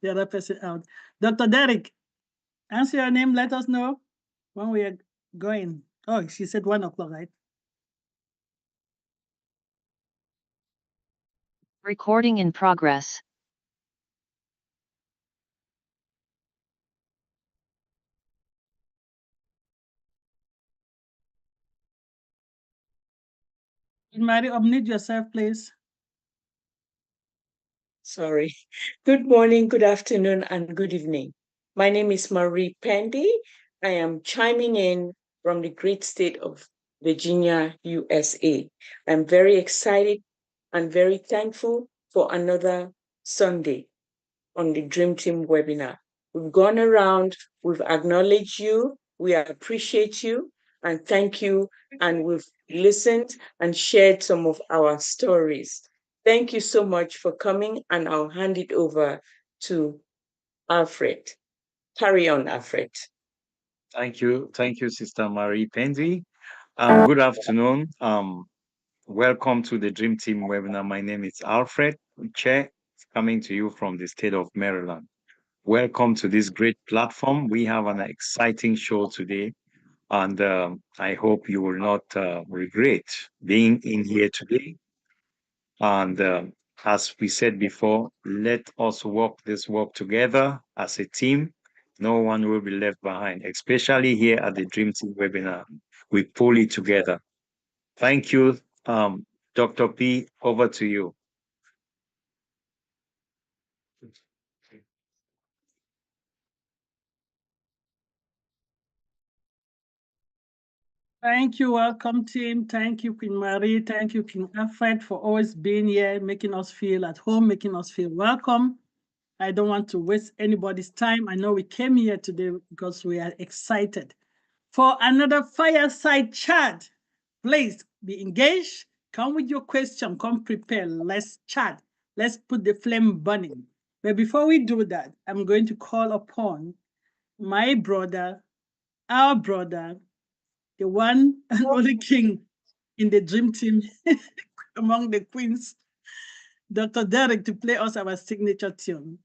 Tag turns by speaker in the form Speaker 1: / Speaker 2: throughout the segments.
Speaker 1: the other person out. Dr. Derek, answer your name. Let us know when we are going. Oh, she said 1 o'clock, right?
Speaker 2: Recording in progress.
Speaker 1: Mary, unmute yourself, please.
Speaker 3: Sorry. Good morning, good afternoon, and good evening. My name is Marie Pendy. I am chiming in from the great state of Virginia, USA. I'm very excited and very thankful for another Sunday on the Dream Team webinar. We've gone around, we've acknowledged you, we appreciate you, and thank you, and we've listened and shared some of our stories. Thank you so much for coming, and I'll hand it over to Alfred. Carry on, Alfred.
Speaker 4: Thank you, Sister Marie Pendy. Good afternoon. Welcome to the Dream Team webinar. My name is Alfred Chair, coming to you from the state of Maryland. Welcome to this great platform. We have an exciting show today, and I hope you will not regret being in here today. And as we said before, let us walk this walk together as a team. No one will be left behind, especially here at the Dream Team webinar. We pull it together. Thank you. Dr. P, over to you.
Speaker 1: Thank you, welcome team. Thank you, Queen Marie. Thank you, King Alfred, for always being here, making us feel at home, making us feel welcome. I don't want to waste anybody's time. I know we came here today because we are excited for another fireside chat. Please be engaged. Come with your question. Come prepare. Let's chat. Let's put the flame burning. But before we do that, I'm going to call upon my brother, our brother, the one and only king in the Dream Team among the queens, Dr. Derek, to play us our signature tune.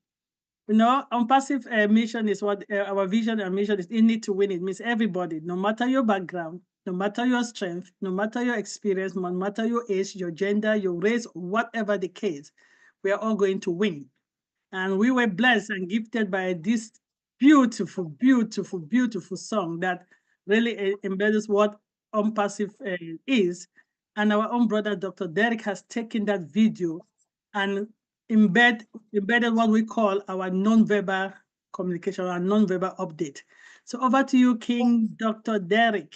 Speaker 1: You know, ONPASSIVE mission is what our vision and mission is in it to win. It means everybody, no matter your background, no matter your strength, no matter your experience, no matter your age, your gender, your race, whatever the case, we are all going to win. And we were blessed and gifted by this beautiful, beautiful, beautiful song that really embeds what ONPASSIVE is. And our own brother, Dr. Derek, has taken that video and embedded what we call our non-verbal communication, our non-verbal update. So over to you, King Dr. Derek.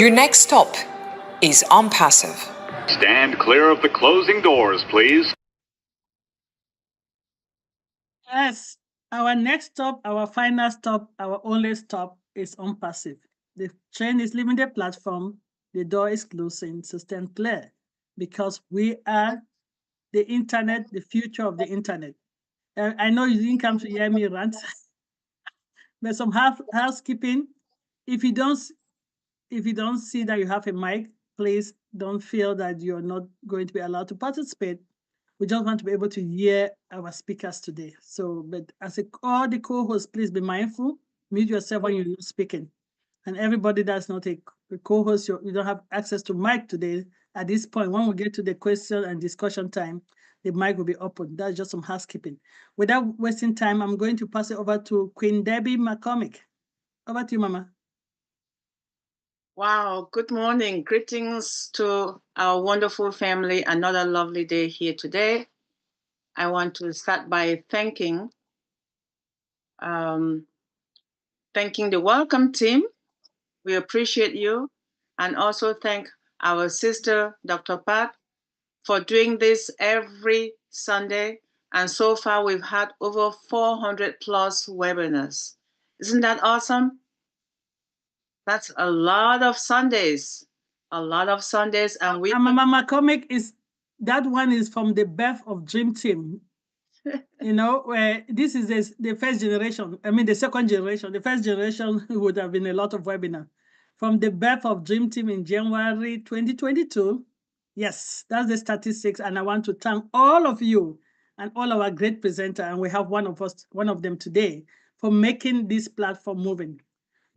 Speaker 5: Your next stop is ONPASSIVE.
Speaker 6: Stand clear of the closing doors, please.
Speaker 1: Yes, our next stop, our final stop, our only stop is ONPASSIVE. The train is leaving the platform, the door is closing, so stand clear because we are the internet, the future of the internet. I know you didn't come to hear me rant, but some housekeeping. If you don't see that you have a mic, please don't feel that you're not going to be allowed to participate. We just want to be able to hear our speakers today. So, but as all the co-hosts, please be mindful. Mute yourself when you're speaking. And everybody that's not a co-host, you don't have access to mic today. At this point, when we get to the question and discussion time, the mic will be open. That's just some housekeeping. Without wasting time, I'm going to pass it over to Queen Debbie McCormick. Over to you, Mama.
Speaker 7: Wow, good morning. Greetings to our wonderful family. Another lovely day here today. I want to start by thanking the welcome team. We appreciate you. And also thank our sister, Dr. Pat, for doing this every Sunday. And so far, we've had over 400 plus webinars. Isn't that awesome? That's a lot of Sundays. A lot of Sundays. And
Speaker 1: Mama Comic that one is from the birth of Dream Team. You know, this is the first generation. I mean, the second generation. The first generation would have been a lot of webinar. From the birth of Dream Team in January 2022. Yes, that's the statistics. And I want to thank all of you and all our great presenters. And we have one of them today for making this platform moving.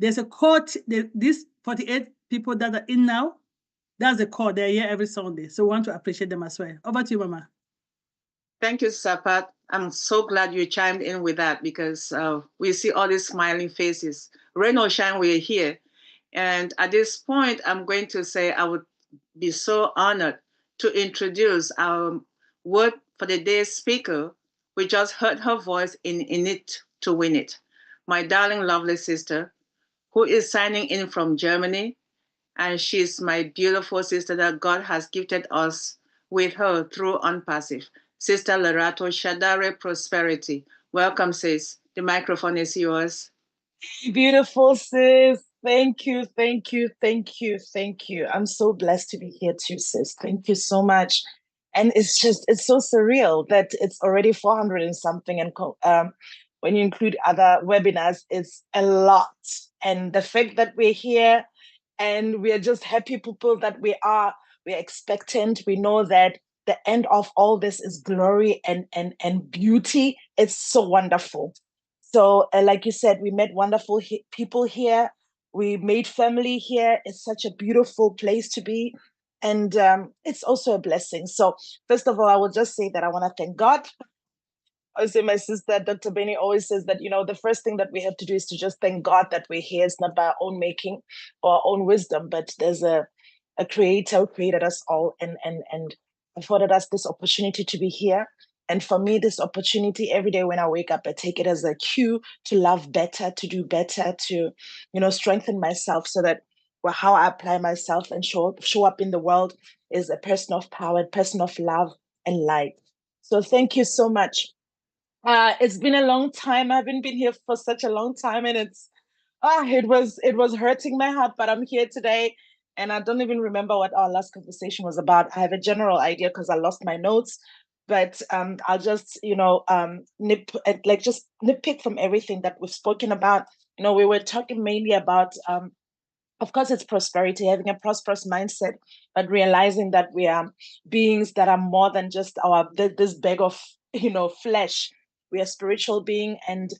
Speaker 1: There's a quote, these 48 people that are in now, that's the core. They're here every Sunday. So we want to appreciate them as well. Over to you, Mama.
Speaker 7: Thank you, Sapat. I'm so glad you chimed in with that because we see all these smiling faces. Rain or shine, we're here. And at this point, I'm going to say I would be so honored to introduce our word for the day's speaker. We just heard her voice in It to Win It. My darling, lovely sister, who is signing in from Germany. And she's my beautiful sister that God has gifted us with her through ONPASSIVE. Sister Lerato Shadare Prosperity. Welcome, sis. The microphone is yours.
Speaker 8: Beautiful, sis. Thank you, thank you, thank you, thank you. I'm so blessed to be here too, sis. Thank you so much. And it's so surreal that it's already 400 and something. And when you include other webinars, it's a lot. And the fact that we're here and we are just happy people that we're expectant. We know that the end of all this is glory and beauty. It's so wonderful. So like you said, we met wonderful people here. We made family here. It's such a beautiful place to be. And it's also a blessing. So first of all, I will just say that I want to thank God. I would say my sister, Dr. Benny, always says that, the first thing that we have to do is to just thank God that we're here. It's not by our own making or our own wisdom, but there's a creator who created us all and afforded us this opportunity to be here. And for me, this opportunity every day when I wake up, I take it as a cue to love better, to do better, to, strengthen myself so that how I apply myself and show up in the world is a person of power, a person of love and light. So thank you so much. It's been a long time. I haven't been here for such a long time, and it was hurting my heart, but I'm here today. And I don't even remember what our last conversation was about. I have a general idea because I lost my notes, but I'll just, nitpick from everything that we've spoken about. We were talking mainly about, of course, it's prosperity, having a prosperous mindset, but realizing that we are beings that are more than just this bag of, flesh. We are spiritual being, and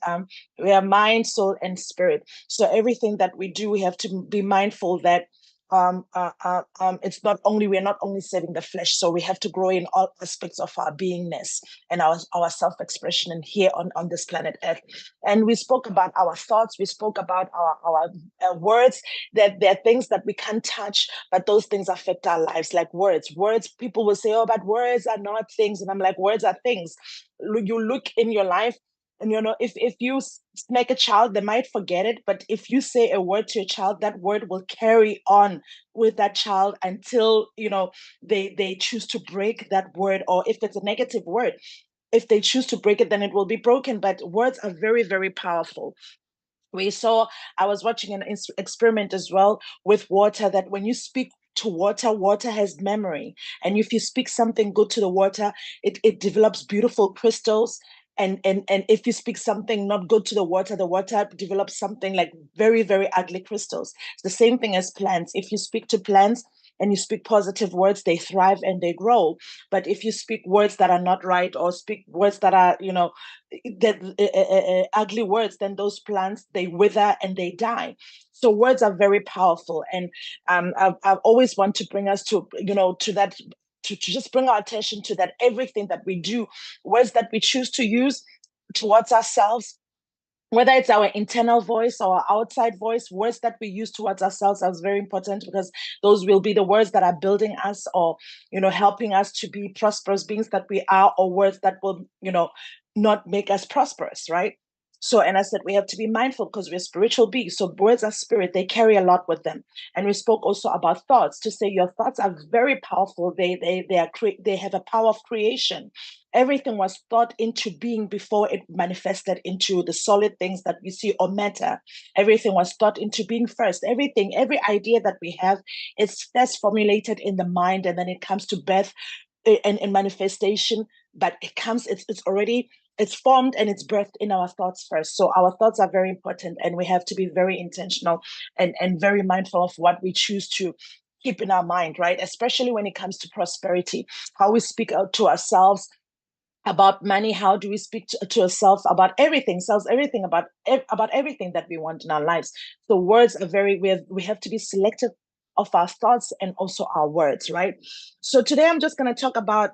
Speaker 8: we are mind, soul, and spirit. So everything that we do, we have to be mindful that it's not only, we're not only serving the flesh, so we have to grow in all aspects of our beingness and our self-expression and here on this planet Earth. And we spoke about our thoughts, we spoke about our words, that there are things that we can't touch, but those things affect our lives, like words. People will say, oh, but words are not things. And I'm like, words are things. You look in your life, And if you smack a child, they might forget it, but if you say a word to a child, that word will carry on with that child until they choose to break that word. Or if it's a negative word, if they choose to break it, then it will be broken. But words are very, very powerful. I was watching an experiment as well with water, that when you speak to water, water has memory. And if you speak something good to the water, it develops beautiful crystals. And if you speak something not good to the water develops something like very, very ugly crystals. It's the same thing as plants. If you speak to plants and you speak positive words, they thrive and they grow. But if you speak words that are not right, or speak words that are, ugly words, then those plants, they wither and they die. So words are very powerful. And I've always want to bring us to that, to just bring our attention to that. Everything that we do, words that we choose to use towards ourselves, whether it's our internal voice or our outside voice, words that we use towards ourselves are very important, because those will be the words that are building us, or helping us to be prosperous beings that we are, or words that will not make us prosperous, right? So, and I said we have to be mindful, because we're spiritual beings. So words are spirit; they carry a lot with them. And we spoke also about thoughts, to say your thoughts are very powerful. They have a power of creation. Everything was thought into being before it manifested into the solid things that we see, or matter. Everything was thought into being first. Every idea that we have, it's first formulated in the mind, and then it comes to birth and manifestation. But it's formed and it's birthed in our thoughts first. So our thoughts are very important, and we have to be very intentional and very mindful of what we choose to keep in our mind, right? Especially when it comes to prosperity, how we speak out to ourselves about money. How do we speak to ourselves about everything, about everything that we want in our lives? So words are we have to be selective of our thoughts and also our words, right? So today I'm just going to talk about,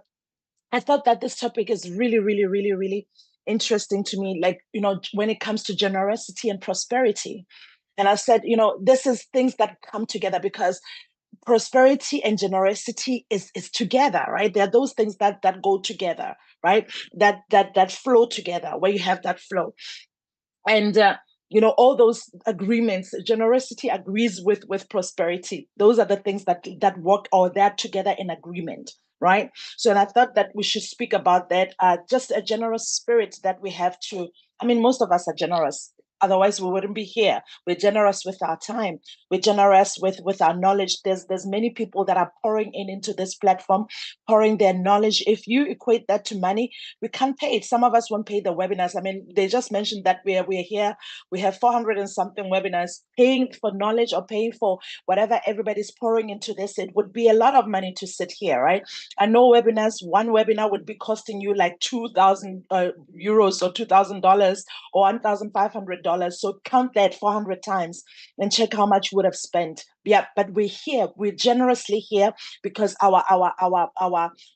Speaker 8: I thought that this topic is really, really, really, really interesting to me, like, when it comes to generosity and prosperity. And I said, this is things that come together, because prosperity and generosity is together, right? There are those things that go together, right? That flow together, where you have that flow. And all those agreements, generosity agrees with prosperity. Those are the things that work, or they're together in agreement, right? So, and I thought that we should speak about that, just a generous spirit that we have to. I mean, most of us are generous, otherwise we wouldn't be here. We're generous with our time, we're generous with our knowledge. There's many people that are pouring into this platform, pouring their knowledge. If you equate that to money, we can't pay it. Some of us won't pay the webinars. I mean, they just mentioned that we're here, we have 400 and something webinars. Paying for knowledge, or paying for whatever everybody's pouring into this, it would be a lot of money to sit here, right? I know one webinar would be costing you like 2,000 euros, or $2,000, or $1,500. So count that 400 times and check how much you would have spent. Yeah, but we're generously here, because our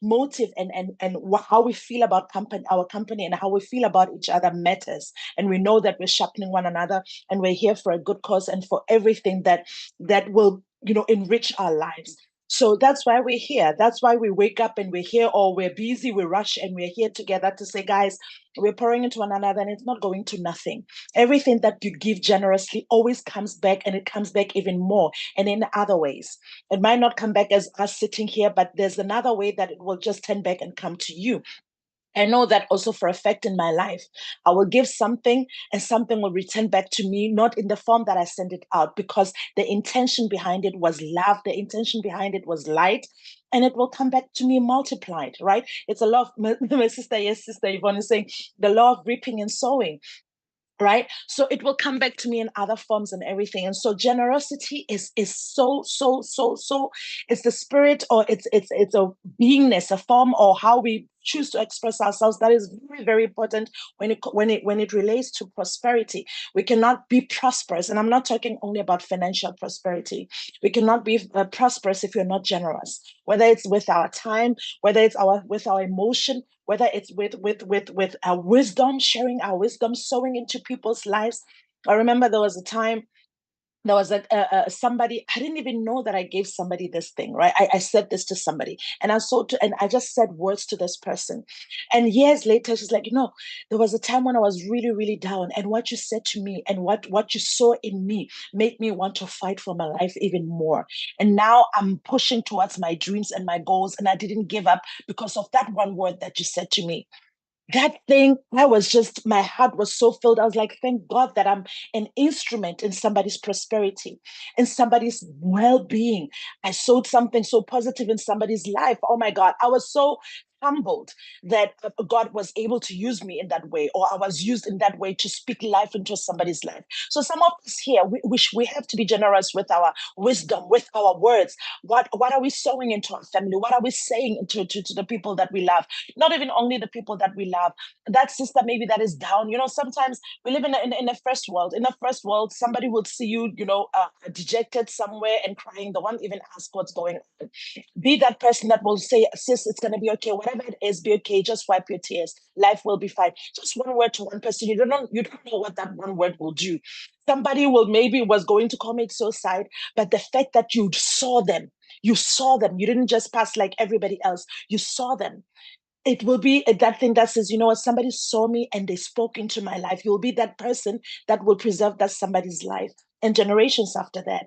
Speaker 8: motive and how we feel about our company, and how we feel about each other matters. And we know that we're sharpening one another, and we're here for a good cause, and for everything that will enrich our lives. So that's why we're here. That's why we wake up and we're here, or we're busy, we rush, and we're here together to say, guys, we're pouring into one another, and it's not going to nothing. Everything that you give generously always comes back, and it comes back even more, and in other ways. It might not come back as us sitting here, but there's another way that it will just turn back and come to you. I know that also for a fact in my life. I will give something, and something will return back to me, not in the form that I sent it out, because the intention behind it was love, the intention behind it was light, and it will come back to me multiplied, right? It's a law of, my sister, yes, Sister Yvonne is saying, the law of reaping and sowing. Right, so it will come back to me in other forms and everything. And so generosity is so it's the spirit, or it's a beingness, a form, or how we choose to express ourselves, that is very, very important when it relates to prosperity. We cannot be prosperous, and I'm not talking only about financial prosperity. We cannot be prosperous if you're not generous, whether it's with our time, whether it's with our emotion, whether it's with our wisdom, sharing our wisdom, sowing into people's lives. I remember there was a time there was somebody, I didn't even know that I gave somebody this thing, right? I said this to somebody, and I just said words to this person. And years later, she's like, there was a time when I was really, really down, and what you said to me and what you saw in me made me want to fight for my life even more. And now I'm pushing towards my dreams and my goals, and I didn't give up because of that one word that you said to me. That thing, my heart was so filled. I was like, thank God that I'm an instrument in somebody's prosperity, in somebody's well-being. I sowed something so positive in somebody's life. Oh my God, I was so humbled that God was able to use me in that way, or I was used in that way to speak life into somebody's life. So some of us here, we have to be generous with our wisdom, with our words. What are we sowing into our family? What are we saying to the people that we love? Not even only the people that we love, that sister maybe that is down. Sometimes we live in a first world. In a first world, somebody will see you, dejected somewhere and crying. They won't even ask what's going on. Be that person that will say, sis, it's going to be okay. Whatever it is, be okay. Just wipe your tears. Life will be fine. Just one word to one person. You don't know what that one word will do. Somebody maybe was going to commit suicide, but the fact that you saw them, you didn't just pass like everybody else. You saw them. It will be that thing that says, somebody saw me and they spoke into my life. You'll be that person that will preserve that somebody's life and generations after that.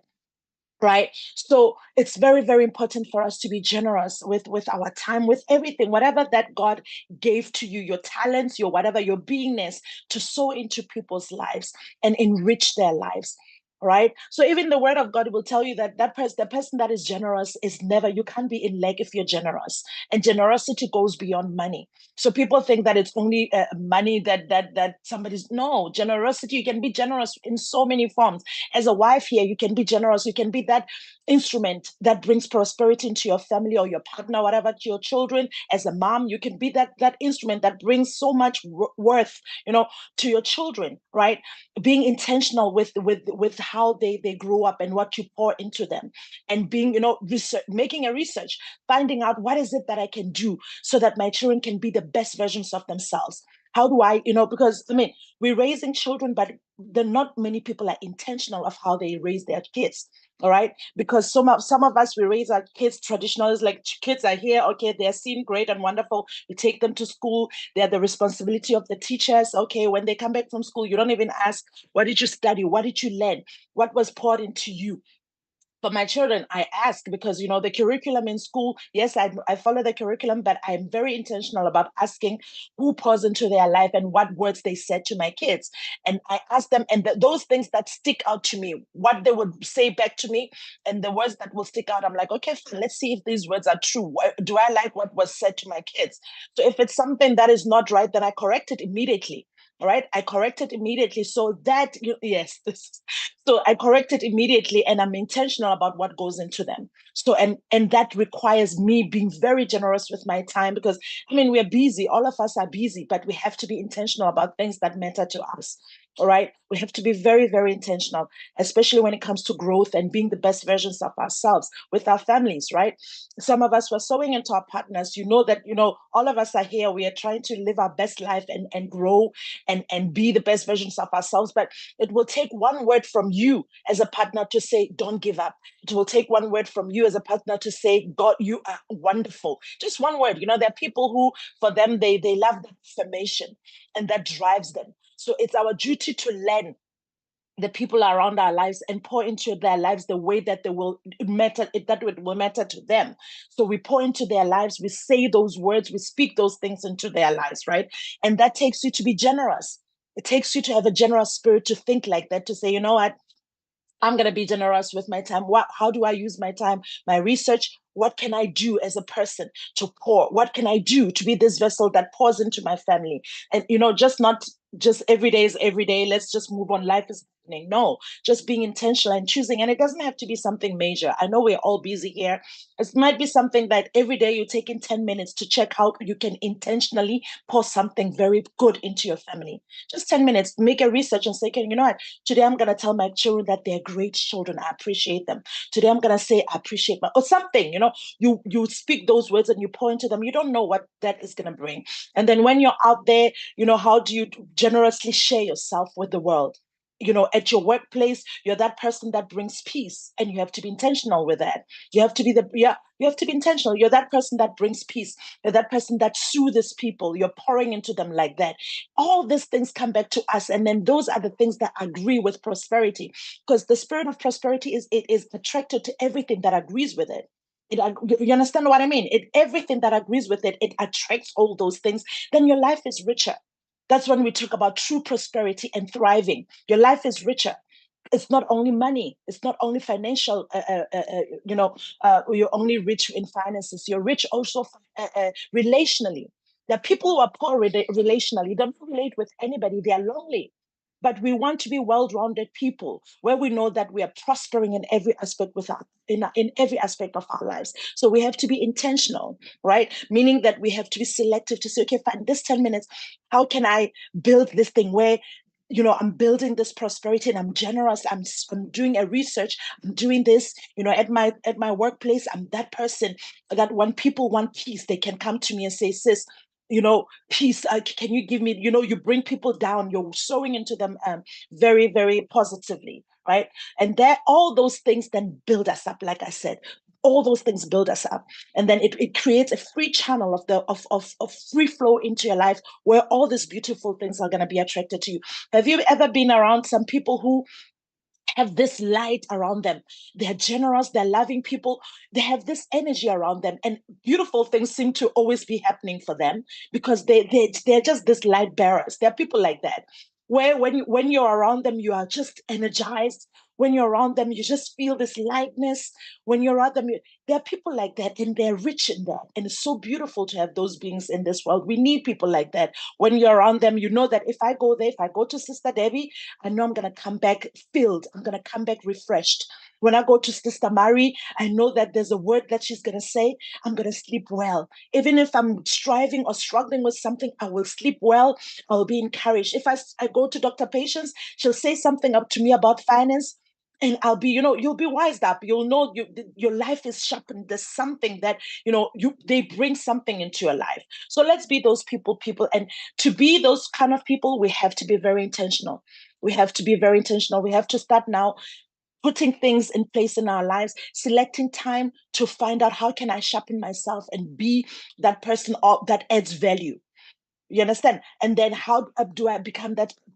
Speaker 8: Right. So it's very, very important for us to be generous with our time, with everything, whatever that God gave to you, your talents, your whatever, your beingness, to sow into people's lives and enrich their lives. Right. So even the word of God will tell you that the person that is generous is never, you can't be in lack if you're generous. And generosity goes beyond money. So people think that it's only money that somebody's, no, generosity, you can be generous in so many forms. As a wife here, you can be generous. You can be that instrument that brings prosperity into your family or your partner, whatever, to your children. As a mom, you can be that instrument that brings so much worth, to your children, right? Being intentional with how they grow up and what you pour into them, and being, making a research, finding out what is it that I can do so that my children can be the best versions of themselves. How do I, because we're raising children, but not many people are intentional of how they raise their kids. All right, because some of us, we raise our kids traditional. It's like kids are here, okay, they're seen great and wonderful. We take them to school. They're the responsibility of the teachers. Okay, when they come back from school, you don't even ask, what did you study? What did you learn? What was poured into you? For my children, I ask because, the curriculum in school, yes, I follow the curriculum, but I'm very intentional about asking who pours into their life and what words they said to my kids. And I ask them, and those things that stick out to me, what they would say back to me, and the words that will stick out, I'm like, okay, fine, let's see if these words are true. Do I like what was said to my kids? So if it's something that is not right, then I correct it immediately. All right, I correct it immediately. So that, yes, so I correct it immediately, and I'm intentional about what goes into them. So and that requires me being very generous with my time, because we're busy. All of us are busy, but we have to be intentional about things that matter to us. All right, we have to be very, very intentional, especially when it comes to growth and being the best versions of ourselves with our families. Right, some of us were sowing into our partners. That all of us are here, we are trying to live our best life and grow and be the best versions of ourselves. But it will take one word from you as a partner to say, don't give up. It will take one word from you as a partner to say, God, you are wonderful. Just one word. There are people who, for them, they love that affirmation, and that drives them. So it's our duty to learn the people around our lives and pour into their lives the way that it will matter to them. So we pour into their lives, we say those words, we speak those things into their lives, right? And that takes you to be generous. It takes you to have a generous spirit, to think like that, to say, you know what, I'm going to be generous with my time. How do I use my time? My research. What can I do as a person to pour? What can I do to be this vessel that pours into my family? And, just not just every day is every day. Let's just move on. Life is happening. No, just being intentional and choosing. And it doesn't have to be something major. I know we're all busy here. It might be something that every day you're taking 10 minutes to check how you can intentionally pour something very good into your family. Just 10 minutes, make a research and say, you know what? Today I'm going to tell my children that they're great children. I appreciate them. Today I'm going to say, I appreciate or something, you speak those words and you point to them. You don't know what that is going to bring. And then when you're out there, how do you generously share yourself with the world? at your workplace, you're that person that brings peace, and you have to be intentional with that. You have to be intentional. You're that person that brings peace. You're that person that soothes people. You're pouring into them like that. All these things come back to us, and then those are the things that agree with prosperity, because the spirit of prosperity is attracted to everything that agrees with it. You understand what I mean? Everything that agrees with it, it attracts all those things. Then your life is richer. That's when we talk about true prosperity and thriving. Your life is richer. It's not only money. It's not only financial. You're only rich in finances. You're rich also relationally. There are people who are poor relationally. They don't relate with anybody. They are lonely. But we want to be well-rounded people where we know that we are prospering in every aspect in every aspect of our lives. So we have to be intentional, right? Meaning that we have to be selective to say, okay, fine, this 10 minutes, how can I build this thing where I'm building this prosperity and I'm generous. I'm doing a research. I'm doing this, at my workplace. I'm that person that when people want peace, they can come to me and say, sis, peace, can you give me, you bring people down, you're sowing into them very, very positively, right? And all those things then build us up, like I said. All those things build us up, and then it creates a free channel of free flow into your life where all these beautiful things are going to be attracted to you. Have you ever been around some people who have this light around them? They're generous, they're loving people, they have this energy around them, and beautiful things seem to always be happening for them because they're just this light bearers. There are people like that, where when you're around them, you are just energized. When you're around them, you just feel this lightness. When you're around them, there are people like that, and they're rich in that. And it's so beautiful to have those beings in this world. We need people like that. When you're around them, you know that if I go there, if I go to Sister Debbie, I know I'm going to come back filled. I'm going to come back refreshed. When I go to Sister Mary, I know that there's a word that she's going to say. I'm going to sleep well. Even if I'm striving or struggling with something, I will sleep well. I'll be encouraged. If I go to Dr. Patience, she'll say something up to me about finance, and I'll be, you'll be wised up. You'll know your life is sharpened. There's something that, they bring something into your life. So let's be those people. And to be those kind of people, we have to be very intentional. We have to be very intentional. We have to start now putting things in place in our lives, selecting time to find out how can I sharpen myself and be that person that adds value. You understand? And then how do I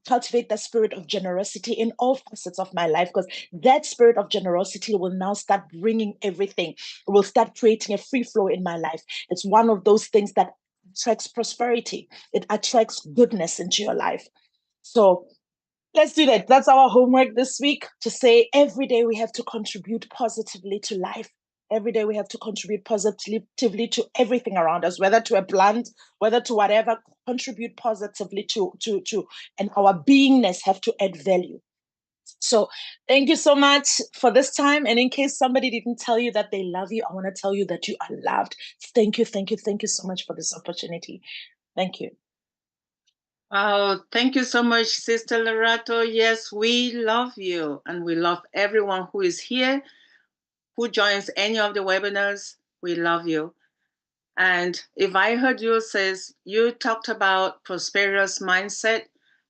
Speaker 8: cultivate that spirit of generosity in all facets of my life? Because that spirit of generosity will now start bringing everything. It will start creating a free flow in my life. It's one of those things that attracts prosperity. It attracts goodness into your life. So let's do that. That's our homework this week, to say every day we have to contribute positively to life. Every day we have to contribute positively to everything around us, whether to a plant, whether to whatever, contribute positively to, and our beingness have to add value. So thank you so much for this time. And in case somebody didn't tell you that they love you, I want to tell you that you are loved. Thank you so much for this opportunity. Thank you.
Speaker 7: Oh, thank you so much, Sister Lorato. Yes, we love you, and we love everyone who is here, who joins any of the webinars. We love you. And if I heard you, says you talked about prosperous mindset,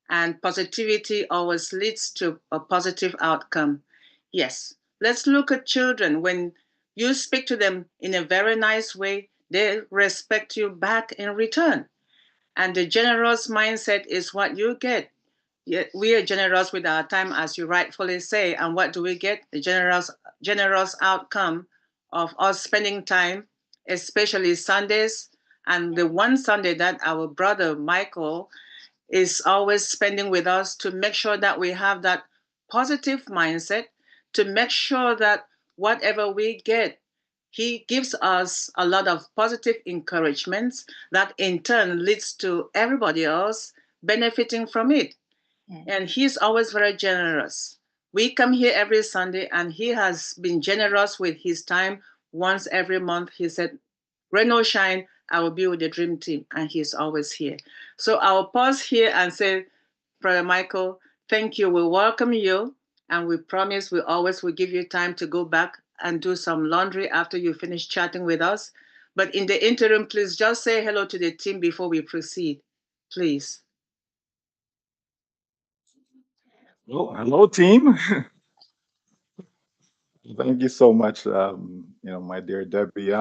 Speaker 7: and positivity always leads to a positive outcome. Yes, let's look at children. When you speak to them in a very nice way, they respect you back in return. And the generous mindset is what you get. We are generous with our time, as you rightfully say. And what do we get? The generous outcome of us spending time, especially Sundays. And the one Sunday that our brother Michael is always spending with us, to make sure that we have that positive mindset, to make sure that whatever we get, he gives us a lot of positive encouragements that in turn leads to everybody else benefiting from it. And he's always very generous. We come here every Sunday, and he has been generous with his time. Once every month, he said, rain or shine, I will be with the dream team. And he's always here. So I'll pause here and say, Brother Michael, thank you. We welcome you. And we promise we always will give you time to go back and do some laundry after you finish chatting with us. But in the interim, please just say hello to the team before we proceed, please.
Speaker 9: Well, hello, team. Thank you so much, my dear Debbie.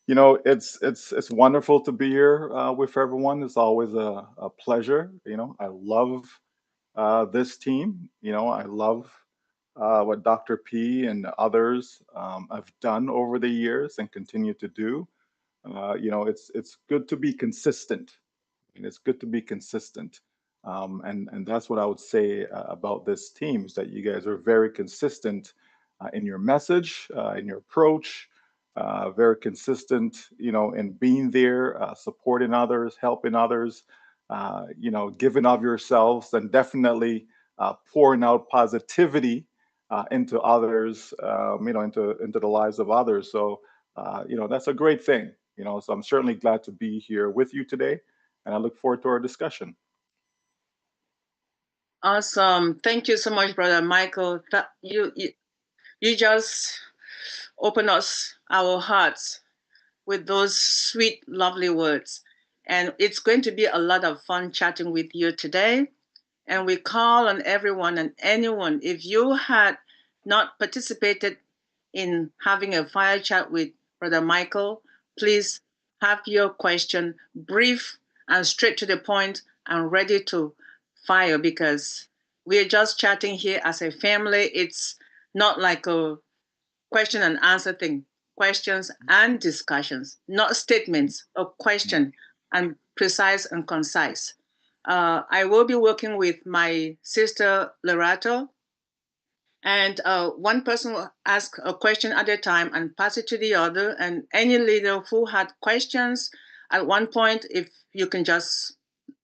Speaker 9: It's wonderful to be here with everyone. It's always a pleasure. I love this team. I love what Dr. P and others have done over the years and continue to do. It's good to be consistent. And it's good to be consistent. And that's what I would say about this team is that you guys are very consistent in your message, in your approach, very consistent, in being there, supporting others, helping others, giving of yourselves, and definitely pouring out positivity into others, into the lives of others. So, that's a great thing. So I'm certainly glad to be here with you today, and I look forward to our discussion.
Speaker 7: Awesome. Thank you so much, Brother Michael. You just open us our hearts with those sweet, lovely words. And it's going to be a lot of fun chatting with you today. And we call on everyone and anyone, if you had not participated in having a fire chat with Brother Michael, please have your question brief and straight to the point and ready to fire, because we're just chatting here as a family. It's not like a question and answer thing. Questions and discussions, not statements, a question, and precise and concise. I will be working with my sister Lorato, and one person will ask a question at a time and pass it to the other. And any leader who had questions at one point, if you can just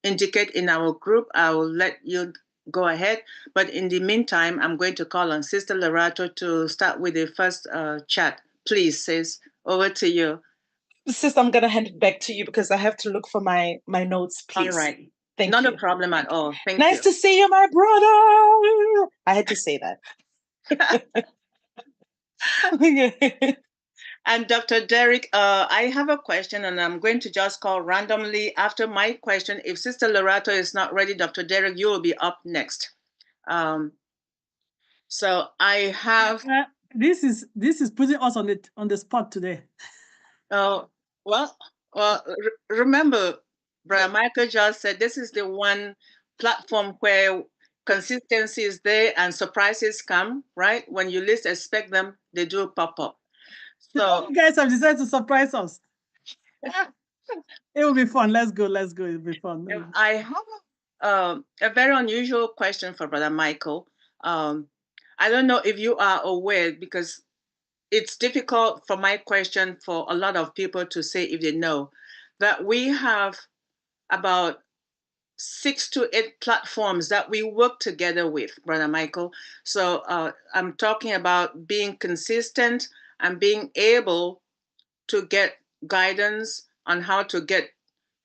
Speaker 7: indicate in our group, I will let you go ahead. But in the meantime, I'm going to call on Sister Lorato to start with the first chat. Please, sis, over to you.
Speaker 8: Sis, I'm gonna hand it back to you because I have to look for my notes, please.
Speaker 7: All right.
Speaker 8: Thank
Speaker 7: Not
Speaker 8: you.
Speaker 7: a problem at all. Thank
Speaker 8: Nice
Speaker 7: you.
Speaker 8: to see you, my brother. I had to say that.
Speaker 7: And Dr. Derek, I have a question, and I'm going to just call randomly after my question. If Sister Lorato is not ready, Dr. Derek, you will be up next. So I have.
Speaker 1: This is putting us on the spot today.
Speaker 7: Well, remember, Brother Michael just said this is the one platform where consistency is there and surprises come, right? When you least expect them, they do pop up. So
Speaker 1: you guys have decided to surprise us. It will be fun. Let's go. It'll be fun.
Speaker 7: I have a very unusual question for Brother Michael. I don't know if you are aware, because it's difficult for my question for a lot of people to say if they know, that we have about 6 to 8 platforms that we work together with, Brother Michael. So I'm talking about being consistent and being able to get guidance on how to get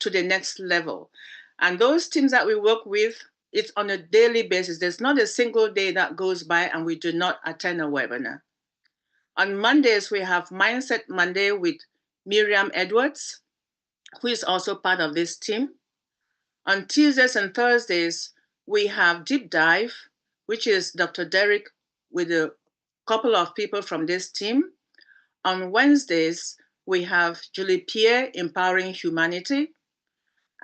Speaker 7: to the next level. And those teams that we work with, it's on a daily basis. There's not a single day that goes by and we do not attend a webinar. On Mondays, we have Mindset Monday with Miriam Edwards, who is also part of this team. On Tuesdays and Thursdays, we have Deep Dive, which is Dr. Derek with a couple of people from this team. On Wednesdays, we have Julie Pierre, Empowering Humanity,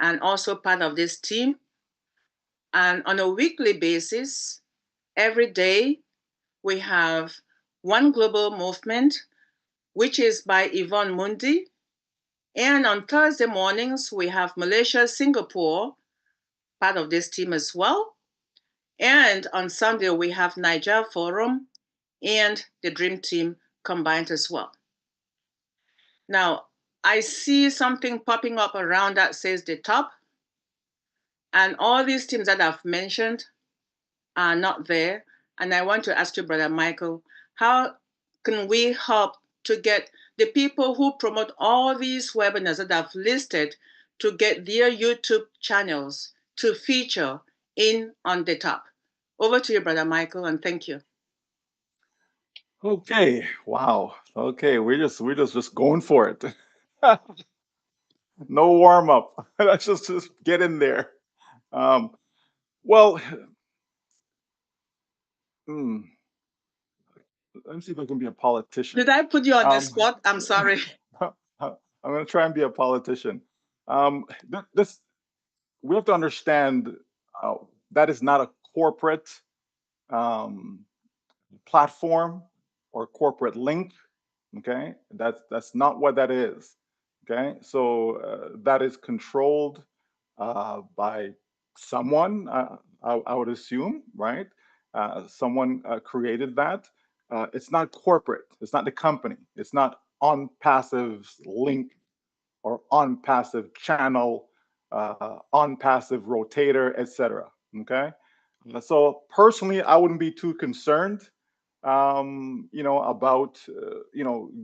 Speaker 7: and also part of this team. And on a weekly basis, every day, we have One Global Movement, which is by Yvonne Mundi. And on Thursday mornings, we have Malaysia, Singapore, part of this team as well. And on Sunday, we have Niger Forum and the Dream Team combined as well. Now, I see something popping up around that says the top. And all these teams that I've mentioned are not there. And I want to ask you, Brother Michael, how can we help to get the people who promote all these webinars that I've listed to get their YouTube channels to feature in on the top? Over to you, Brother Michael, and thank you.
Speaker 9: Okay. Wow. Okay. We're just going for it. No warm up. Let's just get in there. Well, Hmm. Let me see if I can be a politician.
Speaker 7: Did I put you on the
Speaker 9: Um,
Speaker 7: spot? I'm sorry.
Speaker 9: I'm going to try and be a politician. This we have to understand uh, that is not a corporate um, platform or corporate link. Okay, that's not what that is. Okay, so that is controlled by someone. I would assume, right? Someone created that. It's not corporate. It's not the company. It's not on passive link or on passive channel, on passive rotator, etc. Okay, so personally, I wouldn't be too concerned, about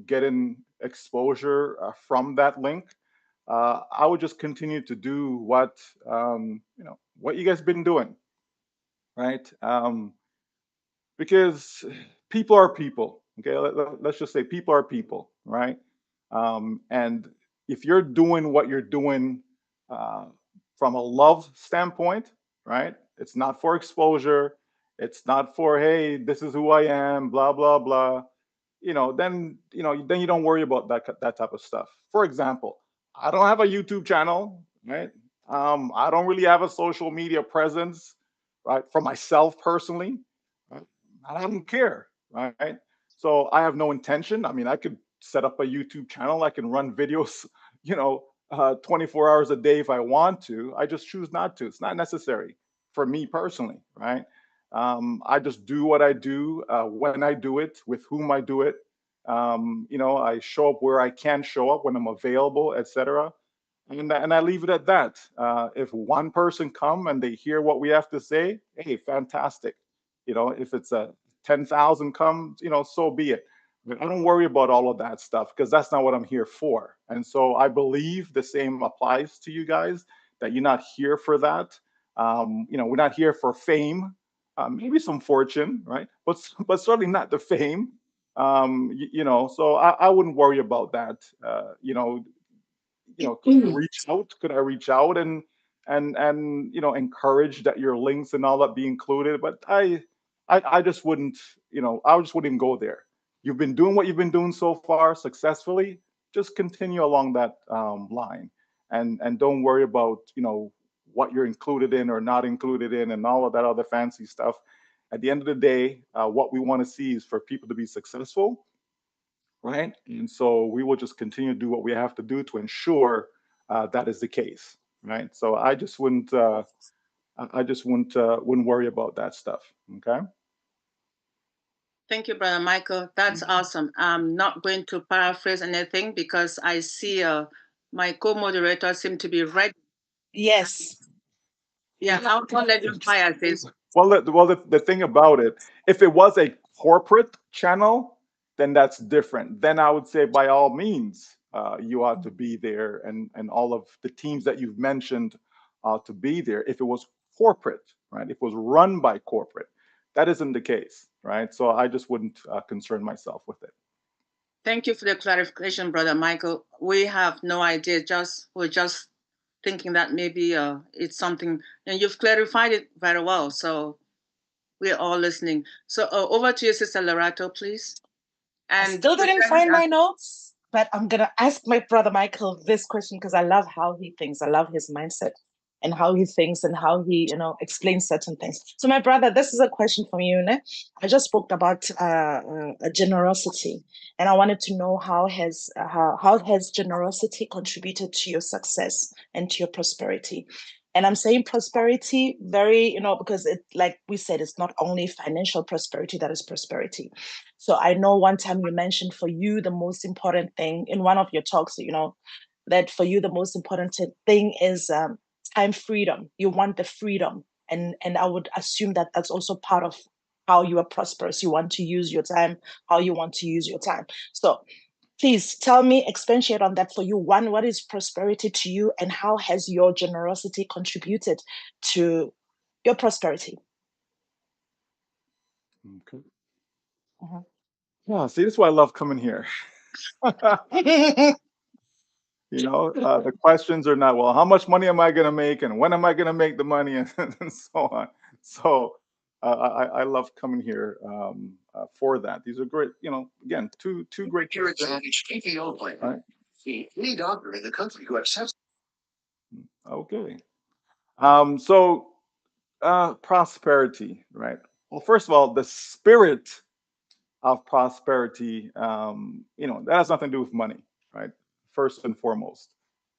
Speaker 9: getting exposure from that link. I would just continue to do what you guys been doing, right? Because people are people. Okay, let's just say people are people, right? And if you're doing what you're doing uh, from a love standpoint, right? It's not for exposure. It's not for, hey, this is who I am, blah blah blah. Then you don't worry about that type of stuff. For example, I don't have a YouTube channel, right? I don't really have a social media presence, right? For myself personally, right? I don't care, right? So I have no intention. I mean, I could set up a YouTube channel. I can run videos, 24 hours a day if I want to. I just choose not to. It's not necessary for me personally, right? I just do what I do when I do it, with whom I do it. I show up where I can show up when I'm available, etc. And I leave it at that. If one person come and they hear what we have to say, hey, fantastic. If it's a 10,000 comes, so be it. But I don't worry about all of that stuff because that's not what I'm here for. And so I believe the same applies to you guys, that you're not here for that. We're not here for fame, maybe some fortune, right? But certainly not the fame. So I wouldn't worry about that. Could I reach out and encourage that your links and all that be included? But I just wouldn't, I just wouldn't go there. You've been doing what you've been doing so far successfully. Just continue along that line, and don't worry about what you're included in or not included in and all of that other fancy stuff. At the end of the day, what we want to see is for people to be successful, right? And so we will just continue to do what we have to do to ensure that is the case, right? So I just wouldn't worry about that stuff. Okay.
Speaker 7: Thank you, Brother Michael. That's awesome. I'm not going to paraphrase anything because I see my co-moderator seem to be ready.
Speaker 8: Yes.
Speaker 7: Yeah, I'll let you fire this.
Speaker 9: The thing about it, if it was a corporate channel, then that's different. Then I would say by all means, you ought to be there, and all of the teams that you've mentioned to be there. If it was corporate, right? If it was run by corporate, that isn't the case, right? So I just wouldn't concern myself with it.
Speaker 7: Thank you for the clarification, Brother Michael. We have no idea. We're just thinking that maybe it's something, and you've clarified it very well. So we're all listening. So over to you, Sister Lorato, please.
Speaker 8: I
Speaker 7: And
Speaker 8: still didn't find my notes, but I'm going to ask my brother Michael this question because I love how he thinks. I love his mindset and how he thinks and how he, explains certain things. So, my brother, this is a question from you. Ne? I just spoke about generosity, and I wanted to know how has generosity contributed to your success and to your prosperity. And I'm saying prosperity very, because it, like we said, it's not only financial prosperity that is prosperity. So I know one time you mentioned for you the most important thing in one of your talks, that for you the most important thing is time freedom. You want the freedom, and I would assume that that's also part of how you are prosperous. You want to use your time, how you want to use your time. So please tell me, expatiate on that for you. One, what is prosperity to you, and how has your generosity contributed to your prosperity?
Speaker 9: Okay. Yeah, see, this is why I love coming here. The questions are not, well, how much money am I going to make, and when am I going to make the money, and so on. So I love coming here for that. These are great, again, two great.
Speaker 10: Your advantage TPO plan.
Speaker 9: Right?
Speaker 10: The only doctor in the country who accepts.
Speaker 9: Okay. So prosperity, right? Well, first of all, the spirit of prosperity, that has nothing to do with money, right? First and foremost,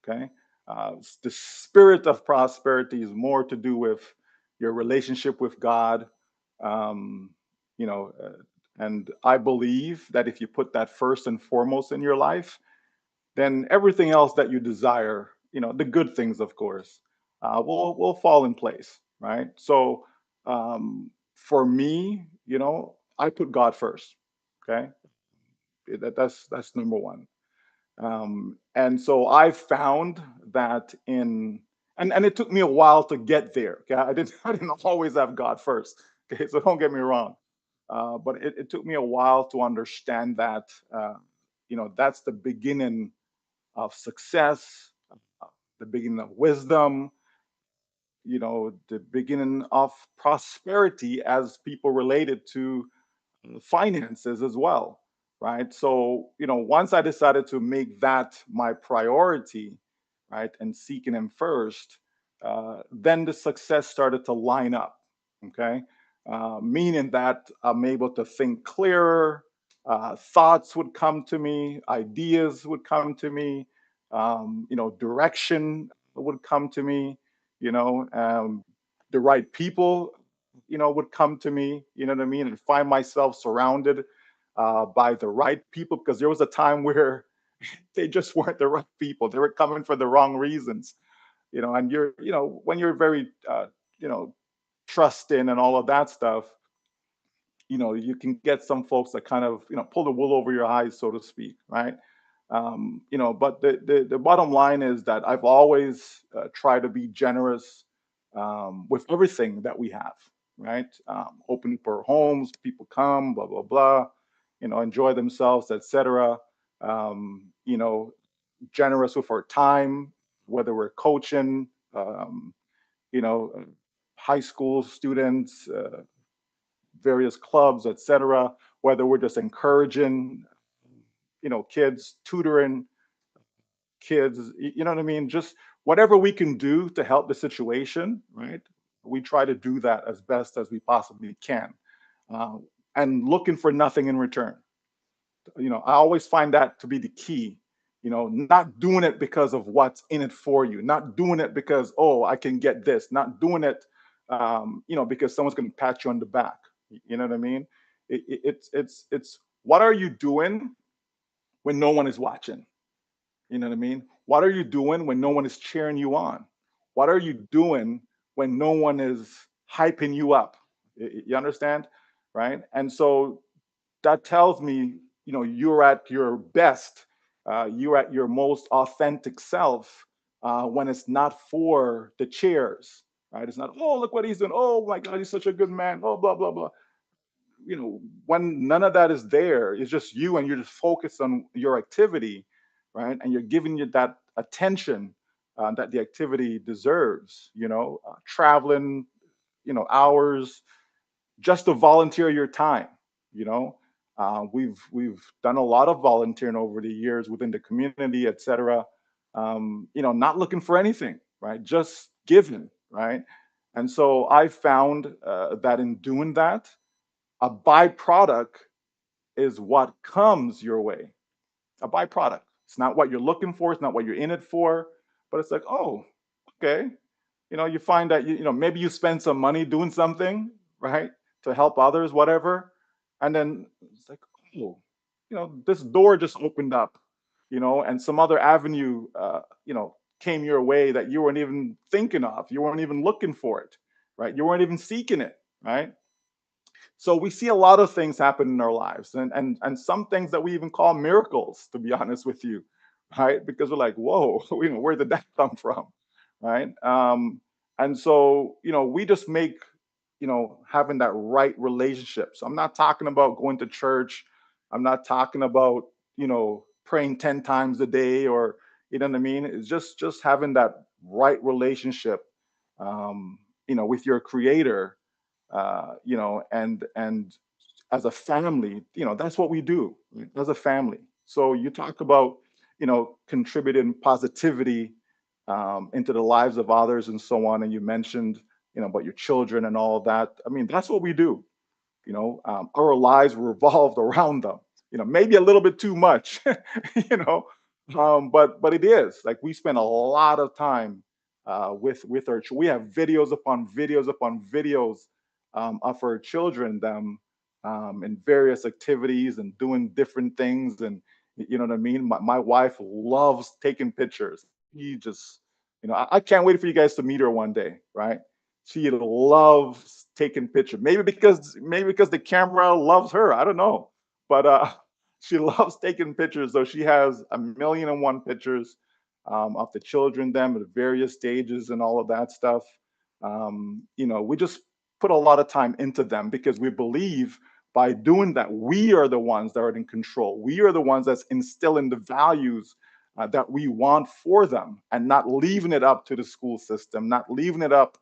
Speaker 9: okay? The spirit of prosperity is more to do with your relationship with God, um, you know, uh, and I believe that if you put that first and foremost in your life, then everything else that you desire, the good things, of course, will fall in place, right? So for me, I put God first. Okay, that's number one. And so I found that and it took me a while to get there. Okay, I didn't always have God first. Okay, so don't get me wrong. But it took me a while to understand that that's the beginning of success, the beginning of wisdom, the beginning of prosperity as people related to finances as well, right? So, once I decided to make that my priority, right, and seeking Him first, then the success started to line up, okay? Meaning that I'm able to think clearer, thoughts would come to me, ideas would come to me, direction would come to me, the right people would come to me, you know what I mean, and find myself surrounded by the right people because there was a time where they just weren't the right people. They were coming for the wrong reasons, and when you're very, you know, trusting and all of that stuff, you can get some folks that kind of, pull the wool over your eyes, so to speak, right? But the bottom line is that I've always tried to be generous with everything that we have, right? Open for homes, people come, blah blah blah, enjoy themselves, etc. Generous with our time, whether we're coaching, you know, uh, high school students, various clubs, etc. Whether we're just encouraging, kids, tutoring kids, you know what I mean? Just whatever we can do to help the situation, right? We try to do that as best as we possibly can, uh, and looking for nothing in return. I always find that to be the key. Not doing it because of what's in it for you, not doing it because, oh, I can get this, not doing it, because someone's going to pat you on the back. You know what I mean? It's what are you doing when no one is watching? You know what I mean? What are you doing when no one is cheering you on? What are you doing when no one is hyping you up? You understand? Right? And so that tells me, you're at your best, you're at your most authentic self when it's not for the cheers, right? It's not, oh, look what he's doing. Oh my God, he's such a good man. Oh, blah, blah, blah. When none of that is there, it's just you and you're just focused on your activity, right? And you're giving you that attention that the activity deserves, traveling, hours just to volunteer your time, you know. We've done a lot of volunteering over the years within the community, etc. Not looking for anything, right? Just giving, right? And so I found that in doing that, a byproduct is what comes your way. A byproduct. It's not what you're looking for. It's not what you're in it for. But it's like, oh, okay. You find that maybe you spend some money doing something, right, to help others, whatever, and then it's like, oh, this door just opened up, and some other avenue, came your way that you weren't even thinking of. You weren't even looking for it, right? You weren't even seeking it, right? So we see a lot of things happen in our lives, and some things that we even call miracles, to be honest with you, right? Because we're like, whoa, where did that come from, right? And so we just make having that right relationship. So I'm not talking about going to church. I'm not talking about praying 10 times a day, or you know what I mean. It's just having that right relationship, with your Creator, you know, and as a family, you know, that's what we do as a family. So you talk about, you know, contributing positivity into the lives of others and so on. And you mentioned, you know, about your children and all of that. I mean, that's what we do. You know, our lives revolved around them. You know, maybe a little bit too much. You know, but it is like we spend a lot of time with our. We have videos upon videos upon videos of our children, them in various activities and doing different things, and you know what I mean. My wife loves taking pictures. He just, you know, I can't wait for you guys to meet her one day, right? She loves taking pictures. Maybe because the camera loves her. I don't know, but she loves taking pictures. So she has a million and one pictures of the children, them at various stages, and all of that stuff. You know, we just put a lot of time into them because we believe by doing that, we are the ones that are in control. We are the ones that's instilling the values that we want for them, and not leaving it up to the school system, not leaving it up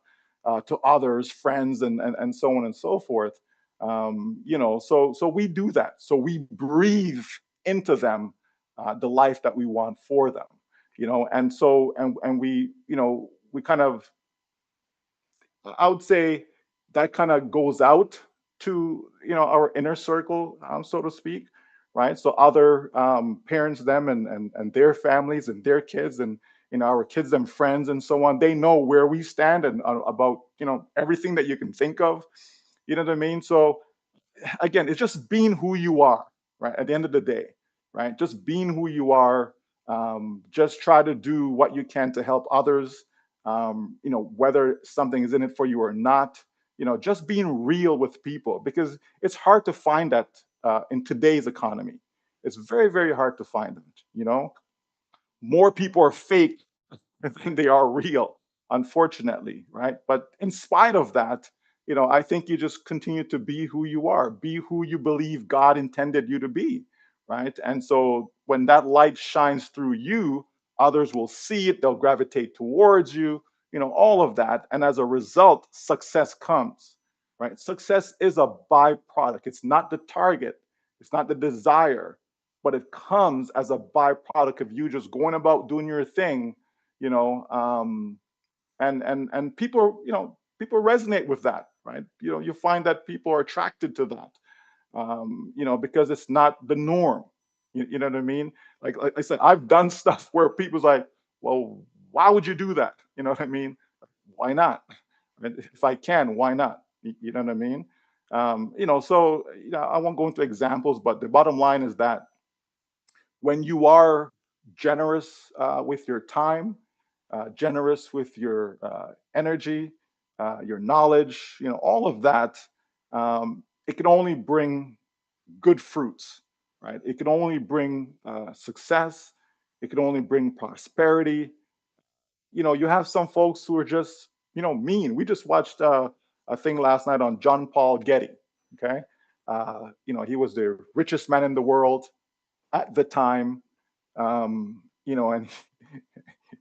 Speaker 9: to others, friends, and so on and so forth. You know, so we do that. So we breathe into them the life that we want for them. You know, and we, you know, we kind of, I would say that kind of goes out to, you know, our inner circle, so to speak, right? So other parents, them and their families and their kids, and you know, our kids and friends and so on, they know where we stand and about, you know, everything that you can think of. You know what I mean? So again, it's just being who you are, right? At the end of the day, right? Just being who you are. Just try to do what you can to help others. You know, whether something is in it for you or not. You know, just being real with people, because it's hard to find that in today's economy. It's very, very hard to find it. You know, more people are fake than they are real, unfortunately, right? But in spite of that, you know, I think you just continue to be who you are, be who you believe God intended you to be, right? And so when that light shines through you, others will see it, they'll gravitate towards you, you know, all of that. And as a result, success comes, right? Success is a byproduct, it's not the target, it's not the desire, but it comes as a byproduct of you just going about doing your thing, you know, and people, you know, people resonate with that, right? You know, you find that people are attracted to that, you know, because it's not the norm. You know what I mean? Like I said, I've done stuff where people's like, well, why would you do that? You know what I mean? Why not? I mean, if I can, why not? You know what I mean? You know, so you know, I won't go into examples, but the bottom line is that when you are generous with your time, generous with your energy, your knowledge, you know, all of that, it can only bring good fruits, right? It can only bring success. It can only bring prosperity. You know, you have some folks who are just, you know, mean. We just watched a thing last night on John Paul Getty. Okay, you know, he was the richest man in the world at the time, you know, and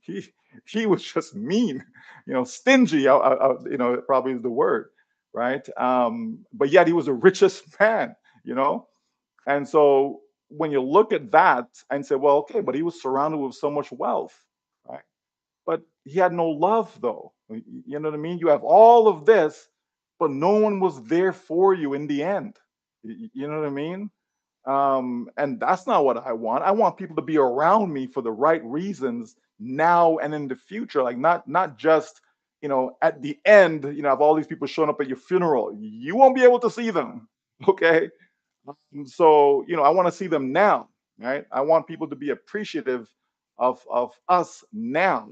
Speaker 9: he he was just mean, you know, stingy. You know, probably is the word, right? But yet he was the richest man, you know, and so when you look at that and say, well, okay, but he was surrounded with so much wealth, right? But he had no love, though. You know what I mean? You have all of this, but no one was there for you in the end. You know what I mean? And that's not what I want. I want people to be around me for the right reasons now and in the future. Like not just, you know, at the end, you know, have all these people showing up at your funeral. You won't be able to see them. Okay. So, you know, I want to see them now, right? I want people to be appreciative of us now.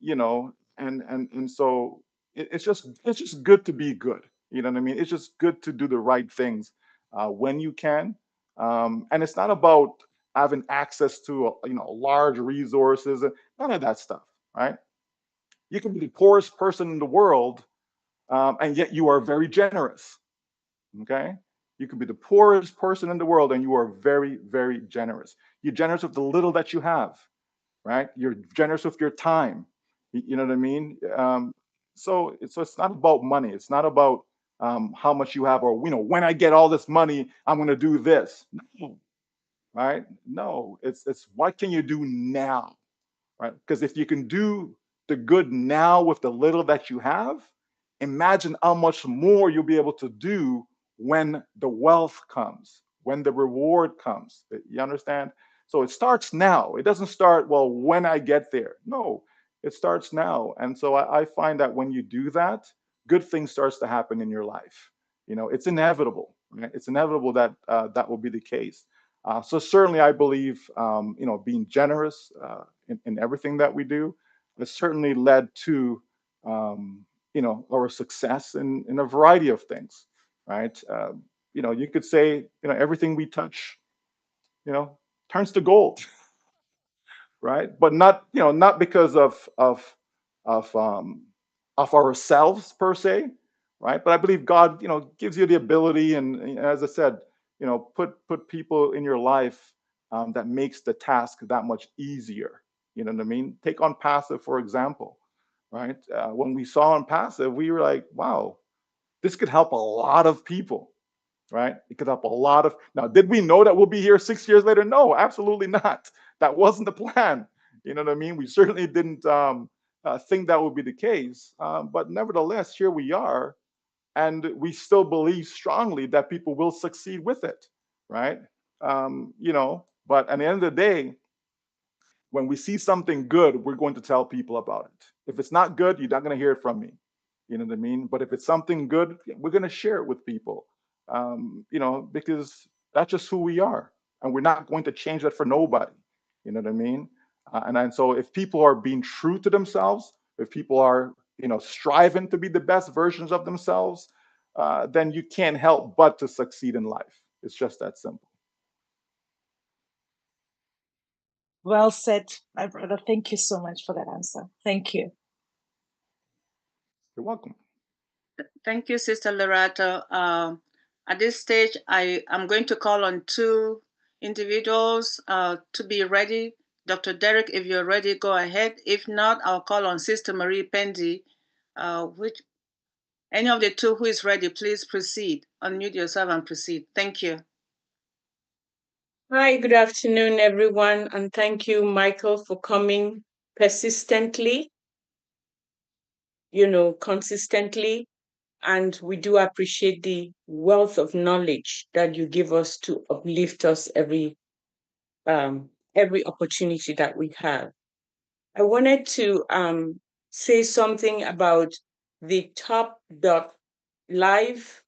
Speaker 9: You know, and so it's just good to be good. You know what I mean? It's just good to do the right things when you can, and it's not about having access to you know, large resources and none of that stuff, right? You can be the poorest person in the world, and yet you are very generous. Okay, you could be the poorest person in the world and you are very, very generous. You're generous with the little that you have, right? You're generous with your time. You know what I mean? So it's not about money. It's not about how much you have, or when I get all this money, I'm going to do this. No, right? No, it's what can you do now, right? Because if you can do the good now with the little that you have, imagine how much more you'll be able to do when the wealth comes, when the reward comes. You understand? So it starts now. It doesn't start, well, when I get there. No, it starts now. And so I find that when you do that, good things starts to happen in your life. It's inevitable, right? It's inevitable that that will be the case. So certainly, I believe being generous in everything that we do has certainly led to our success in a variety of things, right? You could say everything we touch turns to gold, right? But not because of of ourselves per se, right? But I believe God gives you the ability, and as I said, put people in your life that makes the task that much easier. You know what I mean? Take on passive, for example, right? When we saw on passive, we were like, wow, this could help a lot of people, right? It could help a lot of. Now, did we know that we'll be here 6 years later? No, absolutely not. That wasn't the plan. You know what I mean? We certainly didn't think that would be the case. But nevertheless, here we are, and we still believe strongly that people will succeed with it, right? But at the end of the day, when we see something good, we're going to tell people about it. If it's not good, you're not going to hear it from me. You know what I mean? But if it's something good, we're going to share it with people. Because that's just who we are, and we're not going to change that for nobody. You know what I mean? And so, if people are being true to themselves, if people are striving to be the best versions of themselves, then you can't help but to succeed in life. It's just that simple.
Speaker 8: Well said, my brother. Thank you so much for that answer. Thank you.
Speaker 9: You're welcome.
Speaker 7: Thank you, Sister Loretta. At this stage, I am going to call on two individuals to be ready. Dr. Derek, if you're ready, go ahead. If not, I'll call on Sister Marie Pendy. Which any of the two who is ready, please proceed. Unmute yourself and proceed. Thank you.
Speaker 3: Hi, good afternoon, everyone, and thank you, Michael, for coming persistently, consistently. And we do appreciate the wealth of knowledge that you give us to uplift us every opportunity that we have. I wanted to say something about the top dot live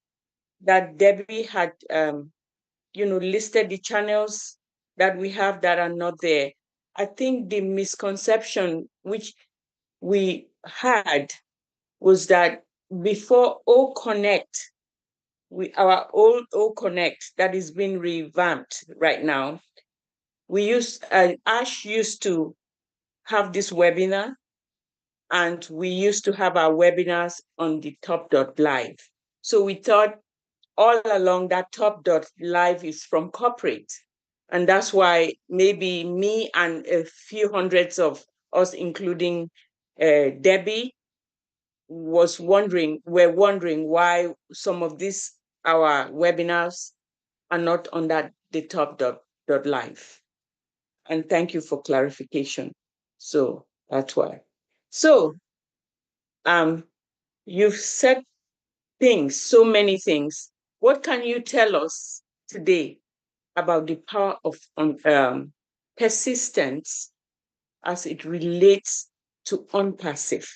Speaker 3: that Debbie had listed the channels that we have that are not there. I think the misconception which we had was that before O Connect, our old O Connect that is being revamped right now, Ash used to have this webinar, and we used to have our webinars on the top dot live. So we thought all along that top dot live is from corporate. And that's why maybe me and a few hundreds of us, including Debbie, were wondering why some of these our webinars are not on the top dot live. And thank you for clarification. So that's why. So you've said things, so many things. What can you tell us today about the power of persistence as it relates to ONPASSIVE?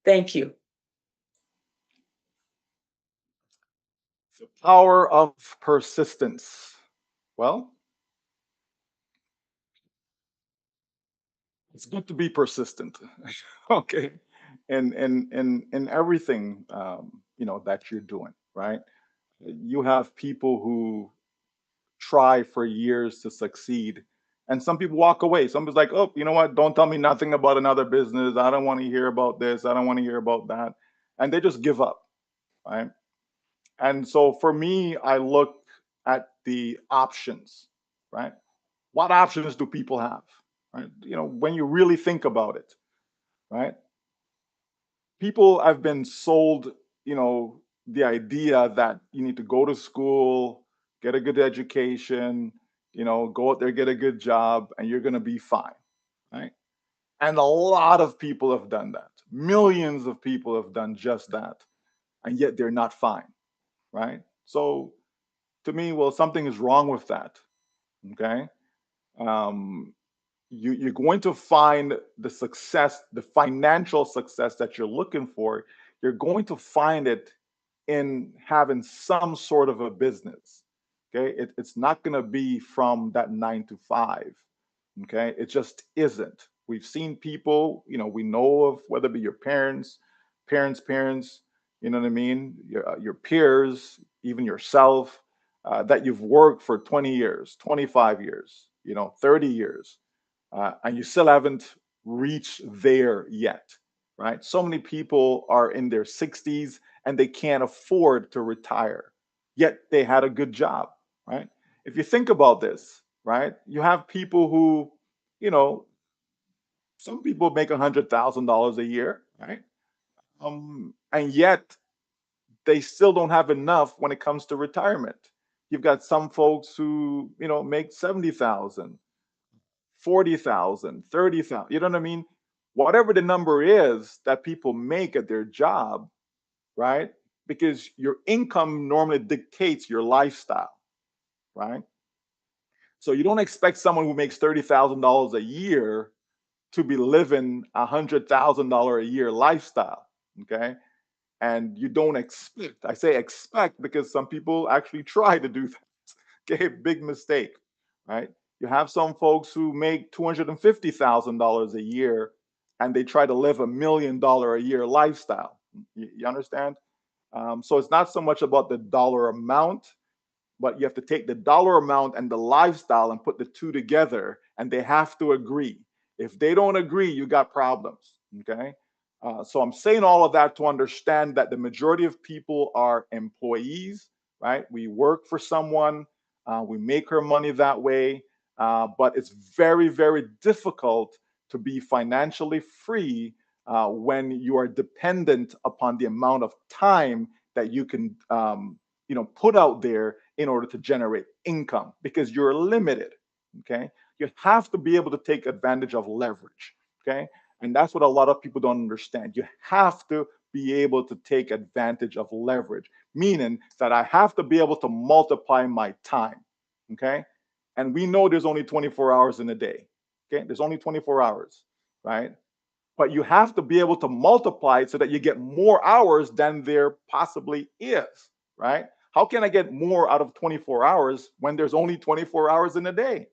Speaker 3: Thank you.
Speaker 9: The power of persistence. Well, it's good to be persistent. Okay, in everything that you're doing, right? You have people who try for years to succeed, and some people walk away. Some people's like, oh, you know what? Don't tell me nothing about another business. I don't want to hear about this. I don't want to hear about that, and they just give up, right? And so for me, I look at the options, right? What options do people have, right? When you really think about it, right? people have been sold, you know, the idea that you need to go to school, get a good education, you know, go out there, get a good job, and you're going to be fine, right? And a lot of people have done that. Millions of people have done just that, and yet they're not fine, right? So to me, well, something is wrong with that. Okay. Um, you're going to find the success, the financial success that you're looking for. You're going to find it in having some sort of a business. Okay. It's not going to be from that 9 to 5. Okay. It just isn't. We've seen people, you know, we know of, whether it be your parents, you know what I mean? Your peers, even yourself, that you've worked for 20 years, 25 years, you know, 30 years, and you still haven't reached there yet, right? So many people are in their 60s and they can't afford to retire, yet they had a good job, right? If you think about this, right, you have people who, you know, some people make $100,000 a year, right? And yet they still don't have enough when it comes to retirement. You've got some folks who, you know, make 70,000, 40,000, 30,000. You know what I mean? Whatever the number is that people make at their job, right? Because your income normally dictates your lifestyle, right? So you don't expect someone who makes $30,000 a year to be living $100,000 a year lifestyle, okay? And you don't expect, I say expect because some people actually try to do that. Okay, big mistake, right? You have some folks who make $250,000 a year and they try to live $1 million a year lifestyle. You understand? So it's not so much about the dollar amount, but you have to take the dollar amount and the lifestyle and put the two together, and they have to agree. If they don't agree, you got problems. Okay. So I'm saying all of that to understand that the majority of people are employees, right? We work for someone, we make our money that way, but it's very, very difficult to be financially free when you are dependent upon the amount of time that you can, you know, put out there in order to generate income because you're limited. Okay. You have to be able to take advantage of leverage. Okay. And that's what a lot of people don't understand. You have to be able to take advantage of leverage, meaning that I have to be able to multiply my time. Okay. And we know there's only 24 hours in a day. Okay. There's only 24 hours, right? But you have to be able to multiply it so that you get more hours than there possibly is, right? How can I get more out of 24 hours when there's only 24 hours in a day?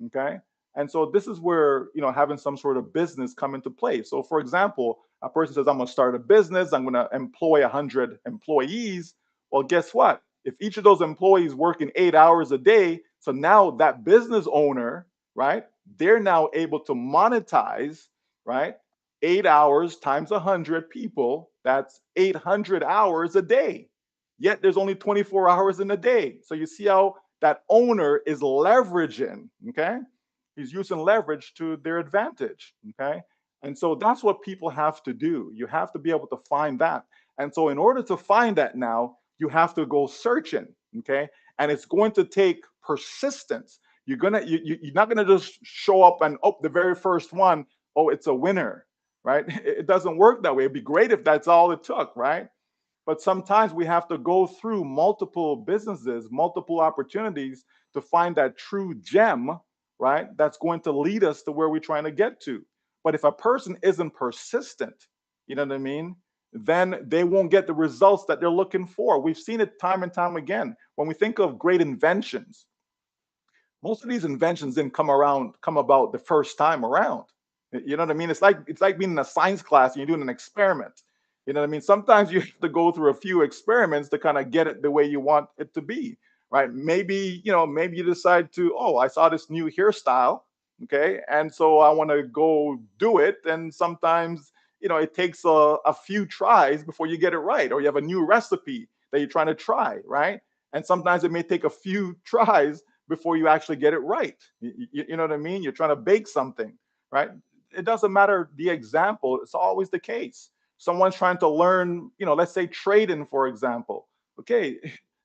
Speaker 9: Okay. And so this is where, you know, having some sort of business come into play. So for example, a person says, I'm going to start a business, I'm going to employ 100 employees. Well, guess what? If each of those employees working 8 hours a day, so now that business owner, right, they're now able to monetize, right, 8 hours times 100 people, that's 800 hours a day. Yet there's only 24 hours in a day. So you see how that owner is leveraging, okay? He's using leverage to their advantage, okay? And so that's what people have to do. You have to be able to find that. And so in order to find that now, you have to go searching, okay? And it's going to take persistence. You're not gonna just show up and oh, the very first one, oh, it's a winner, right? It doesn't work that way. It'd be great if that's all it took, right? But sometimes we have to go through multiple businesses, multiple opportunities to find that true gem, right? That's going to lead us to where we're trying to get to. But if a person isn't persistent, you know what I mean? Then they won't get the results that they're looking for. We've seen it time and time again. When we think of great inventions, most of these inventions didn't come about the first time around. You know what I mean? It's like being in a science class and you're doing an experiment. You know what I mean? Sometimes you have to go through a few experiments to kind of get it the way you want it to be, right? Maybe, you know, maybe you decide to, oh, I saw this new hairstyle, okay, and so I want to go do it. And sometimes, you know, it takes a few tries before you get it right, or you have a new recipe that you're trying to try, right? And sometimes it may take a few tries before you actually get it right. You know what I mean? You're trying to bake something, right? It doesn't matter the example, it's always the case, Someone's trying to learn, let's say trading, for example. Okay,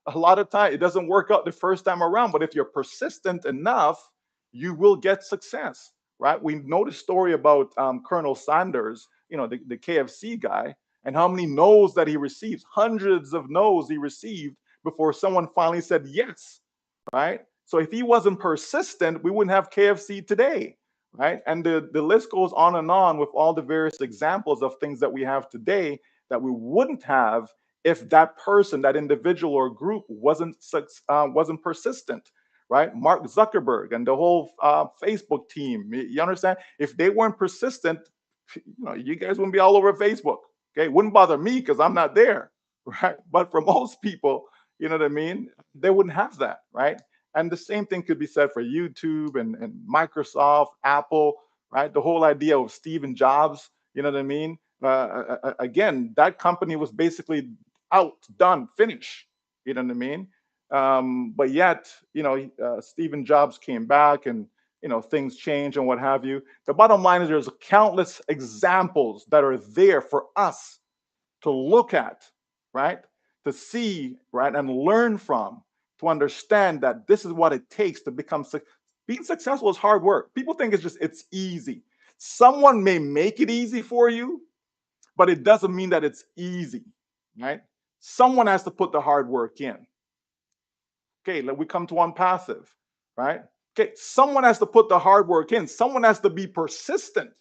Speaker 9: a lot of time it doesn't work out the first time around, but if you're persistent enough, you will get success, right? We know the story about Colonel Sanders, the KFC guy, and how many no's that he received, hundreds of no's he received before someone finally said yes, right? So if he wasn't persistent, we wouldn't have KFC today, right? And the list goes on and on with all the various examples of things that we have today that we wouldn't have if that person, that individual or group wasn't persistent, right? Mark Zuckerberg and the whole Facebook team, you understand? If they weren't persistent, you guys wouldn't be all over Facebook. Okay, it wouldn't bother me because I'm not there, right? But for most people, you know what I mean, they wouldn't have that, right? And the same thing could be said for YouTube and Microsoft, Apple, right? The whole idea of Stephen Jobs, you know what I mean? Again, that company was basically out, done, finished, you know what I mean? But yet, Stephen Jobs came back and, things change and what have you. The bottom line is there's countless examples that are there for us to look at, right? To see, right? And learn from, to understand that this is what it takes to become being successful is hard work. People think it's easy. Someone may make it easy for you, but it doesn't mean that it's easy, right? Someone has to put the hard work in. Okay, we come to ONPASSIVE, right? Okay, someone has to put the hard work in. Someone has to be persistent.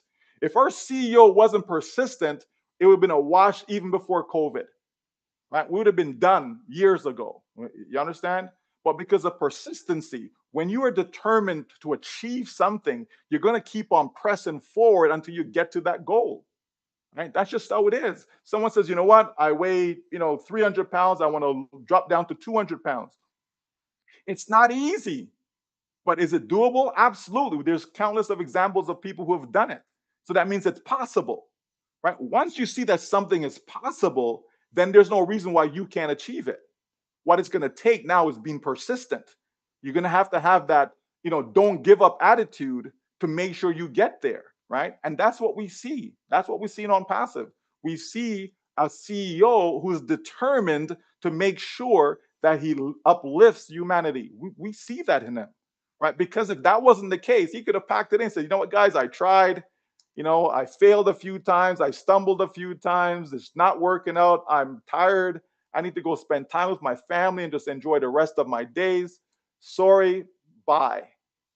Speaker 9: If our CEO wasn't persistent, it would have been a wash even before COVID, right? We would have been done years ago. You understand? But because of persistency, when you are determined to achieve something, you're going to keep on pressing forward until you get to that goal. Right? That's just how it is. Someone says, you know what? I weigh, 300 pounds. I want to drop down to 200 pounds. It's not easy, but is it doable? Absolutely. There's countless of examples of people who have done it. So that means it's possible, right? Once you see that something is possible, then there's no reason why you can't achieve it. What it's going to take now is being persistent. You're going to have that, don't give up attitude to make sure you get there, right? And that's what we see. That's what we see in ONPASSIVE. We see a CEO who's determined to make sure that he uplifts humanity. We see that in him, right? Because if that wasn't the case, he could have packed it in and said, you know what, guys, I tried. I failed a few times. I stumbled a few times. It's not working out. I'm tired. I need to go spend time with my family and just enjoy the rest of my days. Sorry, bye.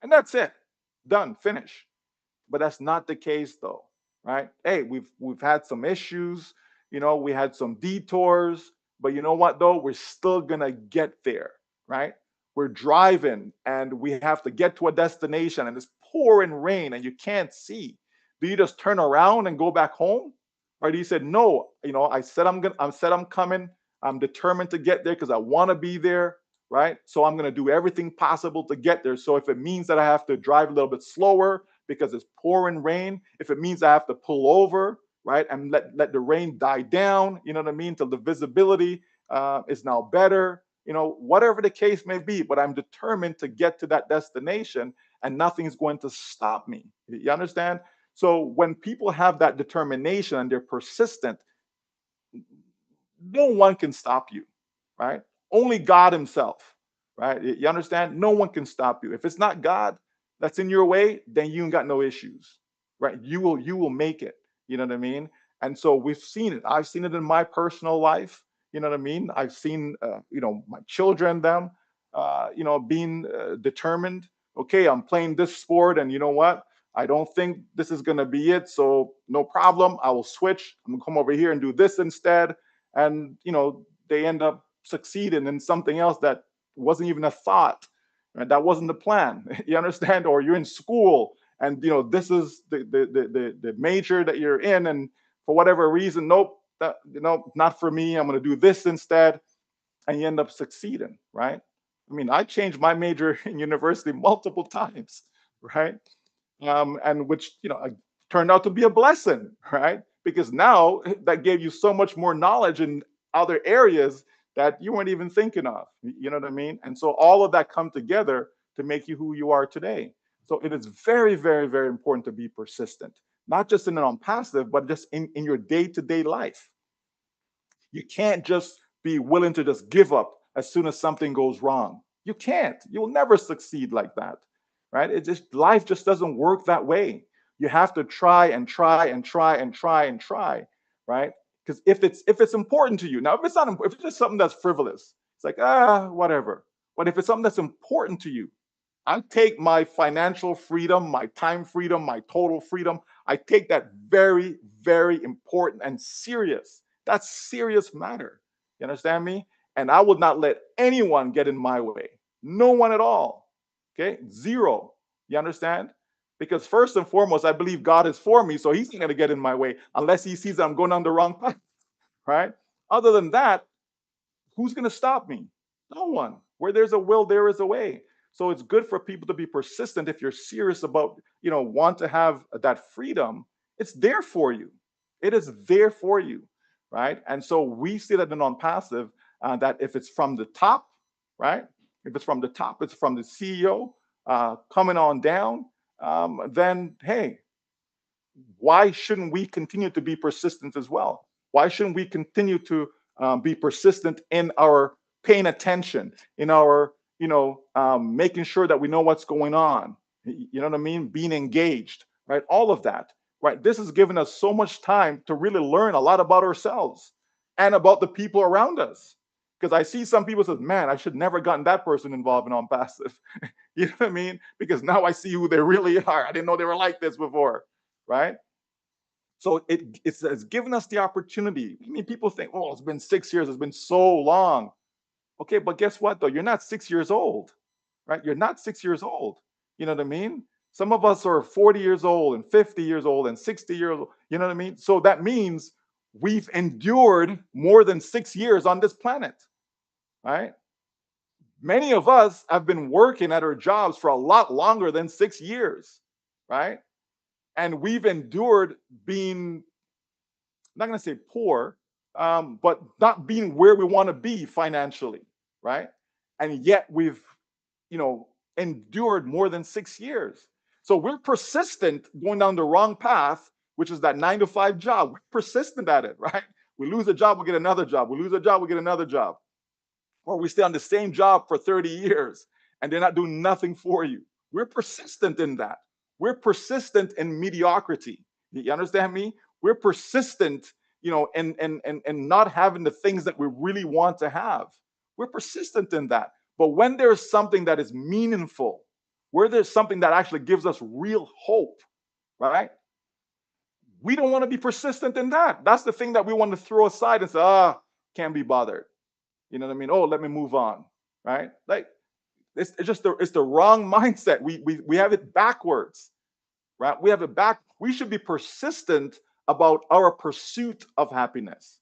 Speaker 9: And that's it. Done, finish. But that's not the case though, right? Hey, we've had some issues, we had some detours, but you know what though? We're still gonna get there, right? We're driving and we have to get to a destination and it's pouring rain and you can't see. Do you just turn around and go back home? Or do you say, no, I said I'm coming. I'm determined to get there because I want to be there, right? So I'm going to do everything possible to get there. So if it means that I have to drive a little bit slower because it's pouring rain, if it means I have to pull over, right, and let the rain die down, you know what I mean, till the visibility is now better, whatever the case may be, but I'm determined to get to that destination and nothing's going to stop me. You understand? So when people have that determination and they're persistent, no one can stop you, right? Only God himself, right? You understand? No one can stop you. If it's not God that's in your way, then you ain't got no issues, right? You will make it. You know what I mean? And so we've seen it. I've seen it in my personal life. You know what I mean? I've seen, my children, them, being determined. Okay, I'm playing this sport, and you know what? I don't think this is gonna be it. So no problem. I will switch. I'm gonna come over here and do this instead. And they end up succeeding in something else that wasn't even a thought, right? That wasn't the plan. You understand? Or you're in school and this is the major that you're in, and for whatever reason, nope, that not for me. I'm going to do this instead, and you end up succeeding, right? I mean, I changed my major in university multiple times, right? And which turned out to be a blessing, right? Because now that gave you so much more knowledge in other areas that you weren't even thinking of. You know what I mean? And so all of that come together to make you who you are today. So it is very, very, very important to be persistent, not just in an ONPASSIVE, but just in your day-to-day life. You can't just be willing to just give up as soon as something goes wrong. You can't. You'll never succeed like that, right? It just life just doesn't work that way. You have to try and try and try and try and try, right? Because if it's important to you, now if it's just something that's frivolous, it's like whatever. But if it's something that's important to you, I take my financial freedom, my time freedom, my total freedom. I take that very, very important and serious. That's serious matter. You understand me? And I would not let anyone get in my way. No one at all. Okay? Zero. You understand? Because first and foremost, I believe God is for me, so he's not going to get in my way unless he sees that I'm going down the wrong path. Right? Other than that, who's going to stop me? No one. Where there's a will, there is a way. So it's good for people to be persistent if you're serious about, want to have that freedom. It's there for you. It is there for you, right? And so we see that in ONPASSIVE, that if it's from the top, right? If it's from the top, it's from the CEO coming on down, then hey, why shouldn't we continue to be persistent as well? Why shouldn't we continue to be persistent in our paying attention, in our, making sure that we know what's going on? You know what I mean? Being engaged, right? All of that, right? This has given us so much time to really learn a lot about ourselves and about the people around us. Because I see some people say, man, I should never gotten that person involved in ONPASSIVE. You know what I mean? Because now I see who they really are. I didn't know they were like this before, right? So it's given us the opportunity. I mean, people think, oh, it's been 6 years, it's been so long. Okay, but guess what though? You're not 6 years old, right? You're not 6 years old. You know what I mean? Some of us are 40 years old and 50 years old and 60 years old. You know what I mean? So that means we've endured more than 6 years on this planet, right? Many of us have been working at our jobs for a lot longer than 6 years, right? And we've endured being, I'm not going to say poor, but not being where we want to be financially, right? And yet we've, endured more than 6 years. So we're persistent going down the wrong path, which is that 9 to 5 job. We're persistent at it, right? We lose a job, we get another job. We lose a job, we get another job. Or we stay on the same job for 30 years and they're not doing nothing for you. We're persistent in that. We're persistent in mediocrity. You understand me? We're persistent, in not having the things that we really want to have. We're persistent in that. But when there's something that is meaningful, where there's something that actually gives us real hope, right? We don't want to be persistent in that. That's the thing that we want to throw aside and say, can't be bothered. You know what I mean? Oh, let me move on, right? Like it's just it's the wrong mindset. We have it backwards, right? We have it back. We should be persistent about our pursuit of happiness,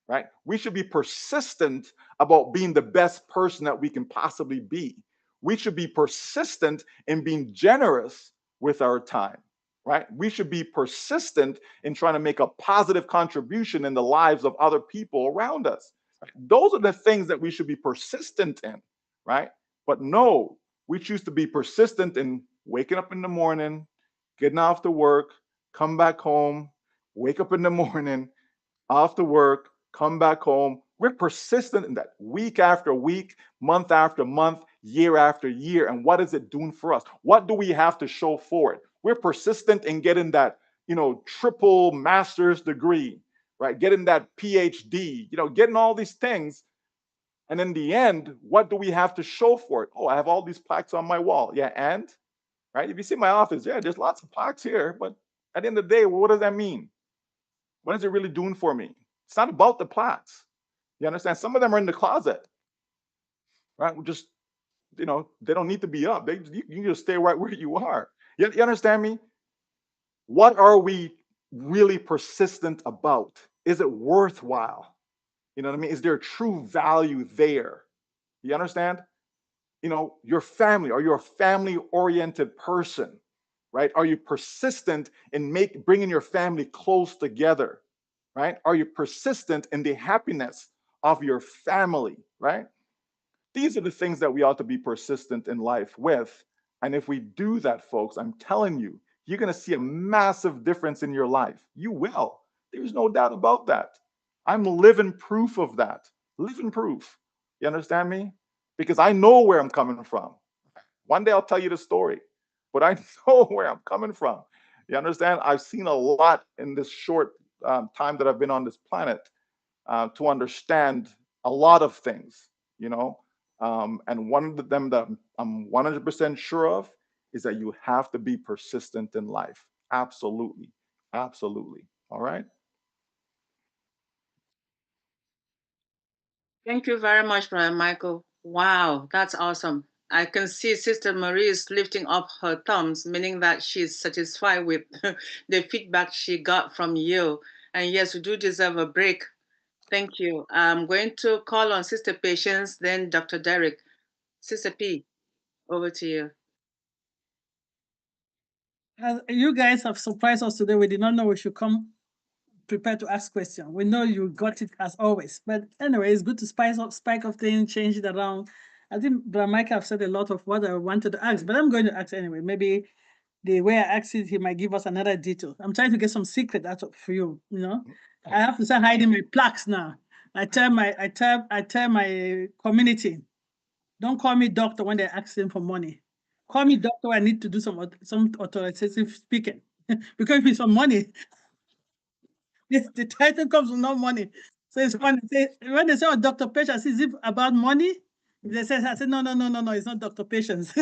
Speaker 9: right? We should be persistent about being the best person that we can possibly be. We should be persistent in being generous with our time, right? We should be persistent in trying to make a positive contribution in the lives of other people around us. Those are the things that we should be persistent in, right? But no, we choose to be persistent in waking up in the morning, getting off to work, come back home, wake up in the morning, off to work, come back home. We're persistent in that week after week, month after month, year after year. And what is it doing for us? What do we have to show for it? We're persistent in getting that, triple master's degree, right? Getting that PhD, getting all these things. And in the end, what do we have to show for it? Oh, I have all these plaques on my wall. Yeah, and right? If you see my office, yeah, there's lots of plaques here, but at the end of the day, what does that mean? What is it really doing for me? It's not about the plaques. You understand? Some of them are in the closet, right? We just, they don't need to be up. You can just stay right where you are. You understand me? What are we really persistent about? Is it worthwhile? You know what I mean? Is there true value there? You understand? Your family. Are you a family-oriented person? Right? Are you persistent in bringing your family close together? Right? Are you persistent in the happiness of your family? Right? These are the things that we ought to be persistent in life with. And if we do that, folks, I'm telling you, you're going to see a massive difference in your life. You will. There's no doubt about that. I'm living proof of that. Living proof. You understand me? Because I know where I'm coming from. One day I'll tell you the story, but I know where I'm coming from. You understand? I've seen a lot in this short time that I've been on this planet to understand a lot of things, you know. And one of them that I'm 100% sure of is that you have to be persistent in life. Absolutely. Absolutely. All right.
Speaker 7: Thank you very much, Brother Michael. Wow, that's awesome. I can see Sister Marie is lifting up her thumbs, meaning that she's satisfied with the feedback she got from you. And yes, we do deserve a break. Thank you. I'm going to call on Sister Patience, then Dr. Derek. Sister P, over to you.
Speaker 1: You guys have surprised us today. We did not know we should come prepared to ask questions. We know you got it as always. But anyway, it's good to spike up things, change it around. I think Brother Mike have said a lot of what I wanted to ask, but I'm going to ask anyway. Maybe the way I asked it, he might give us another detail. I'm trying to get some secret out of you, you know. I have to start hiding my plaques now. I tell my community, don't call me doctor when they're asking for money. Call me doctor when I need to do some authoritative speaking. Because if it's some money, the title comes with no money. So it's funny. When they say, oh, Dr. Patience, is it about money? If they say, I said, no, it's not Dr. Patience.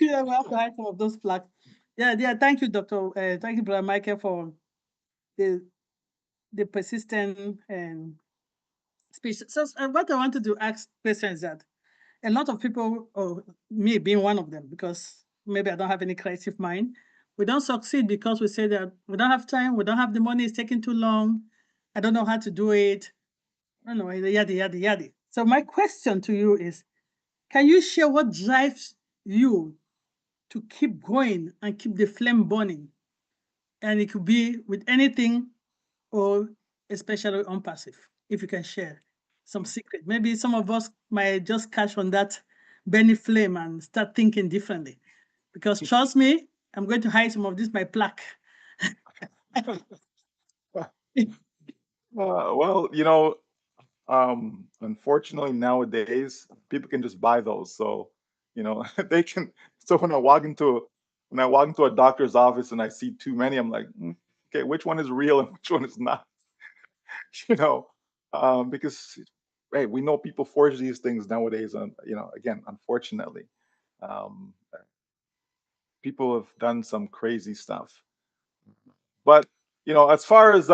Speaker 1: Yeah, we have to hide some of those plaques. Yeah, thank you, Dr. Thank you, Brother Michael, for the persistent speech. So what I wanted to ask questions is that a lot of people, or me being one of them, because maybe I don't have any creative mind, we don't succeed because we say that we don't have time, we don't have the money, it's taking too long, I don't know how to do it. I don't know, yada, yada, yada. So my question to you is, can you share what drives you to keep going and keep the flame burning? And it could be with anything or especially on passive, if you can share some secret. Maybe some of us might just catch on that burning flame and start thinking differently. Because trust me, I'm going to hide some of this my plaque.
Speaker 9: Well, unfortunately nowadays people can just buy those. So, they can. So when I walk into a doctor's office and I see too many, I'm like, okay, which one is real and which one is not? You know, because hey, we know people forge these things nowadays, and again, unfortunately, um, people have done some crazy stuff. But as far as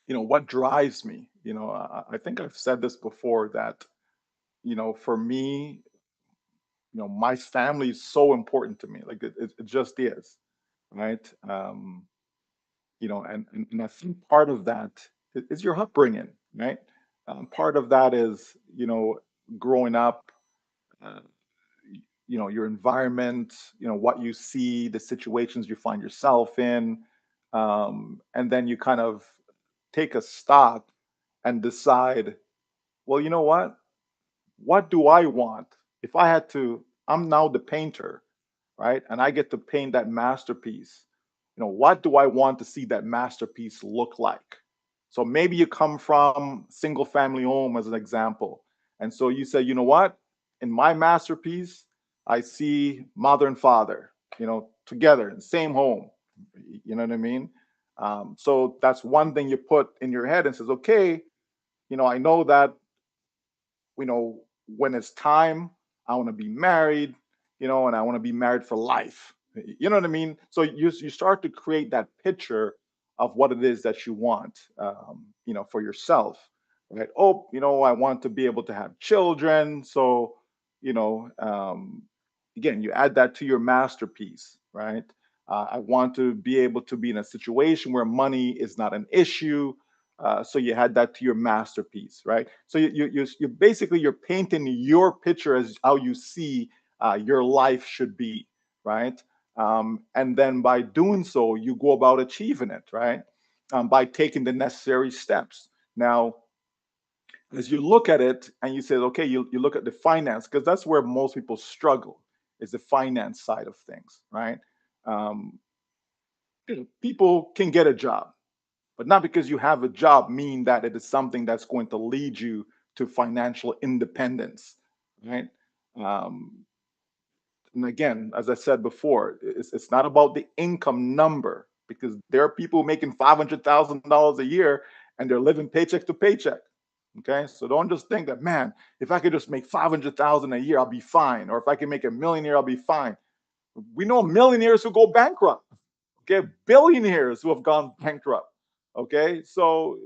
Speaker 9: what drives me, I think I've said this before that for me, my family is so important to me. Like it just is, right? And I think part of that is your upbringing, right? Part of that is growing up, uh, your environment, what you see, the situations you find yourself in, and then you kind of take a stop and decide, well, you know what do I want? If I had to, I'm now the painter, right? And I get to paint that masterpiece. What do I want to see that masterpiece look like? So maybe you come from single family home as an example. And so you say, you know what? In my masterpiece, I see mother and father, together in the same home. You know what I mean? So that's one thing you put in your head and says, okay, I know that when it's time, I want to be married, and I want to be married for life. You know what I mean? So you start to create that picture of what it is that you want, for yourself, right? Oh, I want to be able to have children. So, again, you add that to your masterpiece, right? I want to be able to be in a situation where money is not an issue. So you had that to your masterpiece, right? So you basically you're painting your picture as how you see your life should be, right? And then by doing so, you go about achieving it, right? By taking the necessary steps. Now, as you look at it and you say, okay, you look at the finance, because that's where most people struggle, is the finance side of things, right? People can get a job, but not because you have a job mean that it is something that's going to lead you to financial independence, right? Um, and again, as I said before, it's not about the income number, because there are people making $500,000 a year and they're living paycheck to paycheck. Okay, so don't just think that, man, if I could just make 500,000 a year, I'll be fine, or if I can make $1 million, I'll be fine. We know millionaires who go bankrupt. Okay, billionaires who have gone bankrupt. Okay, so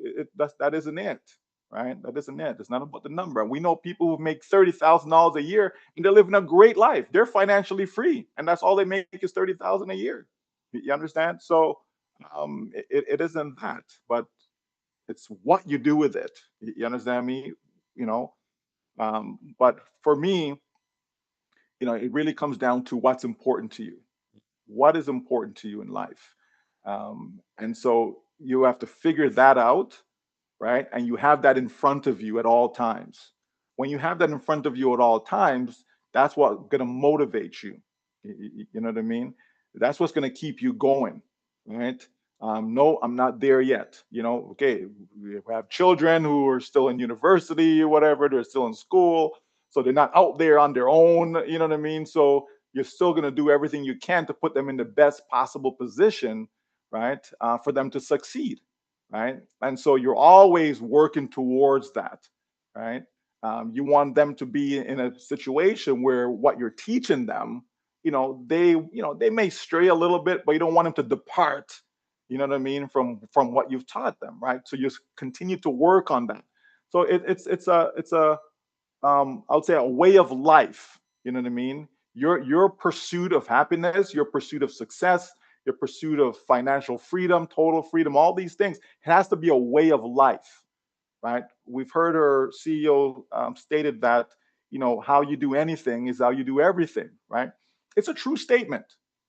Speaker 9: that isn't it, right? That isn't it. It's not about the number. We know people who make $30,000 a year and they're living a great life. They're financially free, and that's all they make is 30,000 a year. You understand? So it isn't that, but it's what you do with it. You understand me? You know. But for me, it really comes down to what's important to you. What is important to you in life? And so you have to figure that out, right? And you have that in front of you at all times. When you have that in front of you at all times, that's what's going to motivate you. You know what I mean? That's what's going to keep you going, right? No, I'm not there yet. Okay, we have children who are still in university or whatever, they're still in school. So they're not out there on their own, you know what I mean? So you're still going to do everything you can to put them in the best possible position, right? For them to succeed, right? And so you're always working towards that, right? You want them to be in a situation where what you're teaching them, they may stray a little bit, but you don't want them to depart, you know what I mean, from what you've taught them, right? So you continue to work on that. So it's a I would say a way of life. You know what I mean? Your pursuit of happiness, your pursuit of success, your pursuit of financial freedom, total freedom, all these things, it has to be a way of life, right? We've heard our CEO stated that how you do anything is how you do everything, right? It's a true statement,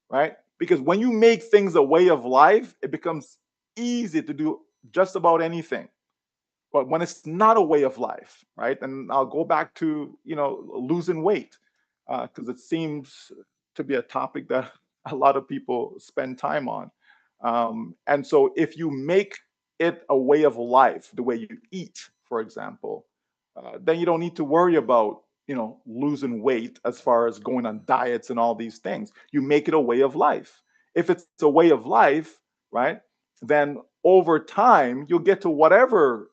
Speaker 9: right? Because when you make things a way of life, it becomes easy to do just about anything. But when it's not a way of life, right? And I'll go back to losing weight, because it seems to be a topic that a lot of people spend time on. And so if you make it a way of life, the way you eat, for example, then you don't need to worry about losing weight as far as going on diets and all these things. You make it a way of life. If it's a way of life, right, then over time you'll get to whatever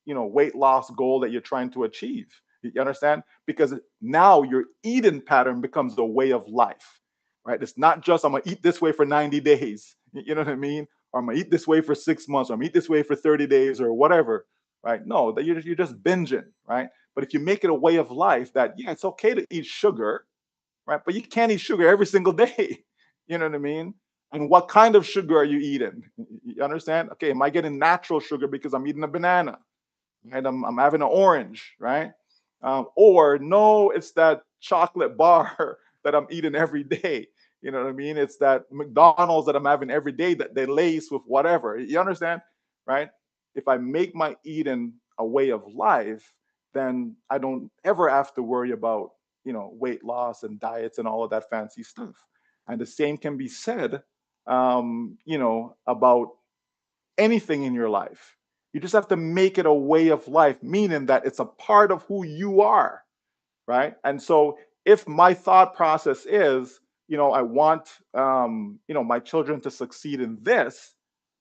Speaker 9: weight loss goal that you're trying to achieve. You understand? Because now your eating pattern becomes a way of life, right? It's not just I'm gonna eat this way for 90 days. You know what I mean? Or I'm gonna eat this way for 6 months, or I'm gonna eat this way for 30 days, or whatever, right? No, that you're just binging, right? But if you make it a way of life, that yeah, it's okay to eat sugar, right? But you can't eat sugar every single day. You know what I mean? And what kind of sugar are you eating? You understand? Okay, am I getting natural sugar because I'm eating a banana? Right? I'm having an orange, right? Or no, it's that chocolate bar that I'm eating every day. You know what I mean? It's that McDonald's that I'm having every day that they lace with whatever. You understand? Right? If I make my eating a way of life, then I don't ever have to worry about, weight loss and diets and all of that fancy stuff. And the same can be said, about anything in your life. You just have to make it a way of life, meaning that it's a part of who you are, right? And so if my thought process is, I want, my children to succeed in this,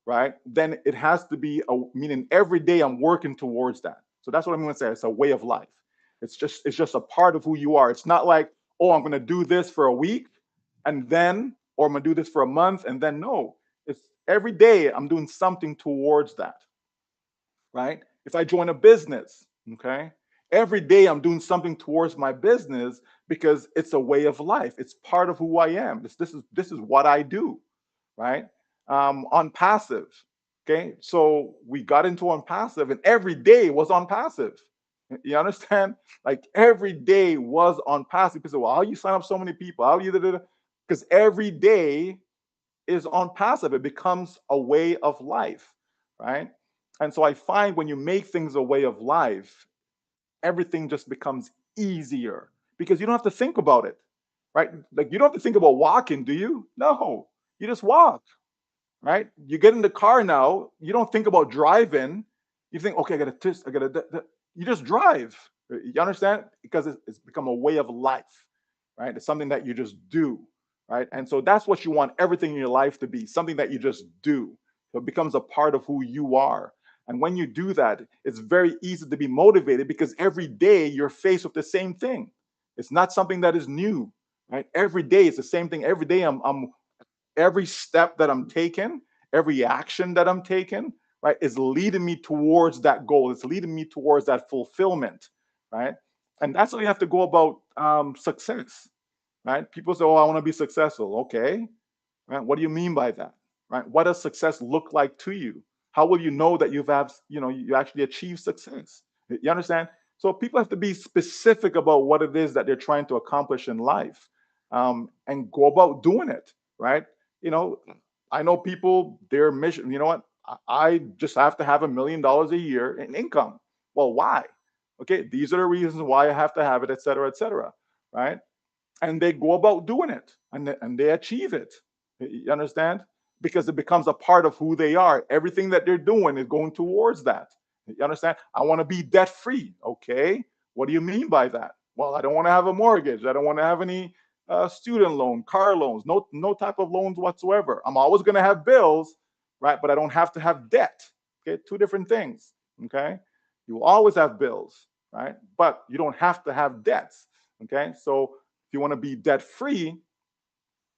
Speaker 9: right? Then it has to be meaning every day I'm working towards that. So that's what I'm going to say. It's a way of life. It's just a part of who you are. It's not like, oh, I'm going to do this for a week and then, or I'm going to do this for a month and then no. It's every day I'm doing something towards that, right? If I join a business, okay, every day I'm doing something towards my business because it's a way of life. It's part of who I am. This is what I do, right? On passive, okay. So we got into on passive, and every day was on passive. You understand? Like every day was on passive. People say, "Well, how you sign up so many people? How you?" Because every day is on passive. It becomes a way of life, right? And so I find when you make things a way of life, everything just becomes easier because you don't have to think about it. right? Like you don't have to think about walking, do you? No, you just walk, right? You get in the car now, you don't think about driving. You think, okay, I gotta twist, I gotta, you just drive. You understand? Because it's become a way of life, right? It's something that you just do, right? And so that's what you want everything in your life to be, something that you just do. So it becomes a part of who you are. And when you do that, it's very easy to be motivated because every day you're faced with the same thing. It's not something that is new, right? Every day it's the same thing. Every day I'm every step that I'm taking, every action that I'm taking, right, is leading me towards that goal. It's leading me towards that fulfillment, right? And that's how you have to go about success, right? People say, "Oh, I want to be successful." Okay, right? What do you mean by that? Right? What does success look like to you? How will you know that you actually achieved success? You understand? So people have to be specific about what it is that they're trying to accomplish in life, and go about doing it. Right? You know, I know people. Their mission. You know what? I just have to have $1 million a year in income. Well, why? Okay, these are the reasons why I have to have it, et cetera, et cetera. Right? And they go about doing it and they achieve it. You understand? Because it becomes a part of who they are. Everything that they're doing is going towards that. You understand? I want to be debt free. Okay. What do you mean by that? Well, I don't want to have a mortgage. I don't want to have any student loan, car loans, no type of loans whatsoever. I'm always going to have bills, right? But I don't have to have debt. Okay. Two different things. Okay. You will always have bills, right? But you don't have to have debts. Okay. So if you want to be debt free,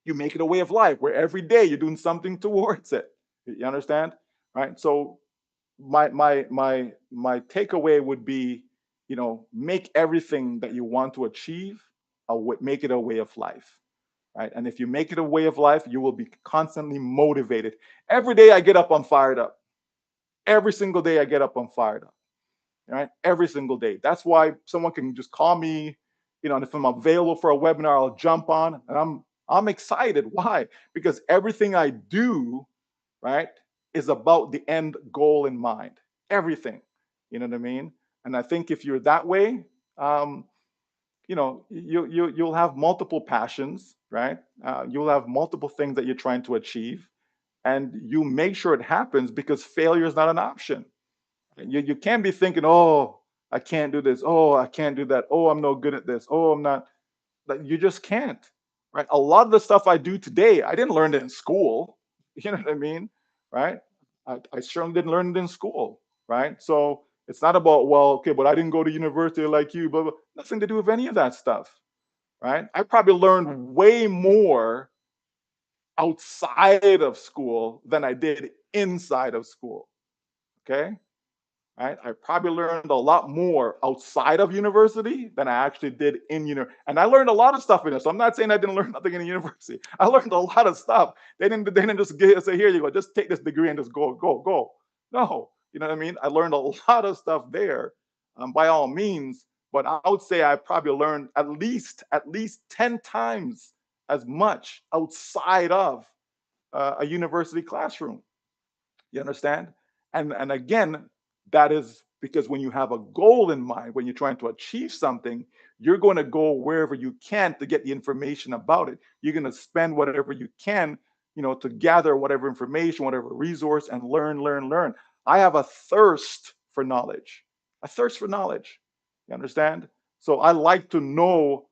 Speaker 9: you make it a way of life where every day you're doing something towards it. You understand? Right? So my takeaway would be, make everything that you want to achieve make it a way of life. Right? And if you make it a way of life, you will be constantly motivated. Every day I get up, I'm fired up. Every single day I get up, I'm fired up. Right? Every single day. That's why someone can just call me, and if I'm available for a webinar, I'll jump on and I'm excited. Why? Because everything I do, right, is about the end goal in mind. Everything. You know what I mean? And I think if you're that way, you'll have multiple passions, right? You'll have multiple things that you're trying to achieve, and you make sure it happens because failure is not an option. You can't be thinking, oh, I can't do this. Oh, I can't do that. Oh, I'm no good at this. Oh, I'm not. Like you just can't. Right. A lot of the stuff I do today, I didn't learn it in school. You know what I mean? Right. I certainly didn't learn it in school. Right. So it's not about, well, okay, but I didn't go to university like you, but nothing to do with any of that stuff. Right. I probably learned way more outside of school than I did inside of school. Okay. Right? I probably learned a lot more outside of university than I actually did in university. And I learned a lot of stuff in it. So I'm not saying I didn't learn nothing in the university. I learned a lot of stuff. They didn't just say, here you go, just take this degree and just go. No, you know what I mean? I learned a lot of stuff there, by all means. But I would say I probably learned at least 10 times as much outside of a university classroom. You understand? And again, that is because when you have a goal in mind, when you're trying to achieve something, you're going to go wherever you can to get the information about it. You're going to spend whatever you can, to gather whatever information, whatever resource, and learn. I have a thirst for knowledge. A thirst for knowledge. You understand? So I like to know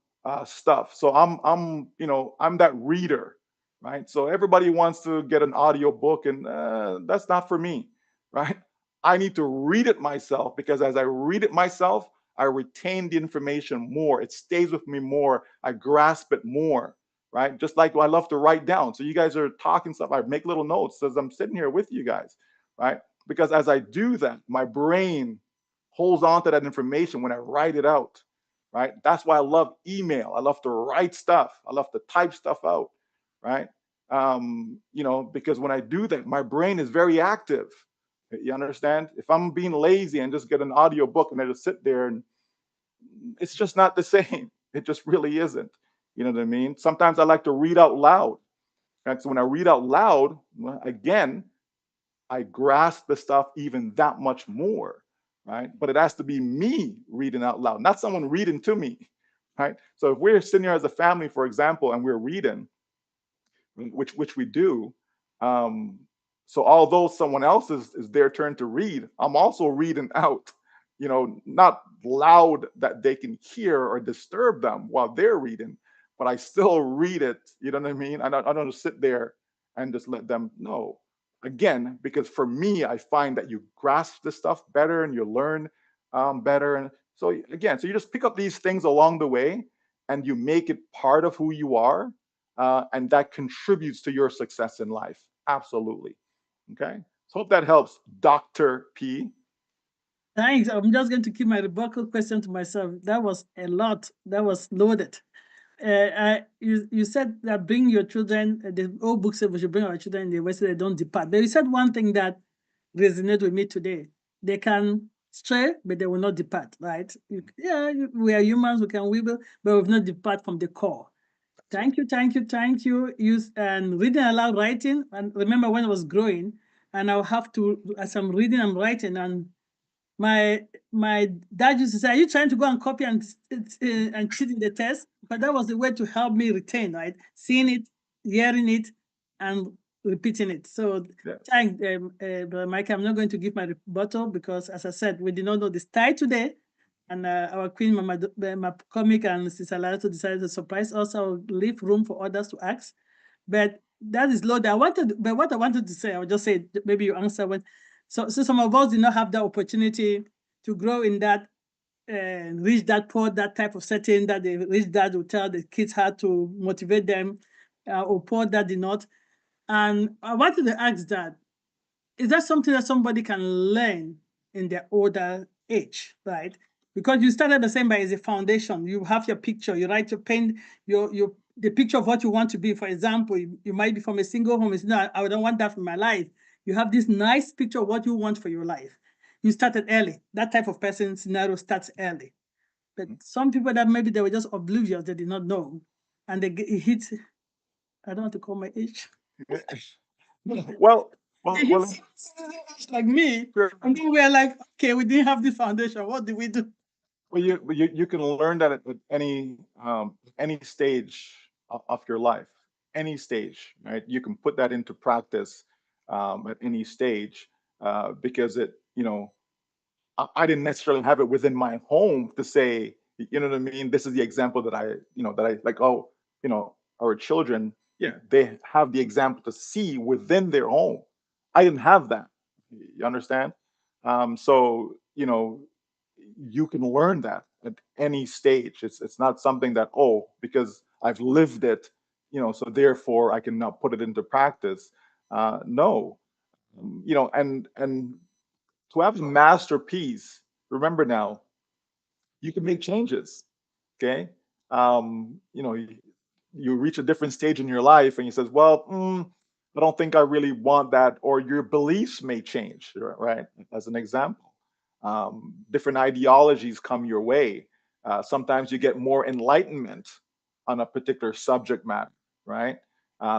Speaker 9: stuff. So I'm that reader, right? So everybody wants to get an audio book, and that's not for me, right? I need to read it myself because as I read it myself, I retain the information more. It stays with me more. I grasp it more, right? Just like I love to write down. So you guys are talking stuff. I make little notes as I'm sitting here with you guys, right? Because as I do that, my brain holds on to that information when I write it out, right? That's why I love email. I love to write stuff. I love to type stuff out, right? Because when I do that, my brain is very active. You understand? If I'm being lazy and just get an audio book and I just sit there, and it's just not the same. It just really isn't. You know what I mean? Sometimes I like to read out loud. And so when I read out loud, well, again, I grasp the stuff even that much more, right? But it has to be me reading out loud, not someone reading to me, right? So if we're sitting here as a family, for example, and we're reading, which we do, um, so although someone else is their turn to read, I'm also reading out, not loud that they can hear or disturb them while they're reading, but I still read it. You know what I mean? I don't just sit there and just let them know. Again, because for me, I find that you grasp this stuff better and you learn better. And so again, so you just pick up these things along the way and you make it part of who you are, and that contributes to your success in life. Absolutely. Okay. So hope that helps, Dr. P.
Speaker 1: Thanks. I'm just going to keep my rebuttal question to myself. That was a lot. That was loaded. You said that bring your children, the old book said we should bring our children in the way so they don't depart. But you said one thing that resonated with me today. They can stray, but they will not depart, right? We are humans, we can wibble, but we will not depart from the core. Thank you, thank you, thank you. Use and reading aloud, writing. And remember when I was growing, and I'll have to, as I'm reading, I'm writing, and my dad used to say, "Are you trying to go and copy and cheat in the test?" But that was the way to help me retain, right? Seeing it, hearing it, and repeating it. So,
Speaker 9: Yeah.
Speaker 1: thank Brother Mike. I'm not going to give my rebuttal because, as I said, we did not know this tie today, and our Queen Mama Comic and Sister Larato decided to surprise us. I'll leave room for others to ask, but that is low. But what I wanted to say, I'll just say maybe you answer when. So some of us did not have the opportunity to grow in that and reach that point, that type of setting that they reach that will tell the kids how to motivate them, or poor that did not. And I wanted to ask that, is that something that somebody can learn in their older age, right? Because you started the same by as a foundation. You have your picture, you write your pen, your the picture of what you want to be. For example, you might be from a single home. It's not, I don't want that for my life. You have this nice picture of what you want for your life. You started early. That type of person scenario starts early. But some people that maybe they were just oblivious, they did not know. And it hits, I don't want to call my age.
Speaker 9: well,
Speaker 1: They
Speaker 9: well,
Speaker 1: hit like me.
Speaker 9: sure.
Speaker 1: And then we're like, okay, we didn't have this foundation. What do we do?
Speaker 9: Well, you can learn that at any stage of your life, any stage, right? You can put that into practice at any stage, because I didn't necessarily have it within my home to say, you know what I mean? This is the example that I like, oh, our children, yeah, they have the example to see within their home. I didn't have that. You understand? So, you can learn that at any stage. It's not something that, oh, because I've lived it, so therefore I can now put it into practice. No. And to have a masterpiece, remember now, you can make changes. Okay. You reach a different stage in your life and you says, well, I don't think I really want that, or your beliefs may change, right? As an example, different ideologies come your way. Sometimes you get more enlightenment on a particular subject matter, right?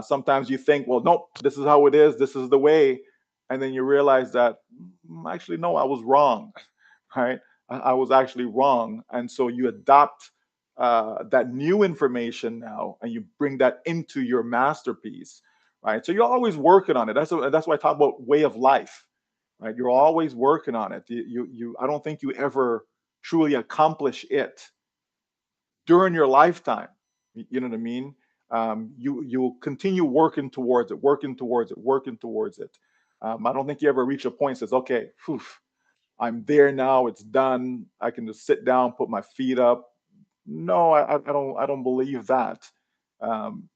Speaker 9: Sometimes you think, well, nope, this is how it is, this is the way, and then you realize that, actually, no, I was wrong, right? I was actually wrong. And so you adopt that new information now and you bring that into your masterpiece, right? So you're always working on it. That's why I talk about way of life, right? You're always working on it. I don't think you ever truly accomplish it during your lifetime. You know what I mean? You'll continue working towards it, working towards it, working towards it. I don't think you ever reach a point that says, okay, phew, I'm there now. It's done. I can just sit down, put my feet up. No, I don't believe that.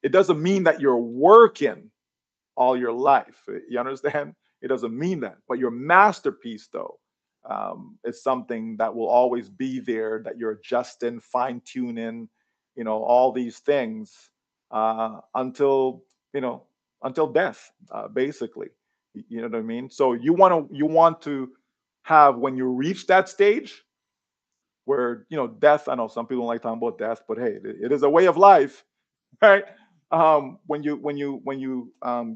Speaker 9: It doesn't mean that you're working all your life. You understand? It doesn't mean that. But your masterpiece, though, is something that will always be there. That you're adjusting, fine tuning, all these things until until death, basically. You know what I mean? So you want to have, when you reach that stage where death. I know some people don't like talking about death, but hey, it is a way of life, right? When you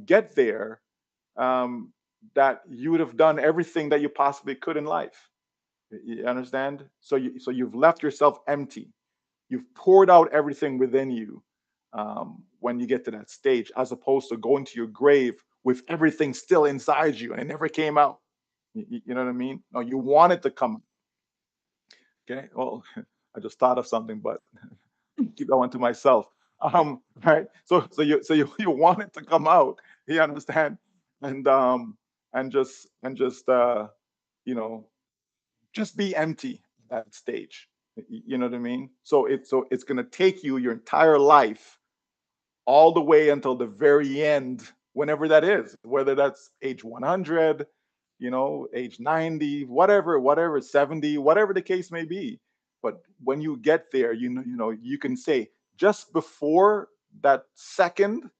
Speaker 9: get there, um, that you would have done everything that you possibly could in life. You understand? So you've left yourself empty. You've poured out everything within you when you get to that stage, as opposed to going to your grave with everything still inside you and it never came out. You know what I mean? No, you want it to come out. Okay. Well, I just thought of something, but keep that one to myself. Right. So you want it to come out. You understand? And you know, just be empty at that stage. You know what I mean? So it's gonna take you your entire life all the way until the very end, whenever that is, whether that's age 100, age 90, whatever, 70, whatever the case may be. But when you get there, you can say, just before that second,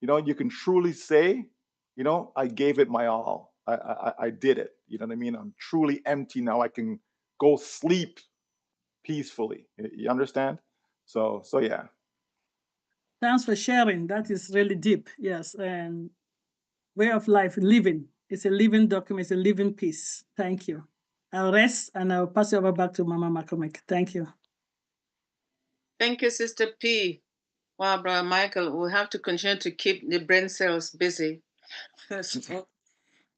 Speaker 9: you can truly say, I gave it my all. I did it. You know what I mean? I'm truly empty now. I can go sleep peacefully. You understand? So yeah.
Speaker 1: Thanks for sharing. That is really deep. Yes. And way of life, living. It's a living document, it's a living piece. Thank you. I'll rest and I'll pass it over back to Mama McCormick. Thank you.
Speaker 7: Thank you, Sister P. Wow, Brother Michael, we'll have to continue to keep the brain cells busy.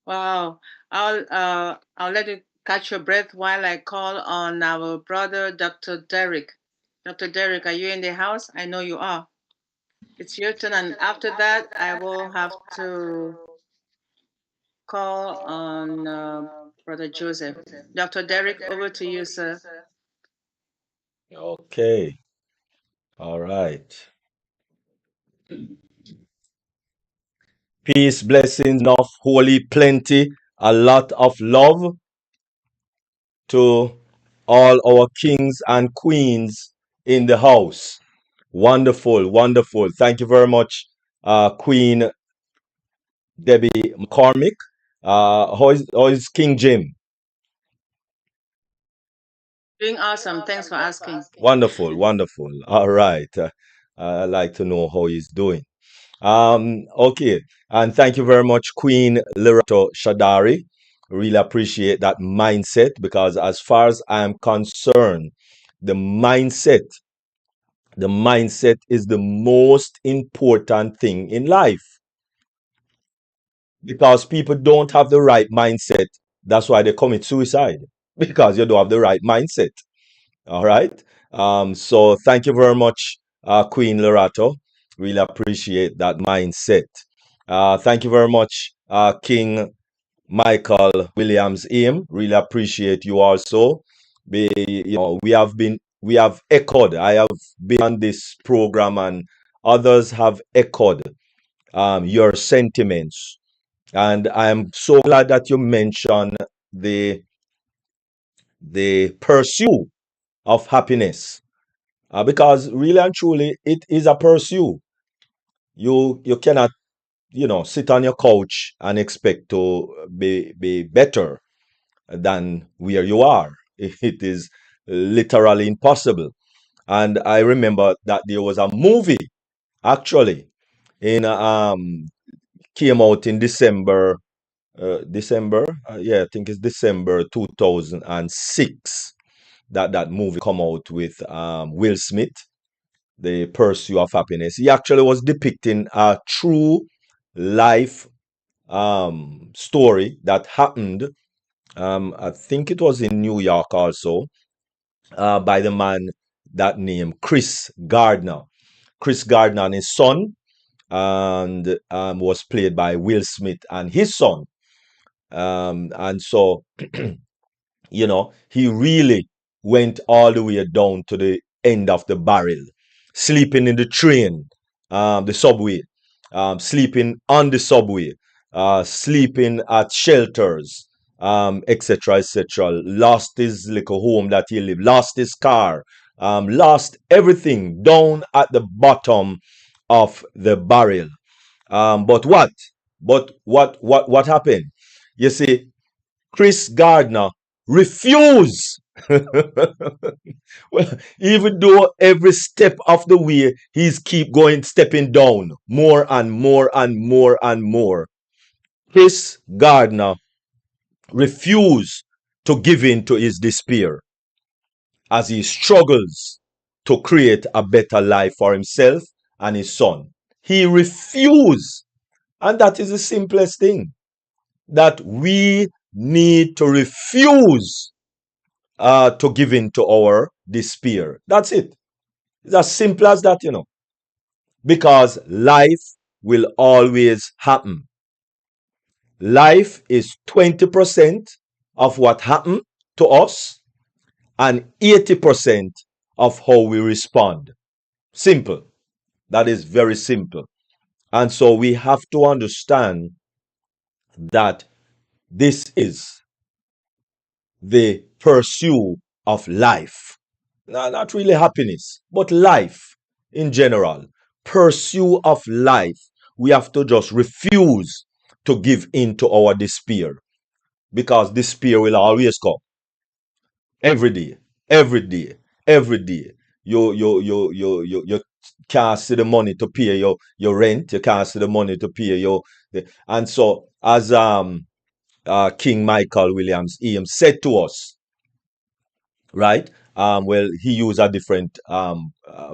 Speaker 7: Wow. I'll let you catch your breath while I call on our brother, Dr. Derek. Dr. Derek, are you in the house? I know you are. It's your turn, and after that, I will have to call on Brother Joseph. Dr. Derek, over to you, sir.
Speaker 11: Okay. All right. Peace, blessings, enough, holy, plenty, a lot of love to all our kings and queens in the house. Wonderful, wonderful. Thank you very much, Queen Debbie McCormick. How is King Jim?
Speaker 7: Doing awesome. Thanks for asking.
Speaker 11: Wonderful, wonderful. All right. I'd like to know how he's doing. Okay. And thank you very much, Queen Lirato Shadari. Really appreciate that mindset, because as far as I'm concerned, the mindset, the mindset is the most important thing in life, because people don't have the right mindset. That's why they commit suicide, because you don't have the right mindset. All right. So thank you very much, Queen Lorato. Really appreciate that mindset. Thank you very much, King Michael Williams Aim. Really appreciate you also. We have echoed. I have been on this program, and others have echoed your sentiments. And I am so glad that you mentioned the pursuit of happiness, because really and truly it is a pursuit. You cannot sit on your couch and expect to be better than where you are. It is literally impossible. And I remember that there was a movie, actually, in came out in December, yeah, I think it's December 2006, that movie come out with Will Smith, The Pursuit of Happiness. He actually was depicting a true life story that happened. I think it was in New York also, by the man that named Chris Gardner. Chris Gardner and his son, and was played by Will Smith and his son. And so he really went all the way down to the end of the barrel, sleeping in the train, the subway, sleeping on the subway, sleeping at shelters, etc., etc. Lost his little home that he lived, lost his car, lost everything down at the bottom of the barrel. But what? What happened? You see, Chris Gardner refused. Well, even though every step of the way he's keep going, stepping down more and more and more and more. Chris Gardner refused to give in to his despair as he struggles to create a better life for himself and his son. He refused. And that is the simplest thing, that we need to refuse to give in to our despair. That's it. It's as simple as that, because life will always happen. Life is 20% of what happened to us and 80% of how we respond. Simple. That is very simple. And so we have to understand that this is the pursuit of life. Not really happiness, but life in general. Pursuit of life. We have to just refuse to give in to our despair, because despair will always come. Every day, every day, every day. You can't see the money to pay your rent. You can't see the money to pay and so, as King Michael Williams said to us, right? Well, he used a different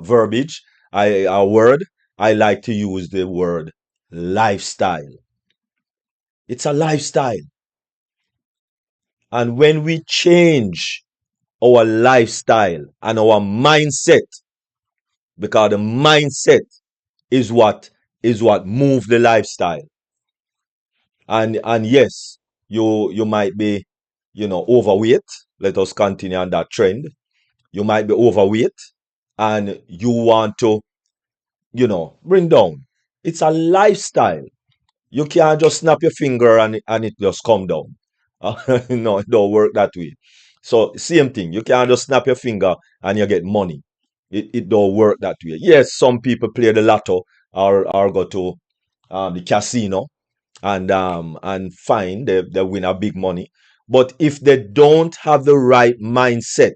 Speaker 11: verbiage. A word. I like to use the word lifestyle. It's a lifestyle. And when we change our lifestyle and our mindset, because the mindset is what move the lifestyle. And yes, you might be, overweight. Let us continue on that trend. You might be overweight and you want to, bring down. It's a lifestyle. You can't just snap your finger and it just come down. No, it don't work that way. So same thing. You can't just snap your finger and you get money. It don't work that way. Yes, some people play the lotto or go to the casino and find they win a big money. But if they don't have the right mindset,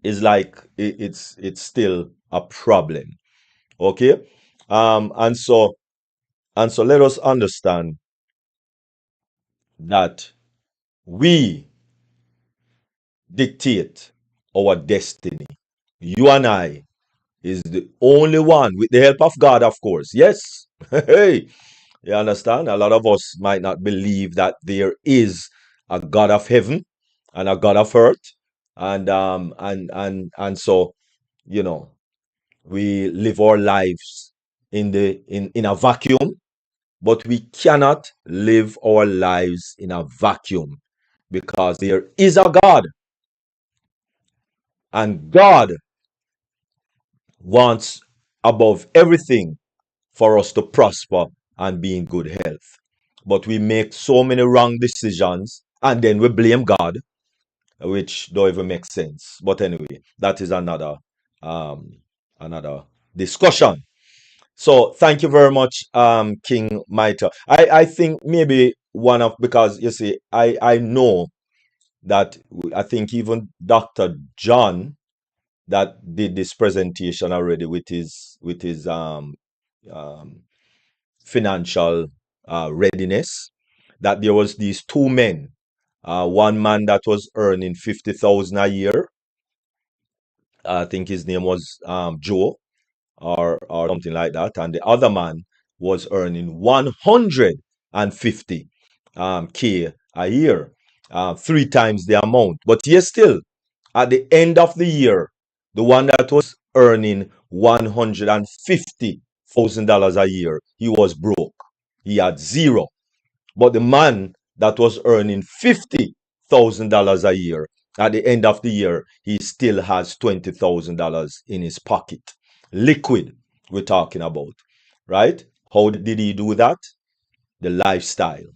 Speaker 11: it's like it's still a problem. Okay? And so let us understand that we dictate our destiny. You and I is the only one, with the help of God, of course. Yes. Hey, you understand? A lot of us might not believe that there is a God of heaven and a God of earth. And so, we live our lives in a vacuum, but we cannot live our lives in a vacuum, because there is a God, and God wants above everything for us to prosper and be in good health. But we make so many wrong decisions and then we blame God, which don't even make sense. But anyway, that is um, another discussion. So thank you very much, King Maita. I think maybe one of, because you see, I know that I think even Dr. John that did this presentation already with his um, financial readiness, that there was these two men, one man that was earning 50,000 a year. I think his name was Joe or something like that, and the other man was earning 150 k a year, three times the amount. But yet still, at the end of the year, the one that was earning $150,000 a year, he was broke. He had zero. But the man that was earning $50,000 a year, at the end of the year, he still has $20,000 in his pocket. Liquid, we're talking about, right? How did he do that? The lifestyle.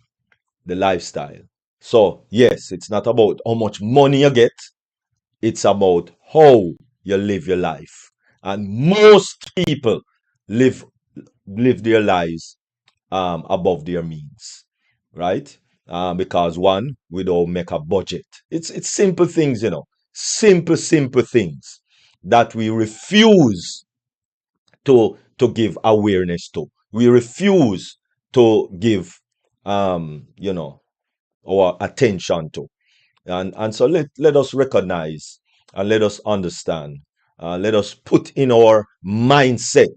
Speaker 11: The lifestyle. So, yes, it's not about how much money you get, it's about how you live your life. And most people live their lives above their means, right? Because one, we don't make a budget. It's simple things, simple things that we refuse to give awareness to. We refuse to give our attention to. And so let us recognize and let us understand Let us put in our mindset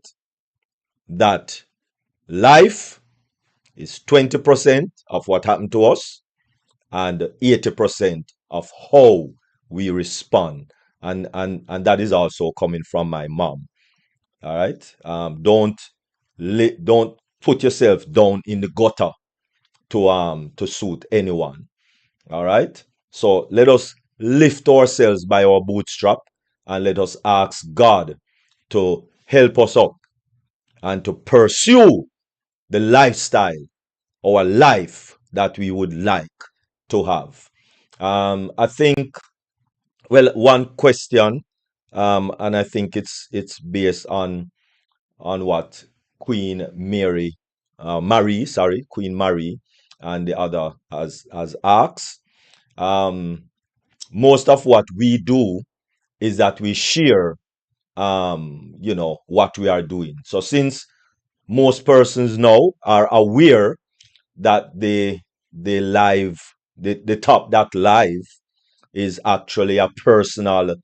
Speaker 11: that life is 20% of what happened to us and 80% of how we respond. And that is also coming from my mom. All right. Don't put yourself down in the gutter to suit anyone. All right. So let us lift ourselves by our bootstrap and let us ask God to help us up and to pursue the lifestyle or life that we would like to have. I think, well, one question, and I think it's based on what Queen Mary, Queen Marie, and the other has asked. Um, most of what we do is that we share, what we are doing. So since most persons now are aware that the top that live is actually a personal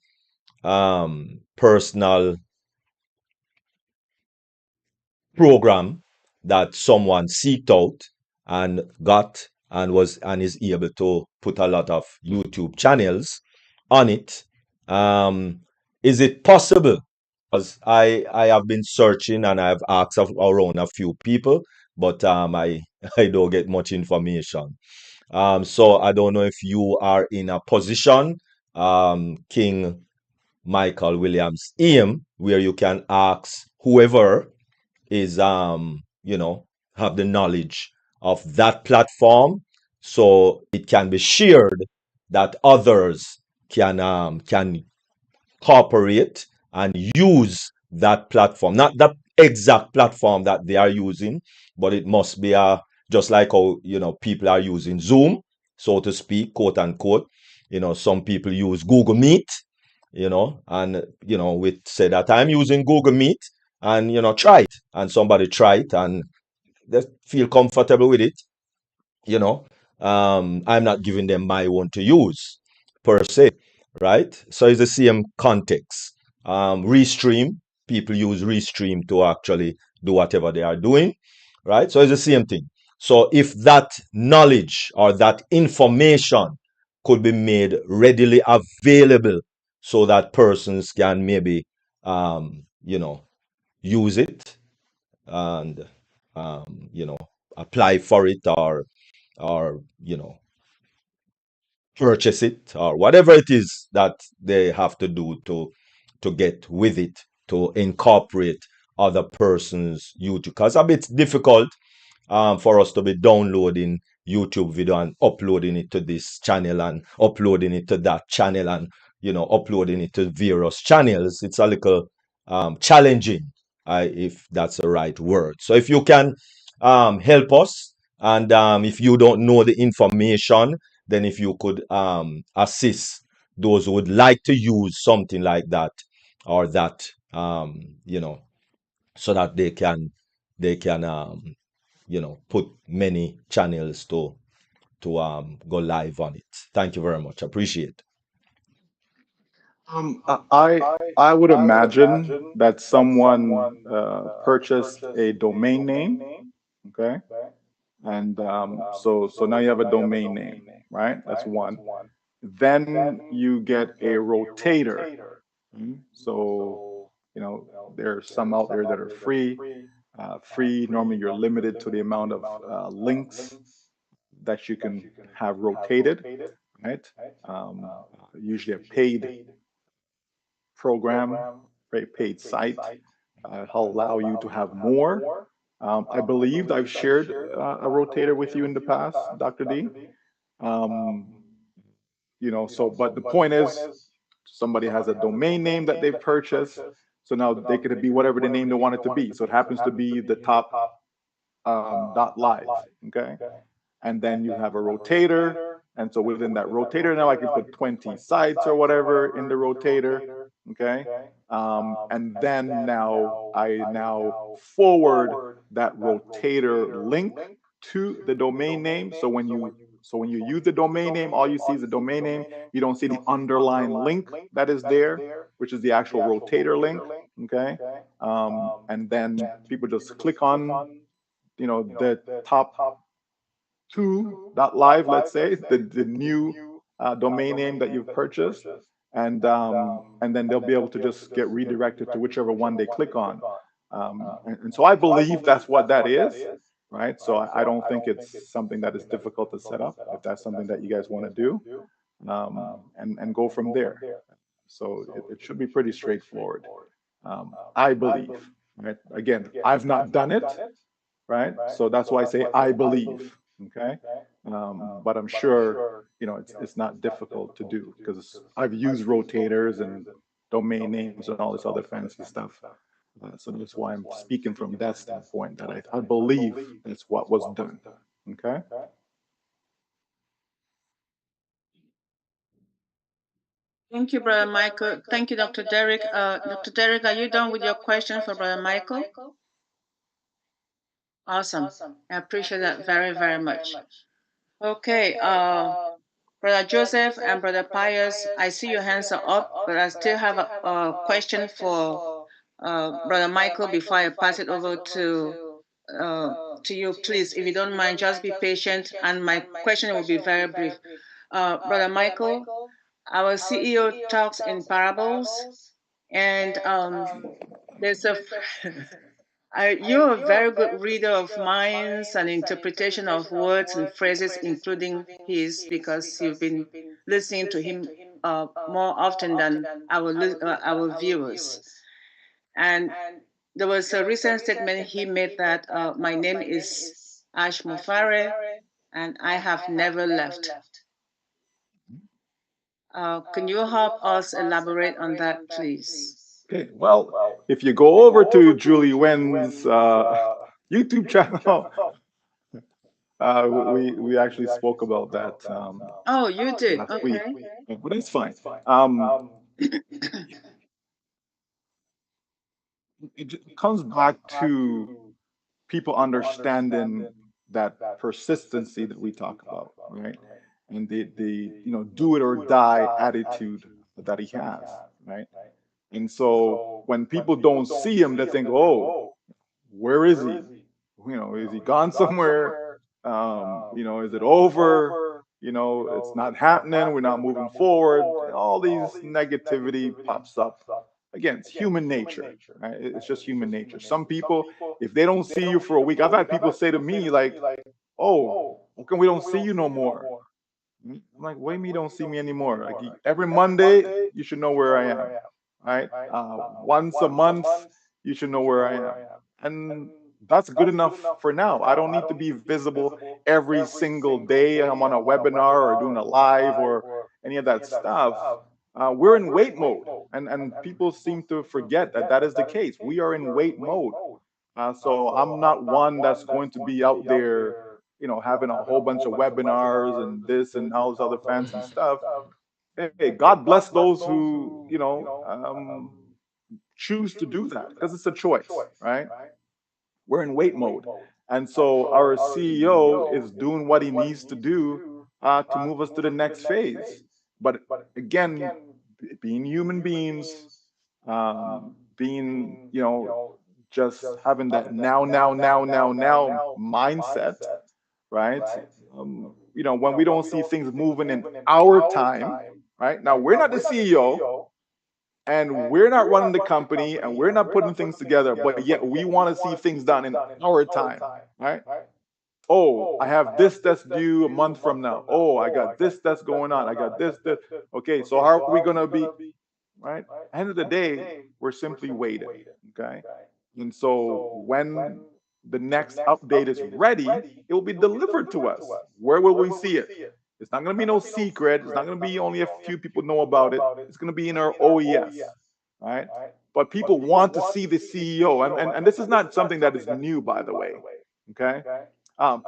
Speaker 11: program that someone seeked out and got and is able to put a lot of YouTube channels on it. Is it possible? Because I have been searching and I've asked around a few people, but I I don't get much information. So I don't know if you are in a position, King Michael Williams Aim, where you can ask whoever is have the knowledge of that platform so it can be shared that others can cooperate and use that platform, not that exact platform that they are using, but it must be just like how people are using Zoom, so to speak, quote unquote. Some people use Google Meet, and we say that I'm using Google Meet, and try it, and somebody try it and they feel comfortable with it. you know I'm not giving them my own to use per se, right? So it's the same context. Restream, people use Restream to actually do whatever they are doing, right? So it's the same thing. So if that knowledge or that information could be made readily available so that persons can maybe use it and apply for it, or purchase it, or whatever it is that they have to do to get with it, to incorporate other persons YouTube, because a bit difficult for us to be downloading YouTube video and uploading it to this channel and uploading it to that channel and uploading it to various channels. It's a little challenging, if that's the right word. So if you can help us, and if you don't know the information, then if you could assist those who would like to use something like that, or that so that they can put many channels to go live on it. Thank you very much. Appreciate.
Speaker 9: I would imagine that someone purchased a domain name, okay, and so now you have a domain name, right? That's one. Then you get a rotator. So there are some out there that are free. Free, normally you're limited to the amount of links that you can have rotated, right? Usually a paid program, very paid site, will allow you to have more. I believed I've shared a rotator with you in the past, Dr. D. Um, so, but the point is, somebody has a domain name that they've purchased, so now they could be whatever the name they want it to be. So it happens to be the top dot live, okay? And then you have a rotator, and so within that rotator now I can put 20 sites or whatever in the rotator, okay? And then now I forward that rotator link to the domain name. So when you So when you use the domain name, all you see is the domain name. You don't see the underlying link that is there, which is the actual rotator link. Okay. And then people just click on, the top two .live, let's say, the new domain name that you've purchased, and then they'll be able to just get redirected to whichever one they click on. And so I believe that's what that is, right? So I don't think it's something that is difficult to set up if that's something that you guys want to do, and go from there. So it should be pretty straightforward, I believe. Right? Again, I've not done it, right? So that's why I say I believe. Okay, but I'm sure it's not difficult to do because I've used rotators and domain names and all this other fancy stuff. So that's why I'm speaking from that standpoint that I believe that's what was done. Okay.
Speaker 7: Thank you, Brother Michael. Thank you, Dr. Derek. Dr. Derek, are you done with your question for Brother Michael? Awesome. I appreciate that very, very much. Okay, Brother Joseph and Brother Pius, I see your hands are up, but I still have a question for Brother Michael before I pass it over to you. Please, if you don't mind, just be patient, and my question will be very brief. Brother Michael, our CEO talks in parables, and there's a you're a very good reader of minds and interpretation of words and phrases, including his, because you've been listening to him more often than our viewers. And there was a recent statement he made that my name is Ash Mufare, and I have never left. Can you help us elaborate on that, please?
Speaker 9: Okay. Well, if you go over to Julie Wen's YouTube channel, we actually spoke about that.
Speaker 7: Oh, you did.
Speaker 9: Last
Speaker 7: Okay.
Speaker 9: week, but it's fine. It comes back to people understanding that persistency that we talk about, right? And the do it or die attitude that he has, right? And so when people don't see him, they think, oh, where is he? Is he gone somewhere? Is it over? It's not happening. We're not moving forward. All these negativity pops up. Again, it's human nature, right? It's just human nature. Some people, if they don't see you for a week, I've had people say to me like, "Oh, how come we don't see you no more?" I'm like, "What do you mean you don't see me anymore? Like every Monday, you should know where I am, right? Once a month, you should know where I am." And that's good enough for now. I don't need to be visible every single day. I'm on a webinar or doing a live or any of that stuff. We're in wait mode, and people seem to forget that that is the case. We are in wait mode. So I'm not one that's going to be out there, having a whole bunch of webinars and this and all this other fancy stuff. Hey, God bless those who, choose to do that because it's a choice, right? We're in wait mode. And so our CEO is doing what he needs to do to move us to the next phase. But again, being human beings, being, just having that now mindset, right? When we don't see things moving in our time, right? Now, we're not the CEO, and we're not running the company and we're not putting things together, but yet we want to see things done in our time, right? Oh, I have this that's due a month from now. Oh, I got this that's going on. I got this. Okay, so how are we going to be, right? End of the day, we're simply waiting, okay? And so when the next update is ready, it will be delivered to us. Where will we see it? It's not going to be no secret. It's not going to be only a few people know about it. It's going to be in our OES, right? But people want to see the CEO. And this is not something that is new, by the way, okay?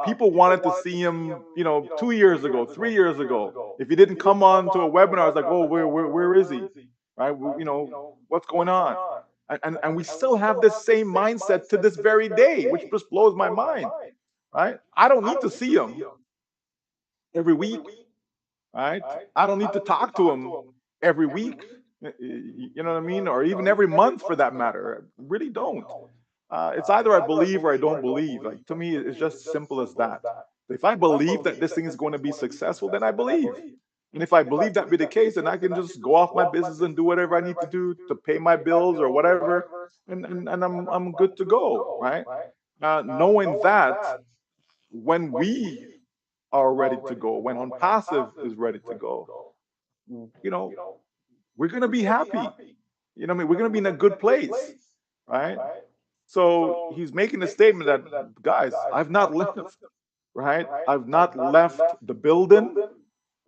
Speaker 9: People wanted to see him, 2 years ago, 3 years ago. If he didn't come on to a webinar, it's like, oh, where is he? Right? What's going on? And we still have this same mindset to this very day, which just blows my mind. Right? I don't need to see him. every week, right? I don't need to talk to him every week. You know what I mean? Or even every month for that matter. I really don't. It's either I believe or I don't believe. Like to me, it's just simple as that. If I believe that this thing is going to be successful, then I believe. And if I believe that be the case, then I can just go off my business and do whatever I need to do to pay my bills or whatever, and I'm good to go, right? Knowing that when we are ready to go, when on passive is ready to go, you know, we're gonna be happy. You know what I mean? We're gonna be in a good place, right? So he's making a statement that, guys, I've not left, right? I've not left the building,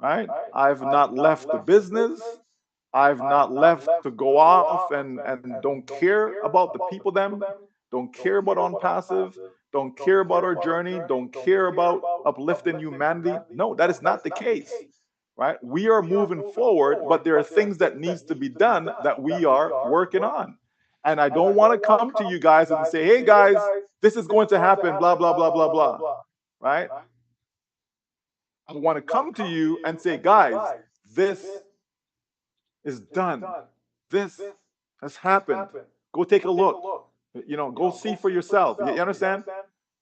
Speaker 9: right? I've not left the business. I've not left to go off and don't care about the people them, don't care about on passive, don't care about our journey, don't care about uplifting humanity. No, that is not the case. Right? We are moving forward, but there are things that needs to be done that we are working on. And I don't want to come to you guys and say, hey guys, this is going to happen, blah, blah, blah, blah, blah. Right? I want to come to you and say, guys, this is done. This has happened. Go take a look. Go see for yourself. You understand?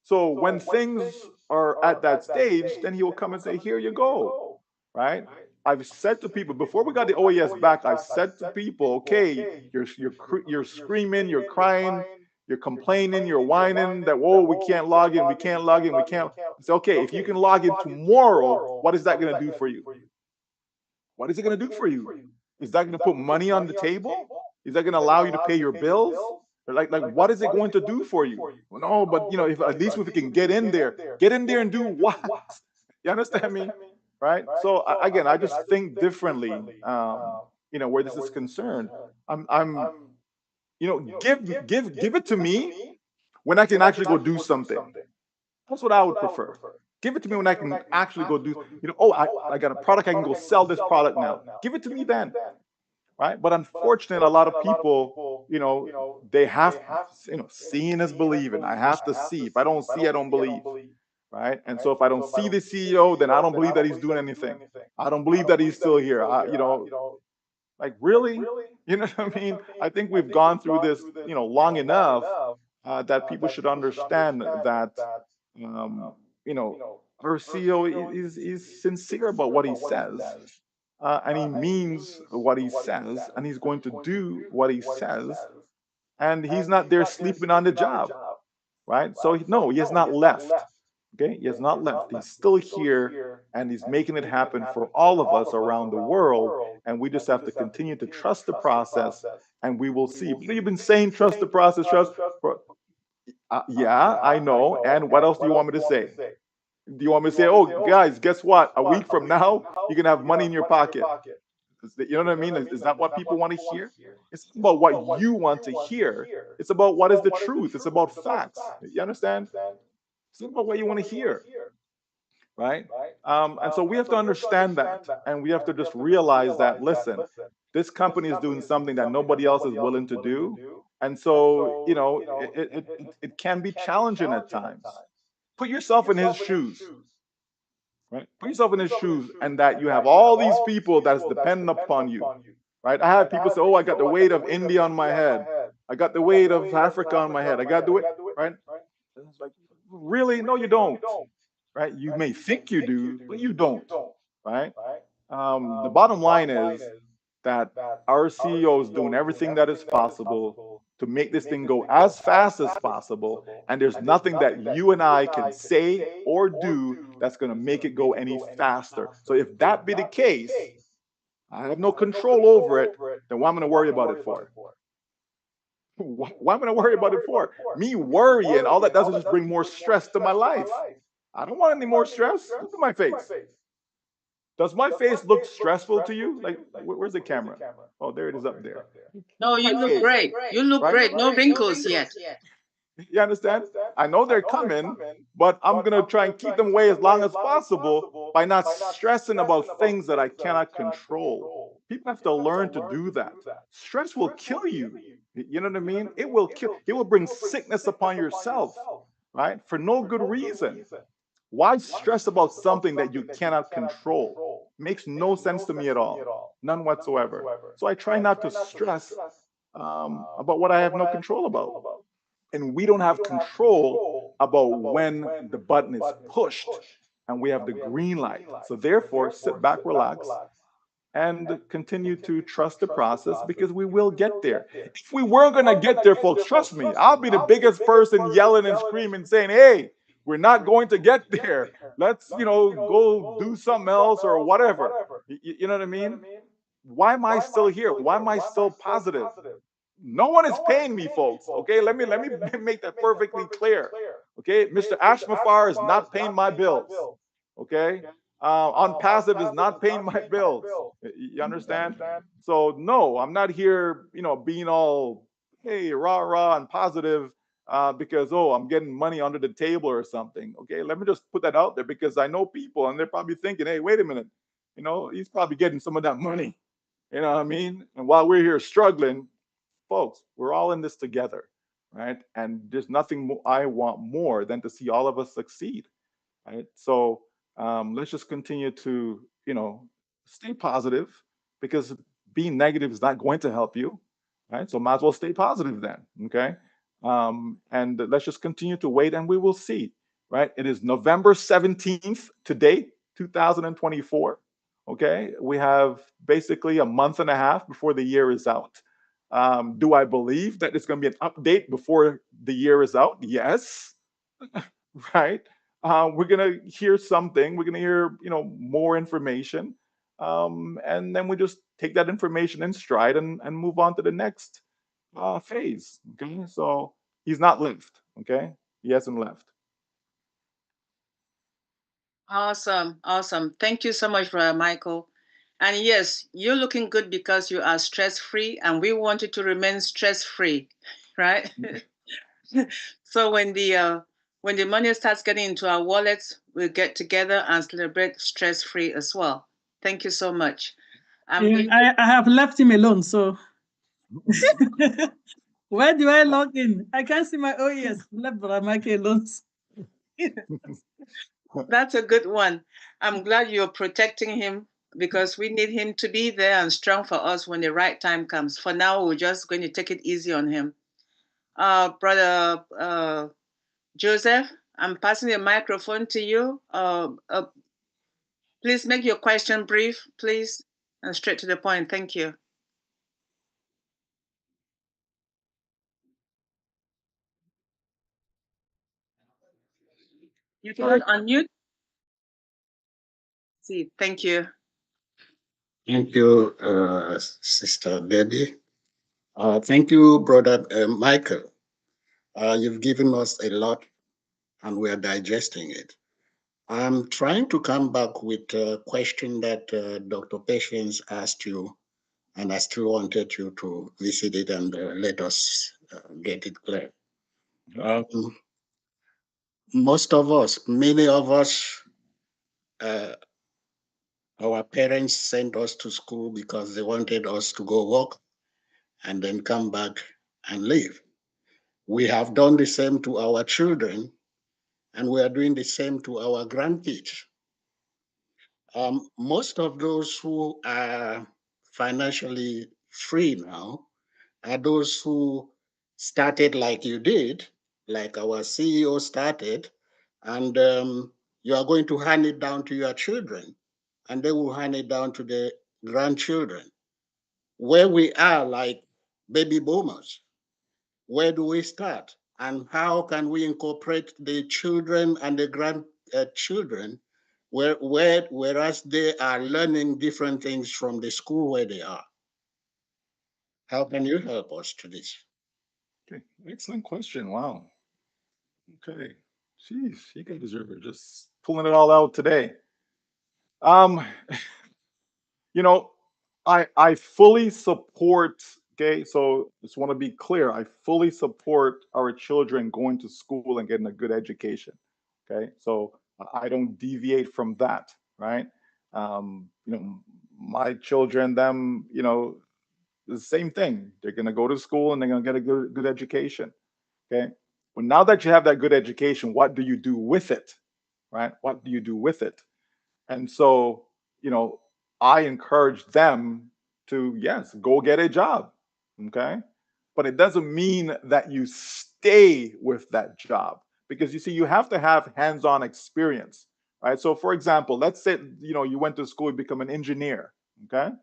Speaker 9: So when things are at that stage, then he will come and say, here you go. Right? I've said to people before we got the OES back, I said to people, okay, you're screaming, you're crying, you're complaining, you're whining that, whoa, we can't log in, we can't log in, we can't. It's okay, if you can log in tomorrow, what is that going to do for you? What is it going to do for you? Is that going to put money on the table? Is that going to allow you to pay your bills? Or like what is it going to do for you? Well, no, but if at least if we can get in there and do what? You understand me? Right? So again, I just think differently. Where this is concerned, I'm give it to me when I can actually go do something. That's what I would prefer. Give it to me when I can actually go do, I got a product, I can go sell this product now. Give it to me then. Right? But unfortunately, a lot of people, they have, seeing is believing. I have to see. If I don't see, I don't believe. Right? And so if I don't see the CEO, then I don't believe that he's doing anything. I don't believe that he's still here. Like really? You know what I mean? I think we've gone through this, long enough that people should understand that, our CEO is sincere about what he says, and he means what he says, and he's going to do what he says, and he's not there sleeping on the job, right? So no, he has not left. Okay, he has not left. He's still here, and he's making it happen for all of us around the world. And we just have to continue to trust the process, and we will see. You've been saying trust the process, trust. Yeah, I know. And what else do you want me to say? Do you want me to say, oh, guys, guess what? A week from now, you can have money in your pocket. You know what I mean? Is that what people want to hear? It's about what you want to hear. It's about what is the truth. It's about facts. You understand? It's not about what you want to hear, right? And so we have to understand that, and we have to just realize that, listen, this company is doing something that nobody else is willing to do. And so, it can be challenging at times. Put yourself in his shoes. Right? Put yourself in his shoes, and that you have all these people that is dependent upon you. Right? I have people say, oh, I got the weight of India on my head. I got the weight of Africa on my head. I got the weight, right? It's like, really? No, you don't. Right? You may think you do, but you don't. Right? The bottom line is that our CEO is doing everything that is possible to make this thing go as fast as possible. And there's nothing that you and I can say or do that's going to make it go any faster. So if that be the case, I have no control over it, then what am I going to worry about it for? What am I going to worry about it for? Me worrying, all that does is just bring more stress to my life. I don't want any more stress. Look at my face. Does my face look stressful to you? Like, where's the camera? Oh, there it is up there.
Speaker 7: No, you look great. You look great. No wrinkles yet.
Speaker 9: You understand? I know they're coming, but I'm going to try and keep them away as long as possible by not stressing about things that I cannot control. People have to learn to do that. Stress will kill you. You know what I mean? It will bring sickness upon yourself, right? For no good reason. Why stress about something that you cannot control? Makes no sense to me at all. None whatsoever. So I try not to stress about what I have no control about. And we don't have control about when the button is pushed and we have the green light. So therefore, sit back, relax, and continue to trust the process because we will get there. If we weren't going to get there, folks, trust me, I'll be the biggest person yelling and screaming, saying, hey, we're not going to get there. Let's, go do something else or whatever. You know what I mean? Why am I still here? Why am I still positive? No one is paying me, folks. Okay, let me make that perfectly clear. Okay, Mr. Ashmafar is not paying my bills. Okay, on passive is not paying my bills. You understand? So no, I'm not here, being all hey rah rah and positive because I'm getting money under the table or something. Okay, let me just put that out there because I know people and they're probably thinking, hey, wait a minute, he's probably getting some of that money. You know what I mean? And while we're here struggling, folks, we're all in this together, right? And there's nothing I want more than to see all of us succeed, right? So let's just continue to, stay positive because being negative is not going to help you, right? So might as well stay positive then, okay? And let's just continue to wait and we will see, right? It is November 17th today, 2024. Okay, we have basically a month and a half before the year is out. Do I believe that it's going to be an update before the year is out? Yes, right. We're going to hear something. We're going to hear, more information, and then we just take that information in stride and move on to the next phase. Okay, so he's not left. Okay, he hasn't left.
Speaker 7: Awesome. Awesome. Thank you so much, Brother Michael. And yes, you're looking good because you are stress free, and we want you to remain stress free, right? So when the money starts getting into our wallets, we'll get together and celebrate stress free as well. Thank you so much.
Speaker 1: I have left him alone, so where do I log in? I can't see my OES. Left Brother Michael alone.
Speaker 7: That's a good one. I'm glad you're protecting him because we need him to be there and strong for us when the right time comes. For now, we're just going to take it easy on him. Brother Joseph, I'm passing the microphone to you. Please make your question brief, please, and straight to the point. Thank you. You can unmute. See, thank you.
Speaker 10: Thank you, Sister Debbie. Thank you, Brother Michael. You've given us a lot and we are digesting it. I'm trying to come back with a question that Dr. Patience asked you, and I still wanted you to visit it and let us get it clear. Most of us, many of us, our parents sent us to school because they wanted us to go work and then come back and live. We have done the same to our children, and we are doing the same to our grandkids. Most of those who are financially free now are those who started like you did, like our CEO started, and you are going to hand it down to your children, and they will hand it down to the grandchildren. Where we are like baby boomers, where do we start? And how can we incorporate the children and the grandchildren whereas they are learning different things from the school where they are? How can you help us to this?
Speaker 9: Okay, excellent question. Wow. Okay, jeez, you guys are just pulling it all out today. Um, you know, I fully support. Okay, so just want to be clear. I fully support our children going to school and getting a good education. Okay, so I don't deviate from that. Right. My children, them, the same thing. They're gonna go to school and they're gonna get a good education. Okay. But now that you have that good education, what do you do with it? right? What do you do with it? And so, I encourage them to, yes, go get a job. Okay. But it doesn't mean that you stay with that job, because you see, you have to have hands on experience, right? So, for example, let's say, you went to school, you become an engineer. Okay.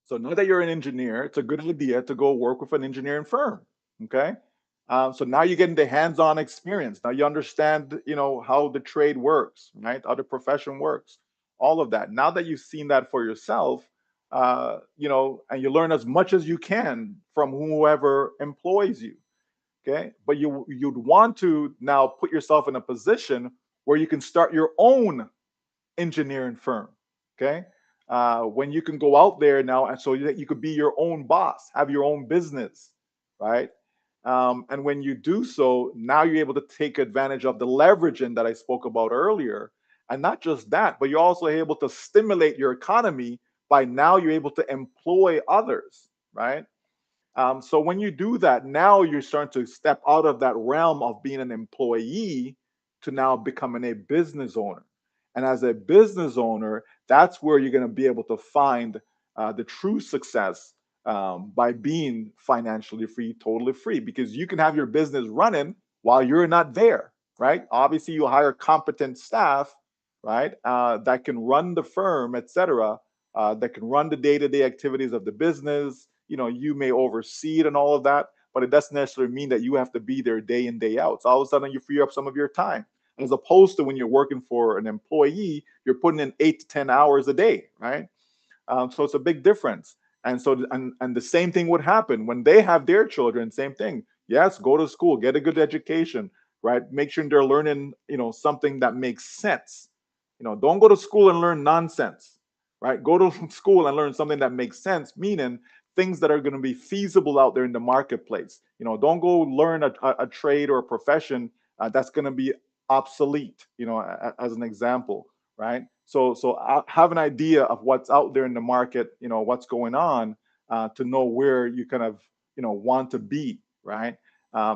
Speaker 9: So now that you're an engineer, it's a good idea to go work with an engineering firm. Okay. So now you're getting the hands-on experience. Now you understand, how the trade works, right? How the profession works, all of that. Now that you've seen that for yourself, and you learn as much as you can from whoever employs you. Okay. But you'd want to now put yourself in a position where you can start your own engineering firm. Okay. When you can go out there now, and so that you could be your own boss, have your own business, right? And when you do so, now you're able to take advantage of the leveraging that I spoke about earlier. And not just that, but you're also able to stimulate your economy by now you're able to employ others, right? So when you do that, now you're starting to step out of that realm of being an employee to now becoming a business owner. And as a business owner, that's where you're going to be able to find the true success, by being financially free, totally free, because you can have your business running while you're not there, right? Obviously, you hire competent staff, right, that can run the firm, etc., that can run the day-to-day activities of the business. You may oversee it and all of that, but it doesn't necessarily mean that you have to be there day in, day out. So all of a sudden you free up some of your time, as opposed to when you're working for an employee, you're putting in 8 to 10 hours a day, right? So it's a big difference. And so, and the same thing would happen when they have their children. Same thing. Yes, go to school, get a good education, right? Make sure they're learning, something that makes sense. Don't go to school and learn nonsense, right? Go to school and learn something that makes sense, meaning things that are going to be feasible out there in the marketplace. Don't go learn a trade or a profession that's going to be obsolete, as an example, right? So have an idea of what's out there in the market, what's going on, to know where you kind of, want to be, right?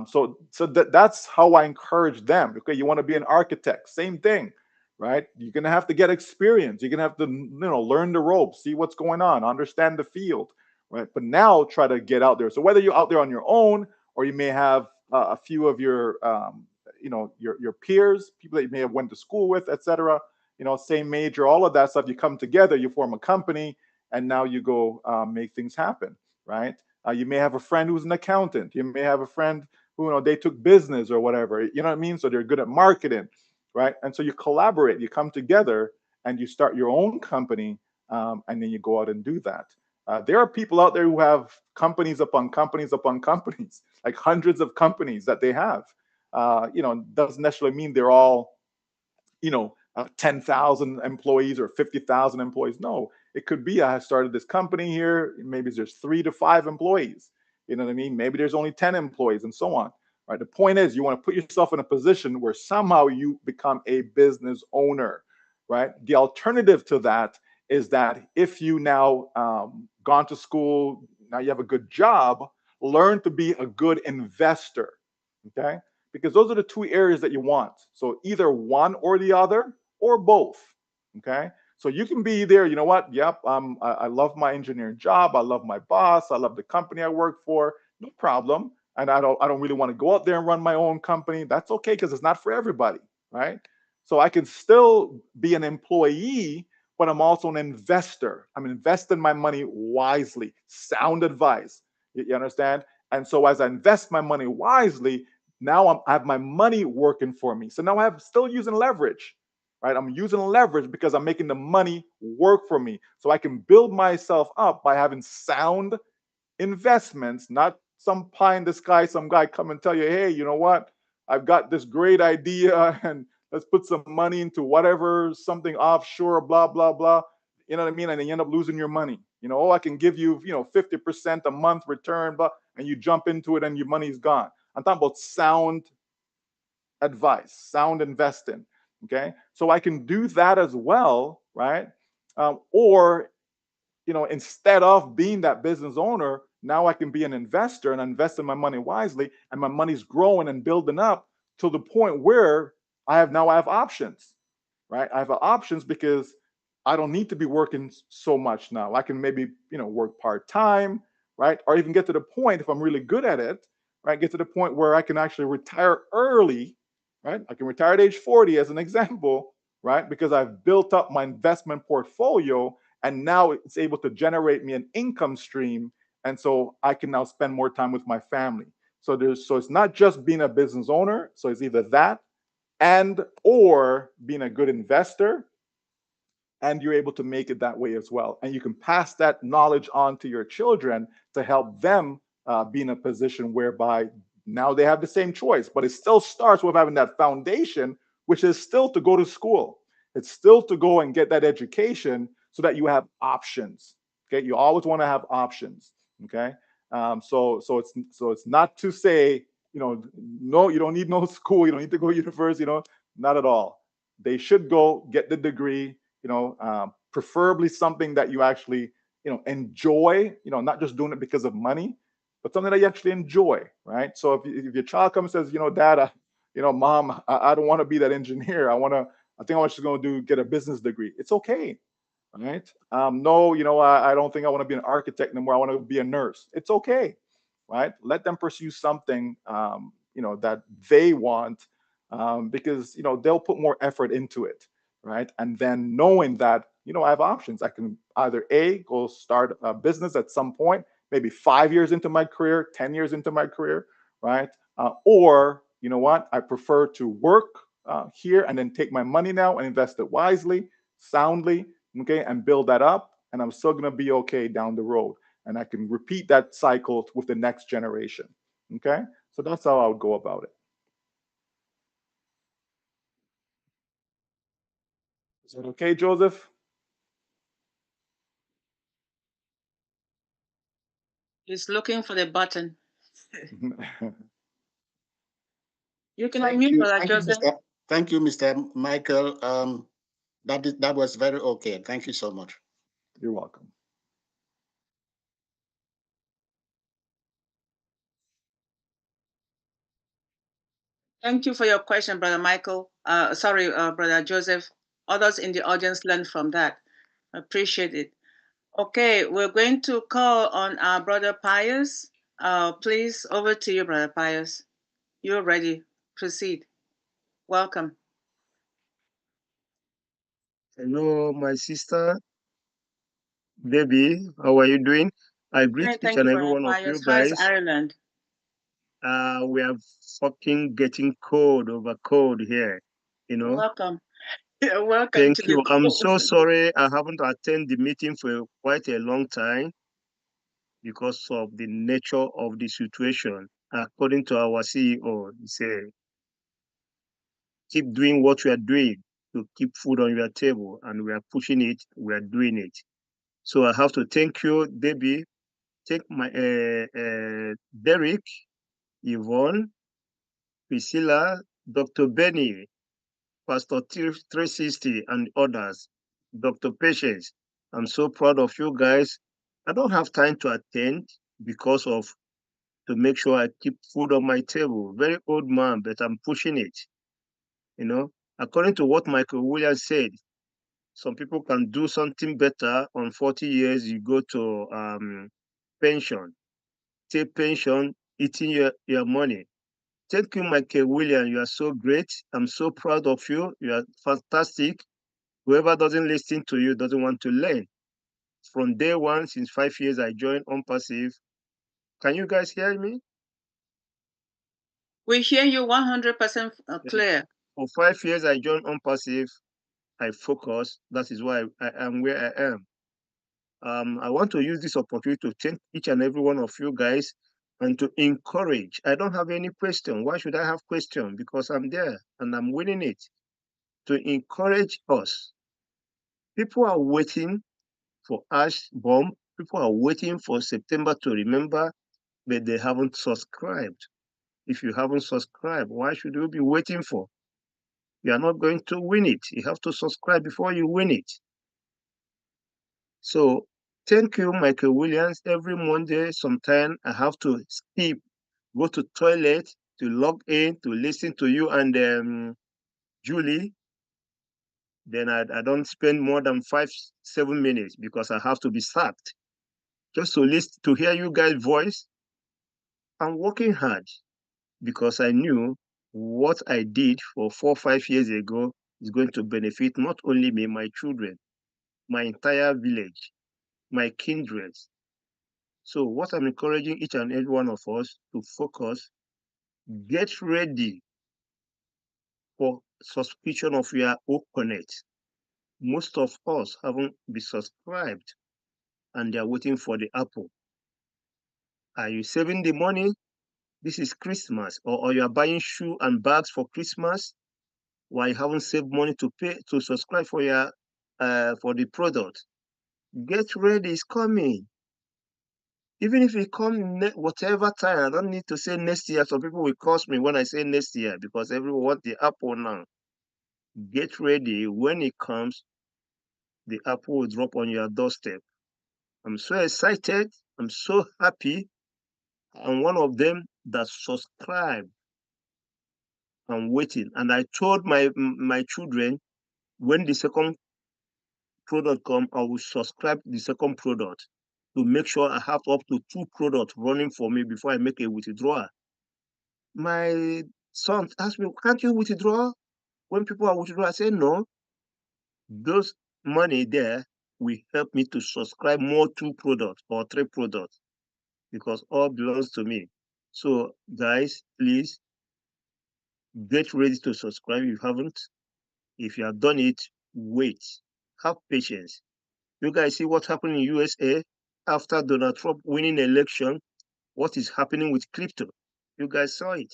Speaker 9: So that's how I encourage them. Okay, you want to be an architect, same thing, right? You're gonna have to get experience. You're gonna have to, learn the ropes, see what's going on, understand the field, right? But now try to get out there. So whether you're out there on your own, or you may have a few of your, your peers, people that you may have went to school with, etc., same major, all of that stuff. You come together, you form a company, and now you go make things happen, right? You may have a friend who's an accountant. You may have a friend who, they took business or whatever. You know what I mean? So they're good at marketing, right? And so you collaborate, you come together, and you start your own company, and then you go out and do that. There are people out there who have companies upon companies upon companies, like hundreds of companies that they have. Doesn't necessarily mean they're all, 10,000 employees or 50,000 employees. No, it could be I started this company here. Maybe there's 3 to 5 employees. You know what I mean? Maybe there's only 10 employees and so on. Right. The point is, you want to put yourself in a position where somehow you become a business owner. Right. The alternative to that is that if you now gone to school, now you have a good job, learn to be a good investor. Okay, because those are the 2 areas that you want. So either one or the other, or both. Okay. So you can be there, you know what? Yep. I love my engineering job. I love my boss. I love the company I work for. No problem. And I don't really want to go out there and run my own company. That's okay, because it's not for everybody. Right. So I can still be an employee, but I'm also an investor. I'm investing my money wisely. Sound advice. You understand? And so as I invest my money wisely, now I have my money working for me. So now I'm still using leverage, right? I'm using leverage because I'm making the money work for me. So I can build myself up by having sound investments, not some pie in the sky, some guy come and tell you, hey, you know what? I've got this great idea and let's put some money into whatever, something offshore, blah, blah, blah. You know what I mean? And then you end up losing your money. Oh, I can give you, 50% a month return, but and you jump into it and your money's gone. I'm talking about sound advice, sound investing. Okay. So I can do that as well, right? Or instead of being that business owner, now I can be an investor and invest in my money wisely, and my money's growing and building up to the point where I have options, right? I have options because I don't need to be working so much now. I can maybe, work part-time, right? Or even get to the point, if I'm really good at it, right? Get to the point where I can actually retire early, right? I can retire at age 40 as an example, right? Because I've built up my investment portfolio and now it's able to generate me an income stream. And so I can now spend more time with my family. So it's not just being a business owner. So it's either that and or being a good investor, and you're able to make it that way as well. And you can pass that knowledge on to your children to help them be in a position whereby now they have the same choice, but it still starts with having that foundation, which is still to go to school. It's still to go and get that education so that you have options. Okay, you always want to have options. Okay, so it's not to say, no, you don't need no school, you don't need to go to university, not at all. They should go get the degree, preferably something that you actually, enjoy, not just doing it because of money, but something that you actually enjoy, right? So if your child comes and says, dad, mom, I don't want to be that engineer. I think I'm just going to get a business degree. It's okay, right? No, I don't think I want to be an architect anymore. I want to be a nurse. It's okay, right? Let them pursue something, that they want, because they'll put more effort into it, right? And then knowing that, I have options. I can either go start a business at some point, maybe 5 years into my career, 10 years into my career, right? Or you know what? I prefer to work here and then take my money now and invest it wisely, soundly, okay, and build that up, and I'm still going to be okay down the road, and I can repeat that cycle with the next generation. Okay, so that's how I would go about it. Is that okay, Joseph?
Speaker 7: He's looking for the button. You can
Speaker 10: Thank
Speaker 7: unmute,
Speaker 10: you,
Speaker 7: Brother Joseph.
Speaker 10: thank you, Mr. Michael. That was very okay. Thank you so much.
Speaker 9: You're welcome.
Speaker 7: Thank you for your question, Brother Michael. Brother Joseph. Others in the audience learned from that. Appreciate it. Okay, we're going to call on our Brother Pius. Please, over to you, Brother Pius. You're ready. Proceed. Welcome.
Speaker 12: Hello, my sister, Debbie. How are you doing? I greet each
Speaker 7: Thank
Speaker 12: and
Speaker 7: you,
Speaker 12: every
Speaker 7: Brother
Speaker 12: one of you
Speaker 7: Pius. How is
Speaker 12: guys.
Speaker 7: Ireland?
Speaker 12: We are fucking getting cold over cold here,
Speaker 7: Welcome. Welcome
Speaker 12: Thank
Speaker 7: to
Speaker 12: you.
Speaker 7: the
Speaker 12: I'm so sorry I haven't attended the meeting for quite a long time because of the nature of the situation. According to our CEO, he said, keep doing what we are doing to keep food on your table, and we are pushing it, we are doing it. So I have to thank you, Debbie. Thank my Derek, Yvonne, Priscilla, Dr. Benny, Pastor 360, and others, Dr. Patience. I'm so proud of you guys. I don't have time to attend because of to make sure I keep food on my table. Very old man, but I'm pushing it. According to what Michael Williams said, some people can do something better on 40 years. You go to pension, take pension, eating your money. Thank you, Michael William. You are so great. I'm so proud of you. You are fantastic. Whoever doesn't listen to you doesn't want to learn. From day one, since 5 years, I joined ONPASSIVE. Can you guys hear me?
Speaker 7: We hear you 100% clear.
Speaker 12: For 5 years, I joined ONPASSIVE. I focus. That is why I am where I am. I want to use this opportunity to thank each and every one of you guys and to encourage. I don't have any question. Why should I have question? Because I'm there and I'm winning it. To encourage us. People are waiting for Ash Bomb. People are waiting for September to remember, but they haven't subscribed. If you haven't subscribed, why should you be waiting for? You are not going to win it. You have to subscribe before you win it. So thank you, Michael Williams. Every Monday, sometime I have to skip, go to toilet, to log in, to listen to you and Julie, then I don't spend more than 5-7 minutes because I have to be sacked. Just to listen to hear you guys' voice. I'm working hard because I knew what I did for 4-5 years ago is going to benefit not only me, my children, my entire village, my kindred. So what I'm encouraging each and every one of us to focus, get ready for subscription of your Connect. Most of us haven't been subscribed and they're waiting for the Apple. Are you saving the money? This is Christmas, or you are buying shoe and bags for Christmas, while you haven't saved money to pay to subscribe for your for the product. Get ready, it's coming. Even if it comes whatever time, I don't need to say next year. Some people will curse me when I say next year because everyone wants the Apple now. Get ready. When it comes, the Apple will drop on your doorstep. I'm so excited. I'm so happy. I'm one of them that subscribe. I'm waiting. And I told my children, when the second product come, I will subscribe the second product to make sure I have up to 2 products running for me before I make a withdrawal. My son asked me, can't you withdraw when people are withdrawing? I say, no, those money there will help me to subscribe more 2 products or 3 products because all belongs to me. So guys, please get ready to subscribe if you haven't. If you have done it, wait, have patience. You guys see what happened in USA after Donald Trump winning the election, what is happening with crypto. You guys saw it.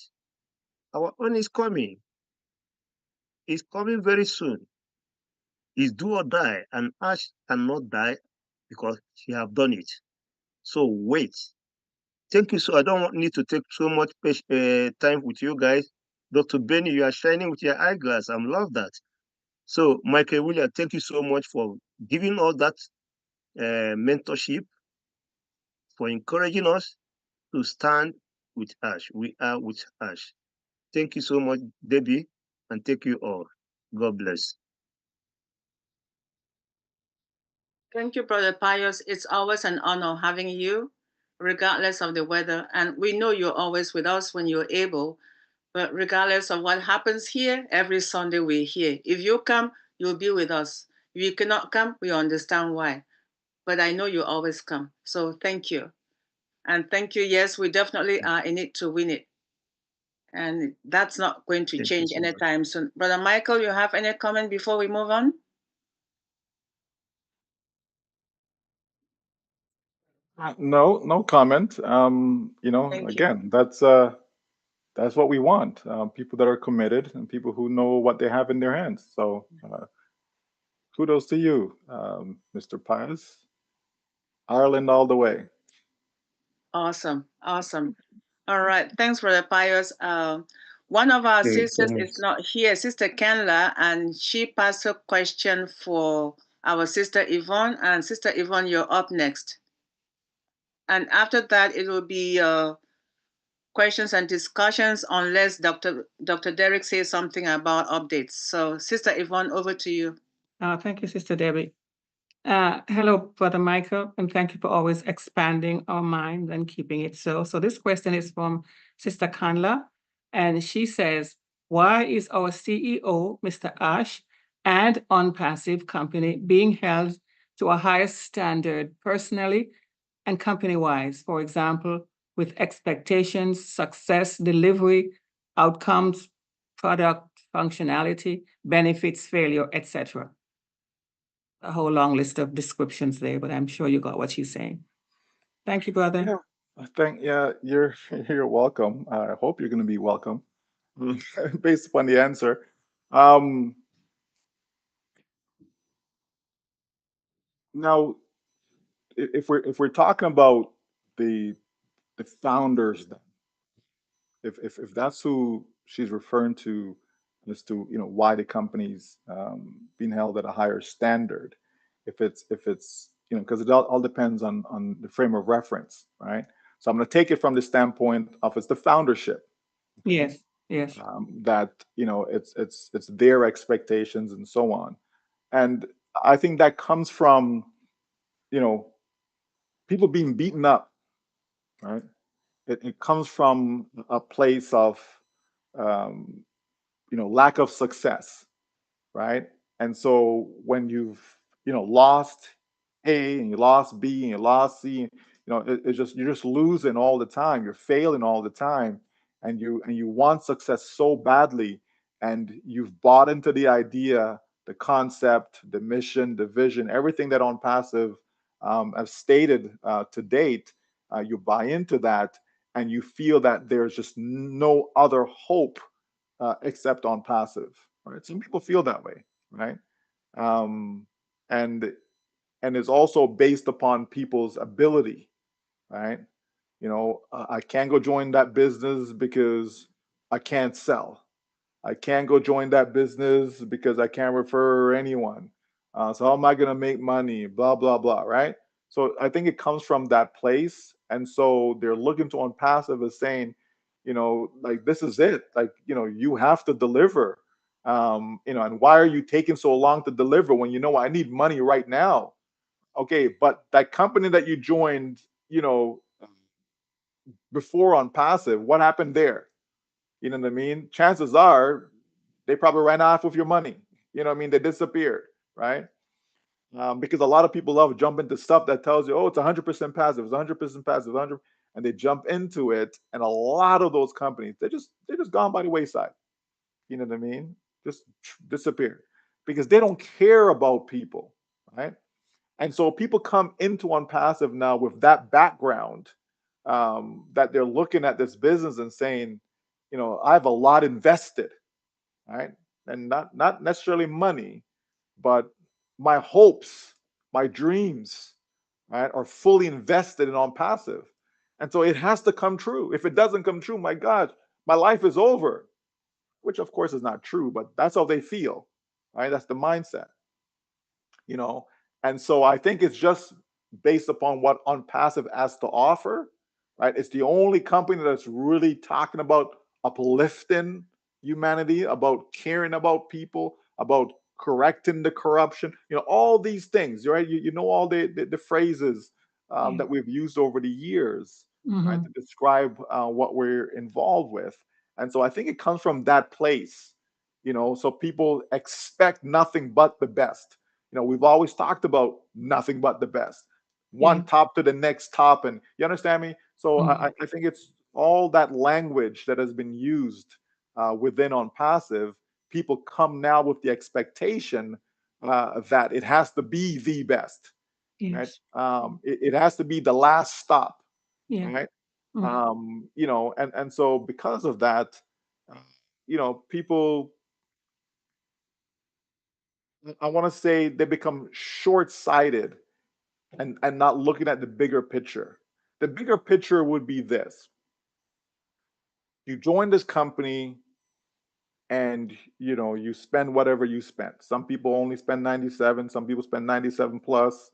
Speaker 12: Our own is coming. It's coming very soon. It's do or die, and Ash cannot die because she have done it. So wait. Thank you. So I don't need to take so much time with you guys. Dr. Benny, you are shining with your eyeglass. I love that. So Michael William, thank you so much for giving all that mentorship, for encouraging us to stand with Ash. We are with Ash. Thank you so much, Debbie, and thank you all. God bless.
Speaker 7: Thank you, Brother Pius. It's always an honor having you, regardless of the weather. And we know you're always with us when you're able. But regardless of what happens here, every Sunday we're here. If you come, you'll be with us. If you cannot come, we understand why. But I know you always come. So thank you. And thank you. Yes, we definitely are in it to win it. And that's not going to change
Speaker 12: So
Speaker 7: anytime soon. Brother Michael, you have any comment before we move on?
Speaker 9: No comment. Again, that's what we want. People that are committed and people who know what they have in their hands. So kudos to you, Mr. Pius. Ireland all the way.
Speaker 7: Awesome. Awesome. All right. Thanks, Brother Pius. One of our sisters is not here, Sister Kenla, and she passed her question for our Sister Yvonne. And Sister Yvonne, you're up next. And after that, it will be questions and discussions unless Dr. Derek says something about updates. So, Sister Yvonne, over to you.
Speaker 13: Thank you, Sister Debbie. Hello, Brother Michael, and thank you for always expanding our minds and keeping it so. So this question is from Sister Kanla, and she says, why is our CEO, Mr. Ash, and ONPASSIVE company being held to a higher standard personally and company-wise? For example, with expectations, success, delivery, outcomes, product functionality, benefits, failure, etc. A whole long list of descriptions there, but I'm sure you got what she's saying. Thank you, brother.
Speaker 9: Yeah, you're welcome. I hope you're going to be welcome, based upon the answer. Now, if we're talking about the founders, then if that's who she's referring to as to why the company's being held at a higher standard, if it's because it all depends on the frame of reference, right? So I'm going to take it from the standpoint of it's the foundership.
Speaker 13: Yes. Yes.
Speaker 9: that it's their expectations and so on. And I think that comes from people being beaten up, right? It comes from a place of um, lack of success, right? And so when you've lost A and you lost B and you lost C, it's just you're just losing all the time. You're failing all the time, and you want success so badly, and you've bought into the idea, the concept, the mission, the vision, everything that On Passive have stated to date. You buy into that, and you feel that there's just no other hope except On Passive. Right? Some people feel that way, right? Um, and and it's also based upon people's ability, right? I can't go join that business because I can't sell. I can't go join that business because I can't refer anyone. So how am I going to make money? Blah blah blah. Right. So I think it comes from that place, and so they're looking to On Passive as saying, like this is it. Like you have to deliver. And why are you taking so long to deliver when I need money right now? Okay, but that company that you joined, before On Passive, what happened there? You know what I mean? Chances are they probably ran off with your money. You know what I mean? They disappeared, right? Because a lot of people love jumping to stuff that tells you, oh, it's 100% passive, it's 100% passive, 100, and they jump into it. And a lot of those companies, they're just gone by the wayside. You know what I mean? Just disappear because they don't care about people, right? And so people come into On Passive now with that background, that they're looking at this business and saying, I have a lot invested, right? And not necessarily money, but my hopes, my dreams, right, are fully invested in On Passive. And so it has to come true. If it doesn't come true, my God, my life is over, which of course is not true, but that's how they feel, right? That's the mindset, you know. And so I think it's just based upon what Unpassive has to offer, right? It's the only company that's really talking about uplifting humanity, about caring about people, about correcting the corruption, all these things, right? You know all the phrases that we've used over the years, right,
Speaker 13: Mm-hmm.
Speaker 9: to describe what we're involved with. And so I think it comes from that place, so people expect nothing but the best. We've always talked about nothing but the best,
Speaker 13: Yeah.
Speaker 9: one top to the next top. And you understand me? So
Speaker 13: Mm-hmm.
Speaker 9: I think it's all that language that has been used within On Passive. People come now with the expectation that it has to be the best, right?
Speaker 13: Yes.
Speaker 9: It has to be the last stop,
Speaker 13: Yeah.
Speaker 9: right?
Speaker 13: Mm.
Speaker 9: And so because of that, uh, people, I want to say, they become short-sighted and not looking at the bigger picture. The bigger picture would be this: you join this company and you spend whatever you spent. Some people only spend 97, some people spend 97 plus,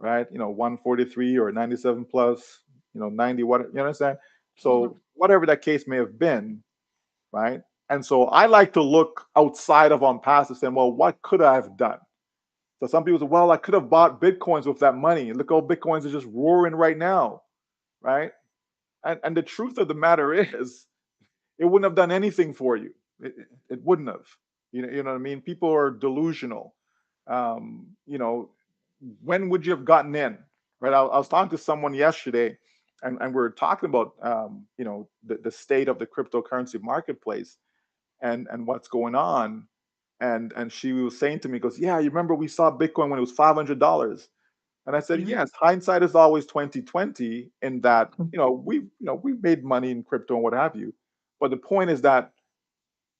Speaker 9: right? 143 or 97 plus, 90, what you understand?
Speaker 13: Mhm.
Speaker 9: So whatever that case may have been, right? And so I like to look outside of On Passive saying, well, what could I have done? So some people say, well, I could have bought Bitcoins with that money. Look how Bitcoins are just roaring right now, right? And the truth of the matter is, it wouldn't have done anything for you. It wouldn't have. You know what I mean? People are delusional. Um, you know, when would you have gotten in? Right? I was talking to someone yesterday, and we are talking about the state of the cryptocurrency marketplace and what's going on. And she was saying to me, goes, yeah, you remember we saw Bitcoin when it was $500? And I said,
Speaker 13: Yeah.
Speaker 9: yes, hindsight is always 2020 in that,
Speaker 13: Mm.
Speaker 9: we've made money in crypto and what have you. But the point is that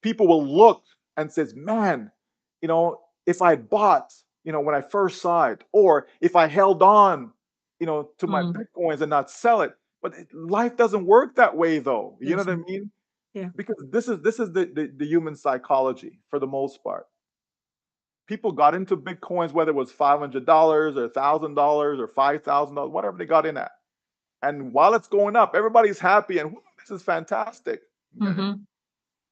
Speaker 9: people will look and says, man, if I bought, when I first saw it, or if I held on, to my
Speaker 13: Mm.
Speaker 9: Bitcoins and not sell it. But life doesn't work that way though. You know what I
Speaker 13: Doesn't.
Speaker 9: mean?
Speaker 13: Yeah.
Speaker 9: Because this is the human psychology for the most part. People got into Bitcoins, whether it was $500 or $1,000 or $5,000, whatever they got in at. And while it's going up, everybody's happy and this is fantastic. Okay.
Speaker 13: Mm-hmm.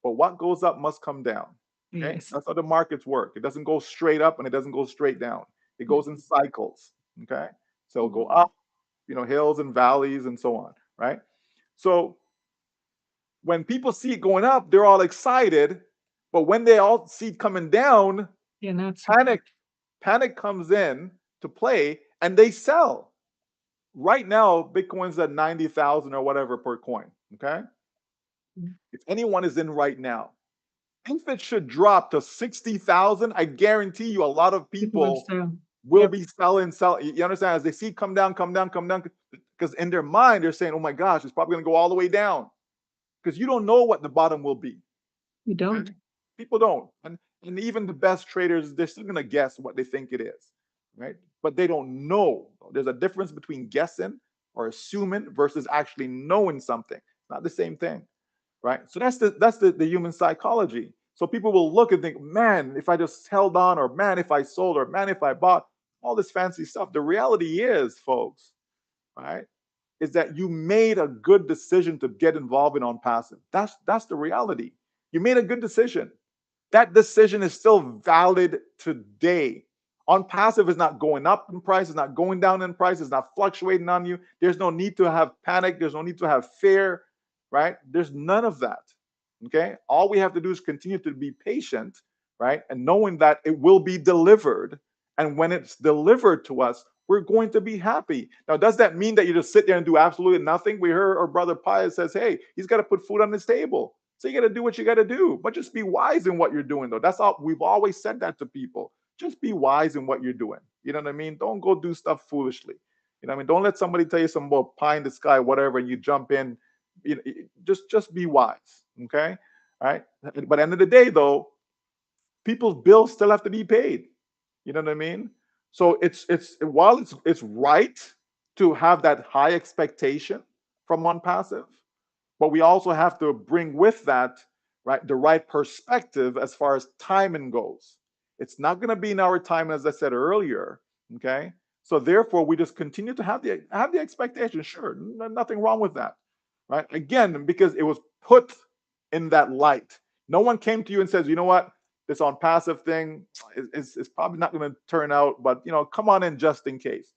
Speaker 9: but what goes up must come down. Okay,
Speaker 13: Yes.
Speaker 9: that's how the markets work. It doesn't go straight up and it doesn't go straight down. It goes in cycles. Okay, so it'll go up, hills and valleys and so on, right? So when people see it going up, they're all excited, but when they all see it coming down,
Speaker 13: You're not
Speaker 9: panic comes in to play and they sell. Right now, Bitcoin's at 90,000 or whatever per coin. Okay. If anyone is in right now, if it should drop to 60,000, I guarantee you a lot of people will be selling. You understand? As they see it come down, because in their mind, they're saying, oh my gosh, it's probably going to go all the way down. Because you don't know what the bottom will be.
Speaker 13: You don't.
Speaker 9: People don't. And even the best traders, they're still going to guess what they think it is, right? But they don't know. There's a difference between guessing or assuming versus actually knowing something. It's not the same thing, right? So that's the human psychology. So people will look and think, man, if I just held on, or man, if I sold, or man, if I bought, all this fancy stuff. The reality is, folks, right, is that you made a good decision to get involved in ONPASSIVE. That's the reality. You made a good decision. That decision is still valid today. ONPASSIVE is not going up in price, it's not going down in price, it's not fluctuating on you. There's no need to have panic, there's no need to have fear, right? There's none of that. Okay? All we have to do is continue to be patient, right? And knowing that it will be delivered. And when it's delivered to us, we're going to be happy. Now, does that mean that you just sit there and do absolutely nothing? We heard our brother Pius says, hey, he's got to put food on his table. So you got to do what you got to do, but just be wise in what you're doing, though. That's all. We've always said that to people. Just be wise in what you're doing. You know what I mean? Don't go do stuff foolishly. You know what I mean? Don't let somebody tell you some about pie in the sky, whatever, and you jump in. You know, just be wise. Okay? All right. But at the end of the day, though, people's bills still have to be paid. You know what I mean? So while it's right to have that high expectation from ONPASSIVE, but we also have to bring with that, right, the right perspective as far as timing goes. It's not going to be in our time, as I said earlier. Okay. So therefore, we just continue to have the expectation. Sure, nothing wrong with that, right? Again, because it was put in that light. No one came to you and says, you know what, this ONPASSIVE thing is probably not going to turn out, but come on in just in case.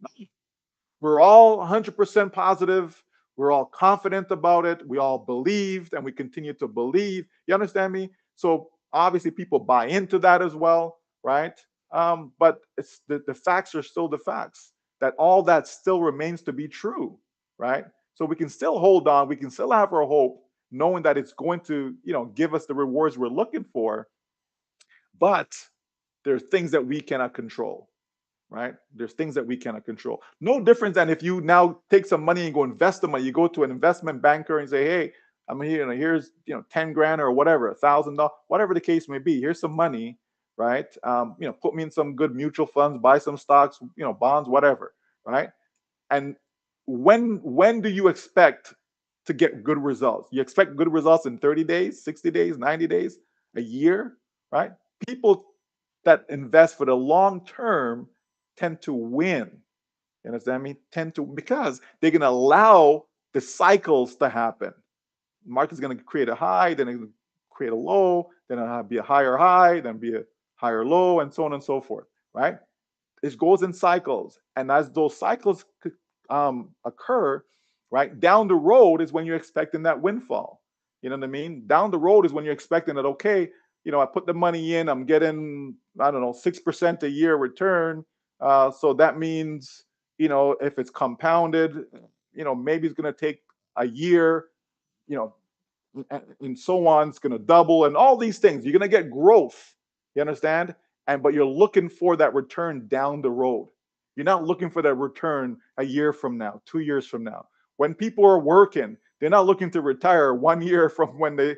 Speaker 9: We're all 100% positive. We're all confident about it. We all believed and we continue to believe. You understand me? So obviously people buy into that as well, right? But it's the facts are still the facts. That all that still remains to be true, right? So we can still hold on. We can still have our hope, knowing that it's going to, give us the rewards we're looking for. But there's things that we cannot control, right? There's things that we cannot control. No difference than if you now take some money and go invest the money. You go to an investment banker and say, hey, I'm here, here's 10 grand or whatever, $1,000, whatever the case may be. Here's some money, right? Put me in some good mutual funds, buy some stocks, bonds, whatever, right? And when do you expect to get good results? You expect good results in 30 days, 60 days, 90 days, a year, right? People that invest for the long term tend to win. You understand me? Because they're going to allow the cycles to happen. Market's going to create a high, then it's going to create a low, then it'll be a higher high, then be a higher low, and so on and so forth, right? It goes in cycles. And as those cycles occur, right, down the road is when you're expecting that windfall. You know what I mean? Down the road is when you're expecting that, okay, I put the money in, I'm getting, 6% a year return. So that means, if it's compounded, maybe it's going to take a year, and so on. It's going to double and all these things. You're going to get growth. You understand? But you're looking for that return down the road. You're not looking for that return a year from now, 2 years from now. When people are working, they're not looking to retire 1 year from when they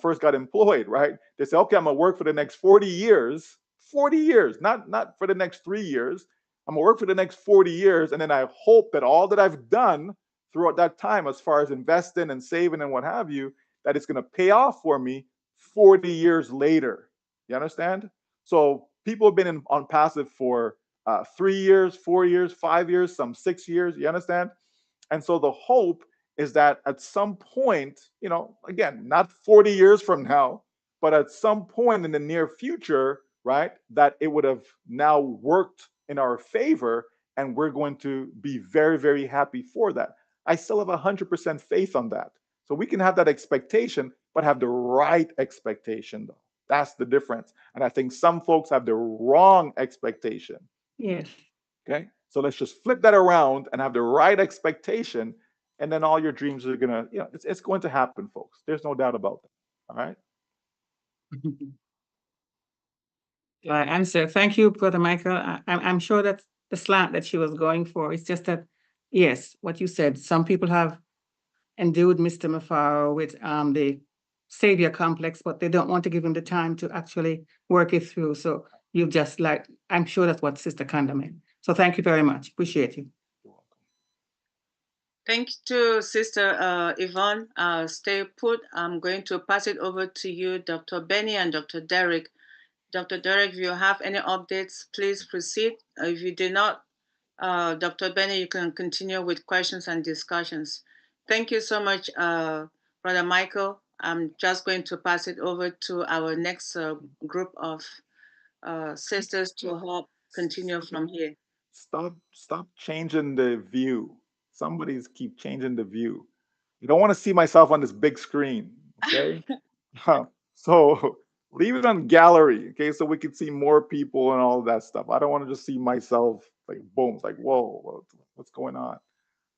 Speaker 9: first got employed, right? They say, okay, I'm gonna work for the next 40 years, not for the next 3 years. I'm gonna work for the next 40 years. And then I hope that all that I've done throughout that time, as far as investing and saving and what have you, that it's going to pay off for me 40 years later. You understand? So people have been on passive for 3 years, 4 years, 5 years, some 6 years. You understand? And so the hope is that at some point, again, not 40 years from now, but at some point in the near future, right, that it would have now worked in our favor, and we're going to be very, very happy for that. I still have 100% faith on that. So we can have that expectation, but have the right expectation, though. That's the difference. And I think some folks have the wrong expectation.
Speaker 13: Yes.
Speaker 9: Okay. So let's just flip that around and have the right expectation. And then all your dreams are going to, it's going to happen, folks. There's no doubt about that. All right.
Speaker 13: Answer. Thank you, Brother Michael. I'm sure that's the slant that she was going for. It's just that, yes, what you said, some people have endued Mr. Mafaro with the savior complex, but they don't want to give him the time to actually work it through. So you just I'm sure that's what Sister Kanda meant. So thank you very much. Appreciate you.
Speaker 7: Thank you to Sister Yvonne. Stay put. I'm going to pass it over to you, Dr. Benny and Dr. Derek. Dr. Derek, if you have any updates, please proceed. If you do not, Dr. Benny, you can continue with questions and discussions. Thank you so much, Brother Michael. I'm just going to pass it over to our next group of sisters to help continue from here.
Speaker 9: Stop changing the view. Somebody's keep changing the view. You don't want to see myself on this big screen, okay? So leave it on gallery, okay? So we can see more people and all of that stuff. I don't want to just see myself like boom, it's like whoa, what's going on?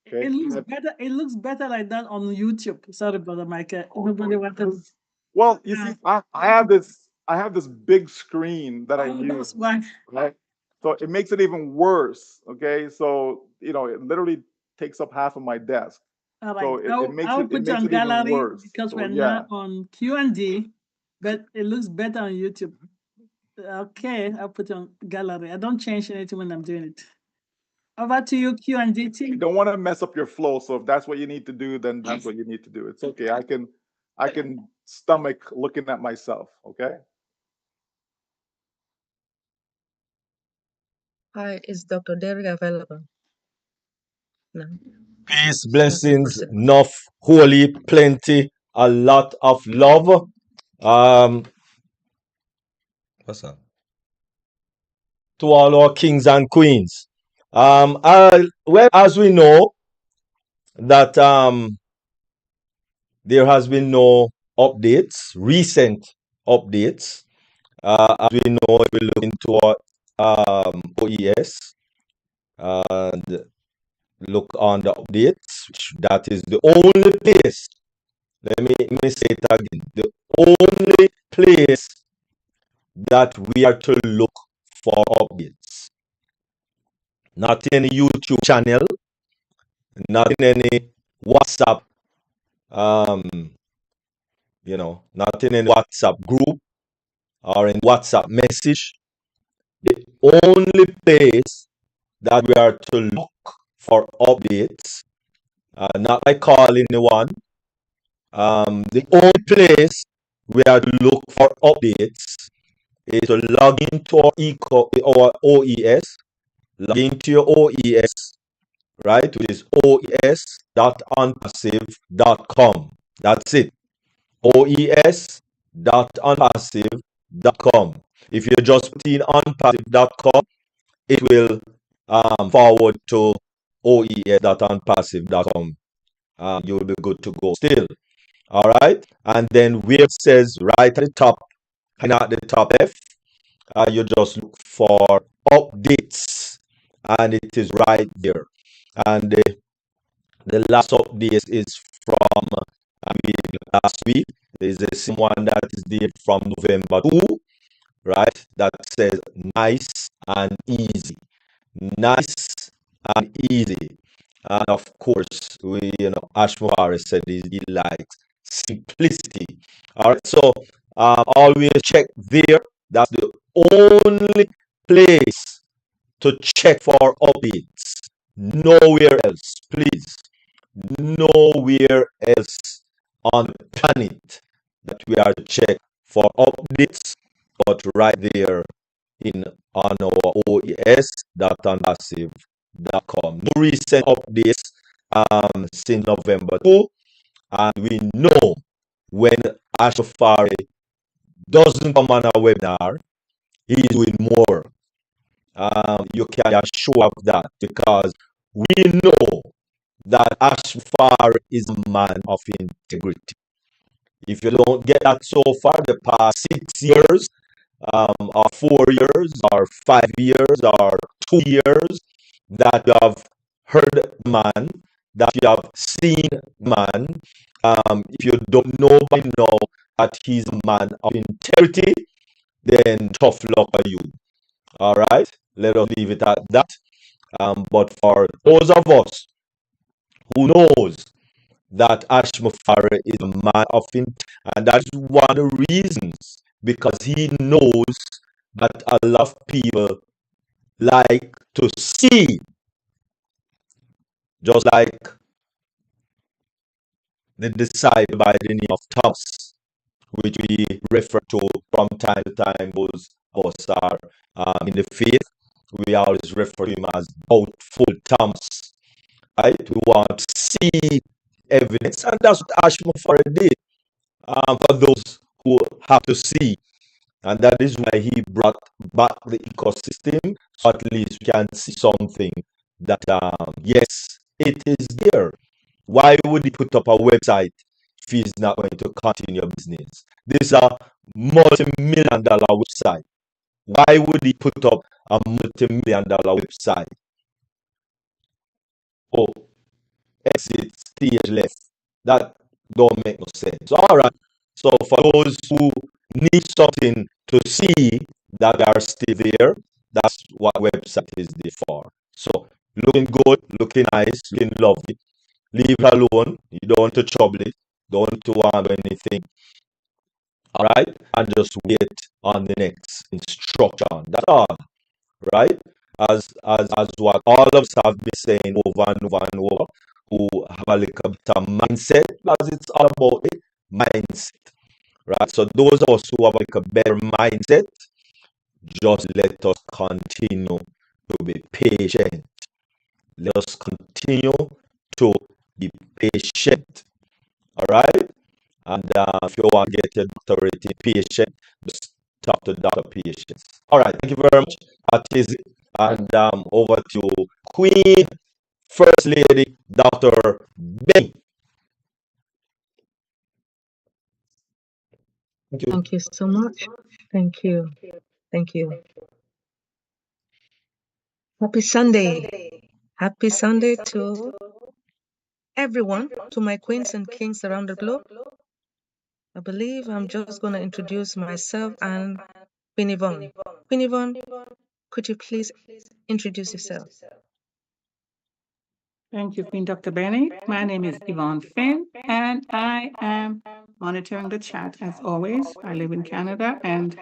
Speaker 9: Okay.
Speaker 1: It looks better. It looks better like that on YouTube. Sorry, Brother Michael. Nobody wants.
Speaker 9: Well, you see, I have this big screen that I use.
Speaker 1: That's why.
Speaker 9: Right? So it makes it even worse. Okay. So, it literally takes up half of my desk.
Speaker 1: All right.
Speaker 9: So
Speaker 1: I'll put you on gallery
Speaker 9: worse.
Speaker 1: because
Speaker 9: So,
Speaker 1: we're not on Q&D, but it looks better on YouTube. Okay, I'll put you on gallery. I don't change anything when I'm doing it. Over to you, Q&D team.
Speaker 9: You don't want to mess up your flow. So if that's what you need to do, then that's what you need to do. It's okay. I can stomach looking at myself. Okay.
Speaker 14: Hi, is Dr. Derek available? No.
Speaker 11: Peace, blessings, enough, holy, plenty, a lot of love. What's that? To all our kings and queens. Well, as we know that there has been no updates, recent updates. As we know, if we look into our OES and look on the updates, that is the only place. Let me say it again. The only place that we are to look for updates. Not in any YouTube channel, not in any WhatsApp, not in any WhatsApp group or in WhatsApp message. The only place that we are to look for updates, not by calling anyone. The only place we are to look for updates is to log into our OES, log into your OES, right, which is oes.onpassive.com. That's it. oes.onpassive.com. If you just put in onpassive.com, it will forward to oes.onpassive.com. You will be good to go still. All right. And then where it says right at the top, and at the top left, you just look for updates, and it is right there. And the last update is from last week. There's the same one that is dated from November 2, right? That says nice and easy. Nice and easy. And of course, Ashmore said he likes simplicity. All right, so always check there. That's the only place to check for updates. Nowhere else, please. Nowhere else on the planet that we are to check for updates, but right there on our oes.onpassive.com. No recent updates since November 2, and we know when Ash Mufari doesn't come on a webinar, he's doing more. You can assure of that because we know that Ash Mufari is a man of integrity. If you don't get that so far, the past 6 years, or 4 years, or 5 years, or 2 years, that you have heard the man, that you have seen the man, if you don't know by now that he's a man of integrity, then tough luck on you. All right, let us leave it at that. But for those of us who knows that Ash Mufari is a man of integrity, and that's one of the reasons, because he knows that a lot of people like to see, just like the disciple by the name of Thomas, which we refer to from time to time. Those of us are in the faith, we always refer to him as doubtful Thomas. Right? We want to see evidence, and that's what Ash Mufari did for those who have to see. And that is why he brought back the ecosystem, so at least we can see something that, yes, it is there. Why would he put up a website if he's not going to continue business? This is a multi-million dollar website. Why would he put up a multi-million dollar website? Oh, exit stage left. That don't make no sense. All right. So for those who need something to see that are still there, that's what website is there for. So looking good, looking nice, looking lovely. Leave it alone. You don't want to trouble it. Don't want to want anything. All right, and just wait on the next instruction. That's all. Right? As what all of us have been saying over and over and over, who have a little bit of mindset, because it's all about the mindset. Right? So those of us who have like a better mindset, just let us continue to be patient. Let us continue to be patient. All right? And if you want to get your doctorate in patient, just talk to Dr. Patience. All right. Thank you very much. That is it. And over to Queen First Lady, Dr. Benny. Thank you.
Speaker 14: Thank you so much. Thank you. Thank you. Happy Sunday. Happy Sunday to everyone, to my queens and kings around the globe. I believe I'm just going to introduce myself and Queen Yvonne. Queen Yvonne, could you please introduce yourself?
Speaker 13: Thank you, Queen Dr. Benny. My name is Yvonne Finn, and I am monitoring the chat as always. I live in Canada, and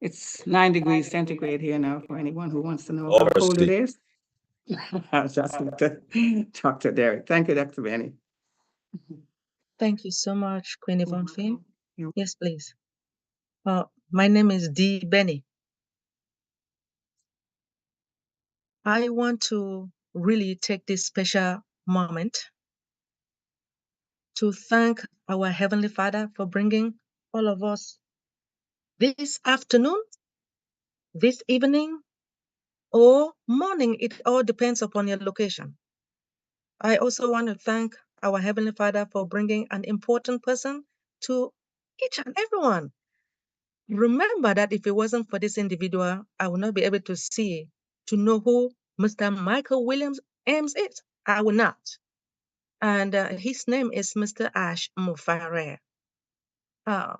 Speaker 13: it's 9 degrees centigrade here now for anyone who wants to know how cold it is. I was just going to talk to Derek. Thank you, Dr. Benny.
Speaker 14: Thank you so much, Queen Yvonne Finn. Yes, please. My name is D. Benny. I want to really take this special moment to thank our Heavenly Father for bringing all of us this afternoon, this evening, or morning. It all depends upon your location. I also want to thank our Heavenly Father for bringing an important person to each and everyone. Remember that if it wasn't for this individual, I would not be able to see, to know who Mr. Michael Williams Ames is. I will not. And his name is Mr. Ash Mufare. Mr.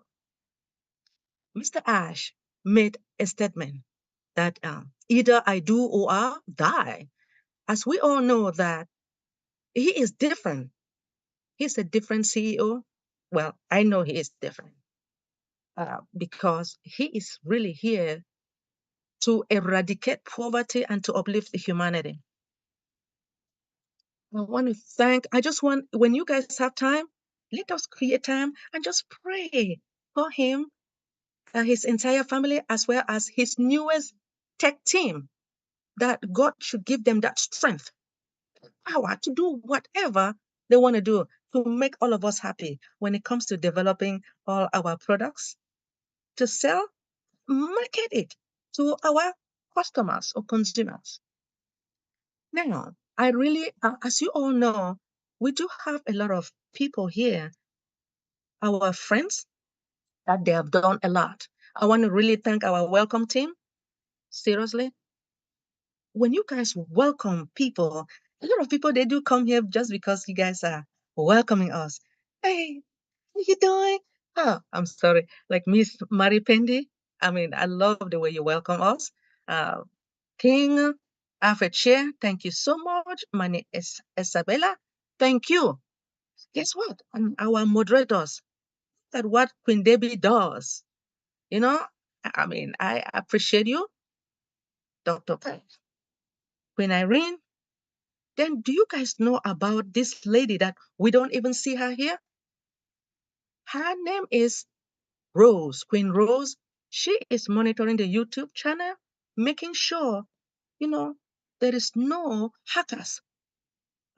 Speaker 14: Ash made a statement that either I do or I die. As we all know that he is different. He's a different CEO. Well, I know he is different because he is really here to eradicate poverty and to uplift humanity. I just want, when you guys have time, let us create time and just pray for him, his entire family, as well as his newest tech team, that God should give them that strength power to do whatever they want to do to make all of us happy when it comes to developing all our products, to sell, market it to our customers or consumers. Now, I really, as you all know, we do have a lot of people here, our friends, that they have done a lot. I want to really thank our welcome team. Seriously, when you guys welcome people, a lot of people, they do come here just because you guys are welcoming us. Hey, how you doing? Oh, I'm sorry. Like Miss Marie Pendy. I mean, I love the way you welcome us. Uh, King Alfred Chair, thank you so much. My name is Isabella. Thank you. Guess what? And our moderators, look at what Queen Debbie does. You know, I mean, I appreciate you, Dr. Queen Irene. Then do you guys know about this lady that we don't even see her here? Her name is Rose, Queen Rose. She is monitoring the YouTube channel, making sure, there is no hackers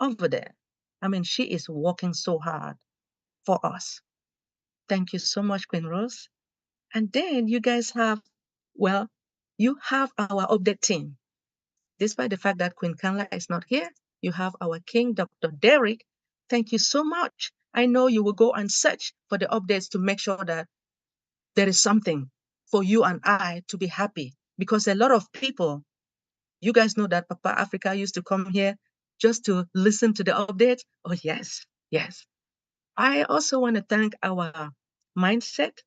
Speaker 14: over there. I mean, she is working so hard for us. Thank you so much, Queen Rose. And then you guys have, well, you have our update team. Despite the fact that Queen Kanla is not here, you have our king, Dr. Derek. Thank you so much. I know you will go and search for the updates to make sure that there is something for you and I to be happy. Because a lot of people, you guys know that Papa Africa used to come here just to listen to the updates. Oh, yes, yes. I also want to thank our mindset,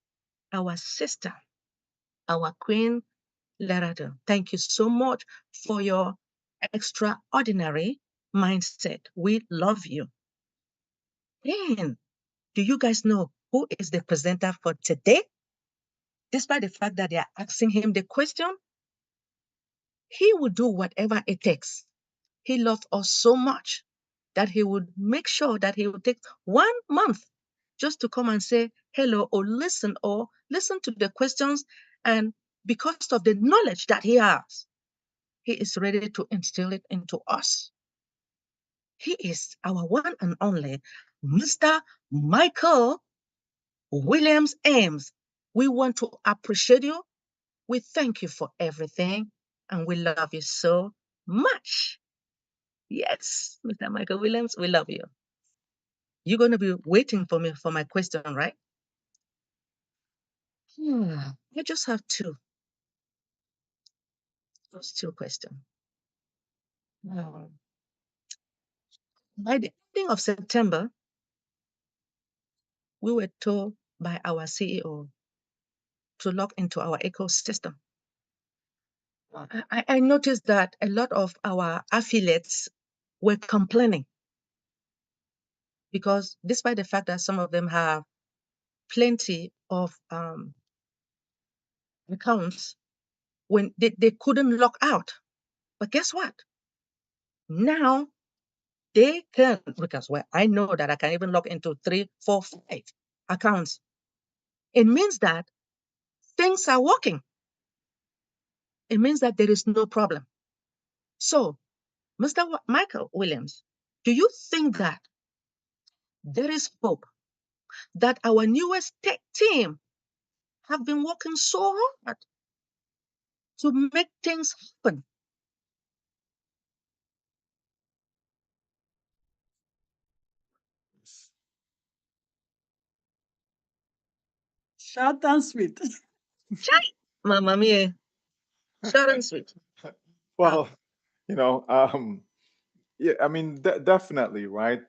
Speaker 14: our sister, our queen, Lerado. Thank you so much for your extraordinary mindset. We love you. And do you guys know who is the presenter for today? Despite the fact that they are asking him the question, he will do whatever it takes. He loves us so much that he would make sure that he would take 1 month just to come and say hello or listen to the questions. And because of the knowledge that he has, he is ready to instill it into us. He is our one and only Mr. Michael Williams Ames. We want to appreciate you. We thank you for everything, and we love you so much. Yes, Mr. Michael Williams, we love you. You're going to be waiting for me for my question, right? I just have two. Just two questions. By the ending of September, we were told by our CEO to log into our ecosystem. I noticed that a lot of our affiliates were complaining because despite the fact that some of them have plenty of accounts, when they couldn't log out. But guess what? Now they can, because I know that I can even log into 3, 4, 5 accounts. It means that things are working. It means that there is no problem. So, Mr. Michael Williams, do you think that there is hope that our newest tech team have been working so hard to make things happen?
Speaker 1: Short and sweet.
Speaker 14: Chai, Mamma mia. Short and sweet.
Speaker 9: Well, yeah, I mean, definitely, right?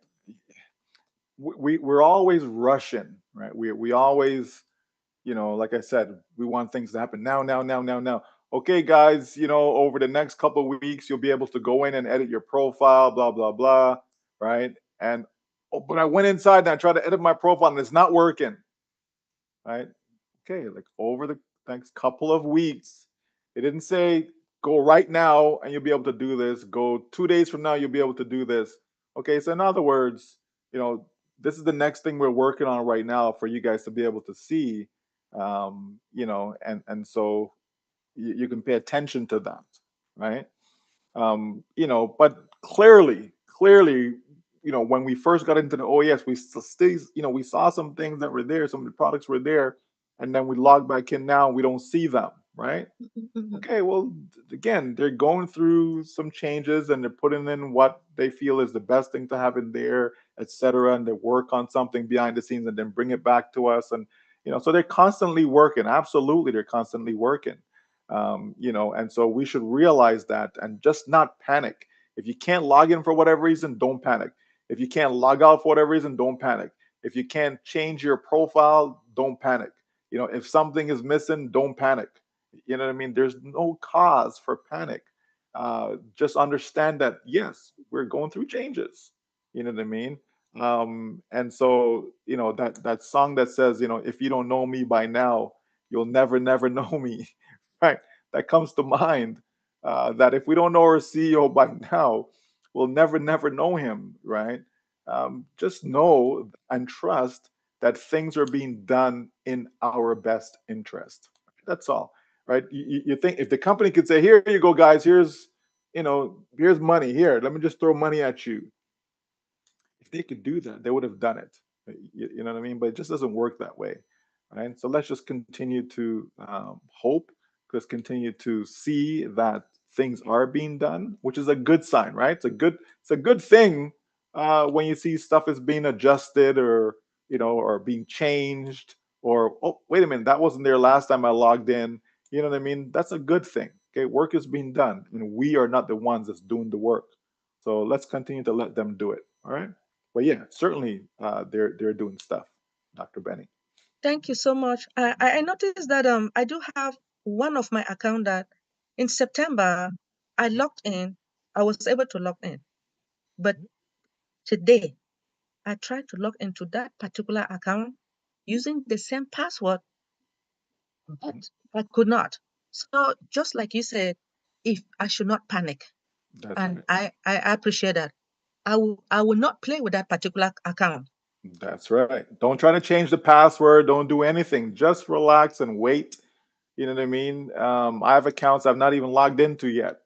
Speaker 9: We're always rushing, right? We always, like I said, we want things to happen now, now, now, now, now. Okay, guys, over the next couple of weeks, you'll be able to go in and edit your profile, blah, blah, blah, right? And but I went inside and I tried to edit my profile and it's not working, right? Okay, like over the next couple of weeks, it didn't say go right now and you'll be able to do this. Go 2 days from now, you'll be able to do this. Okay, so in other words, this is the next thing we're working on right now for you guys to be able to see, and so you can pay attention to that, right? But clearly, clearly, when we first got into the OES, we still, we saw some things that were there, some of the products were there, and then we log back in now, we don't see them, right? Okay, well, again, they're going through some changes and they're putting in what they feel is the best thing to have in there, etc. And they work on something behind the scenes and then bring it back to us. And so they're constantly working. Absolutely, they're constantly working. And so we should realize that and just not panic. If you can't log in for whatever reason, don't panic. If you can't log out for whatever reason, don't panic. If you can't change your profile, don't panic. If something is missing, don't panic. You know what I mean? There's no cause for panic. Just understand that, yes, we're going through changes. You know what I mean? And so, that song that says, if you don't know me by now, you'll never, never know me, right? That comes to mind. That if we don't know our CEO by now, we'll never, never know him, right? Just know and trust that things are being done in our best interest. That's all, right? You think if the company could say, here you go, guys, here's money. Here, let me just throw money at you. If they could do that, they would have done it. You know what I mean? But it just doesn't work that way, right? So let's just continue to hope, let's continue to see that things are being done, which is a good sign, right? It's a good thing when you see stuff is being adjusted or or being changed, or oh, wait a minute, that wasn't there last time I logged in. You know what I mean? That's a good thing. Okay, work is being done, and we are not the ones that's doing the work. So let's continue to let them do it. All right. But yeah, certainly they're doing stuff, Dr. Benny.
Speaker 14: Thank you so much. I noticed that I do have one of my account that in September I logged in. I was able to log in, but today I tried to log into that particular account using the same password, but I could not. So just like you said, if I should not panic,
Speaker 9: That's
Speaker 14: and
Speaker 9: right.
Speaker 14: I appreciate that. I will not play with that particular account.
Speaker 9: That's right. Don't try to change the password. Don't do anything. Just relax and wait. You know what I mean? I have accounts I've not even logged into yet,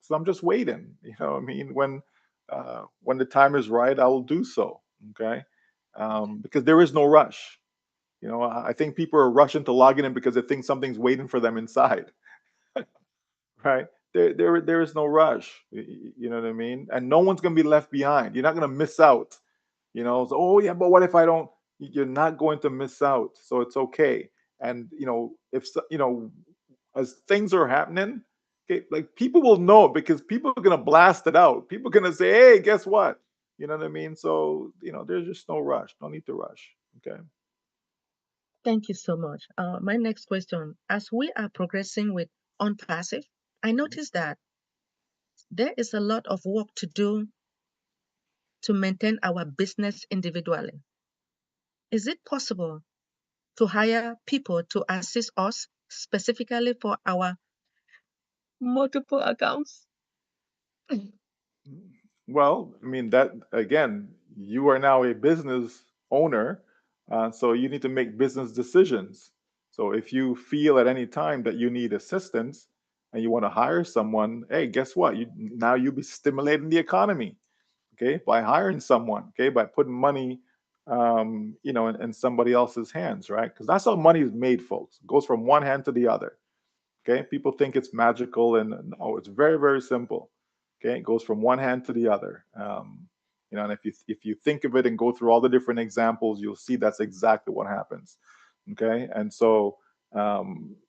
Speaker 9: so I'm just waiting. You know what I mean? When the time is right, I will do so. Okay, because there is no rush. I think people are rushing to log in because they think something's waiting for them inside. Right? There is no rush. You know what I mean? And no one's gonna be left behind. You're not gonna miss out. So, oh yeah, but what if I don't? You're not going to miss out. So it's okay. And if as things are happening, okay, like people will know because people are gonna blast it out. People are gonna say, hey, guess what? You know what I mean? So there's just no rush. No need to rush. Okay.
Speaker 14: Thank you so much. My next question, as we are progressing with OnPassive, I noticed that there is a lot of work to do to maintain our business individually. Is it possible to hire people to assist us specifically for our multiple accounts?
Speaker 9: Well, I mean, that again, you are now a business owner, so you need to make business decisions. So if you feel at any time that you need assistance and you want to hire someone, hey, guess what? Now you'll be stimulating the economy, okay, by hiring someone, okay, by putting money, in somebody else's hands, right? Because that's how money is made, folks. It goes from one hand to the other. Okay, people think it's magical, and no, it's very, very simple. Okay, it goes from one hand to the other. And if you think of it and go through all the different examples, you'll see that's exactly what happens. Okay, and so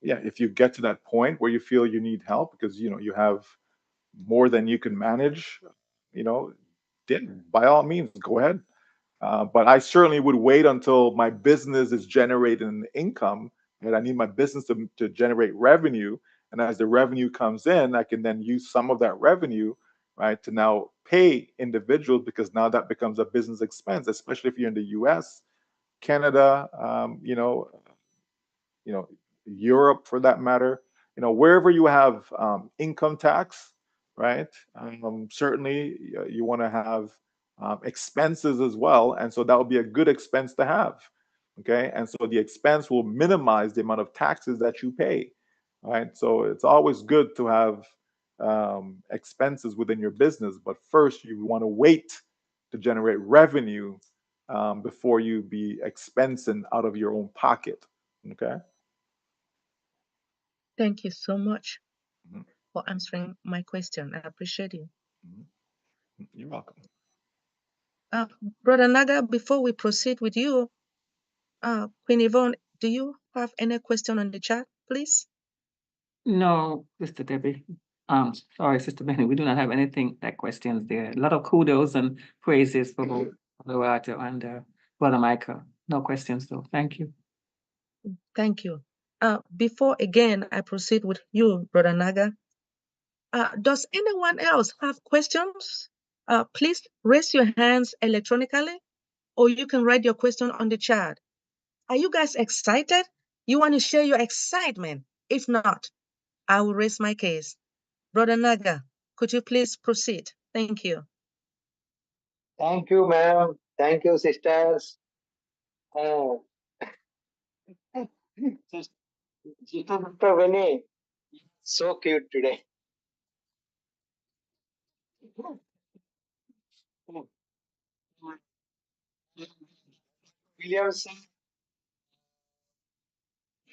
Speaker 9: yeah, if you get to that point where you feel you need help because you have more than you can manage, you know, then by all means go ahead. But I certainly would wait until my business is generating income, and I need my business to generate revenue. And as the revenue comes in, I can then use some of that revenue, right, to now pay individuals because now that becomes a business expense, especially if you're in the US, Canada, Europe for that matter, wherever you have income tax, right? Certainly you want to have expenses as well. And so that would be a good expense to have. Okay. And so the expense will minimize the amount of taxes that you pay. Right. So it's always good to have expenses within your business, but first you want to wait to generate revenue before you be expensing out of your own pocket. Okay.
Speaker 14: Thank you so much
Speaker 9: Mhm.
Speaker 14: for answering my question. I appreciate you.
Speaker 9: You're welcome.
Speaker 14: Brother Naga, before we proceed with you, Queen Yvonne, do you have any question on the chat, please?
Speaker 13: No, Sister Debbie. Sorry, Sister Benny, we do not have anything like questions there. A lot of kudos and praises for both Lorato and Brother Michael. No questions though. Thank you.
Speaker 14: Thank you. Before again I proceed with you, Brother Naga, does anyone else have questions? Please raise your hands electronically, or you can write your question on the chat. Are you guys excited? You want to share your excitement? If not, I will raise my case. Brother Naga, could you please proceed? Thank you.
Speaker 15: Thank you, ma'am. Thank you, sisters. Uh, Sister Dr. Vinny, so cute today. Williamson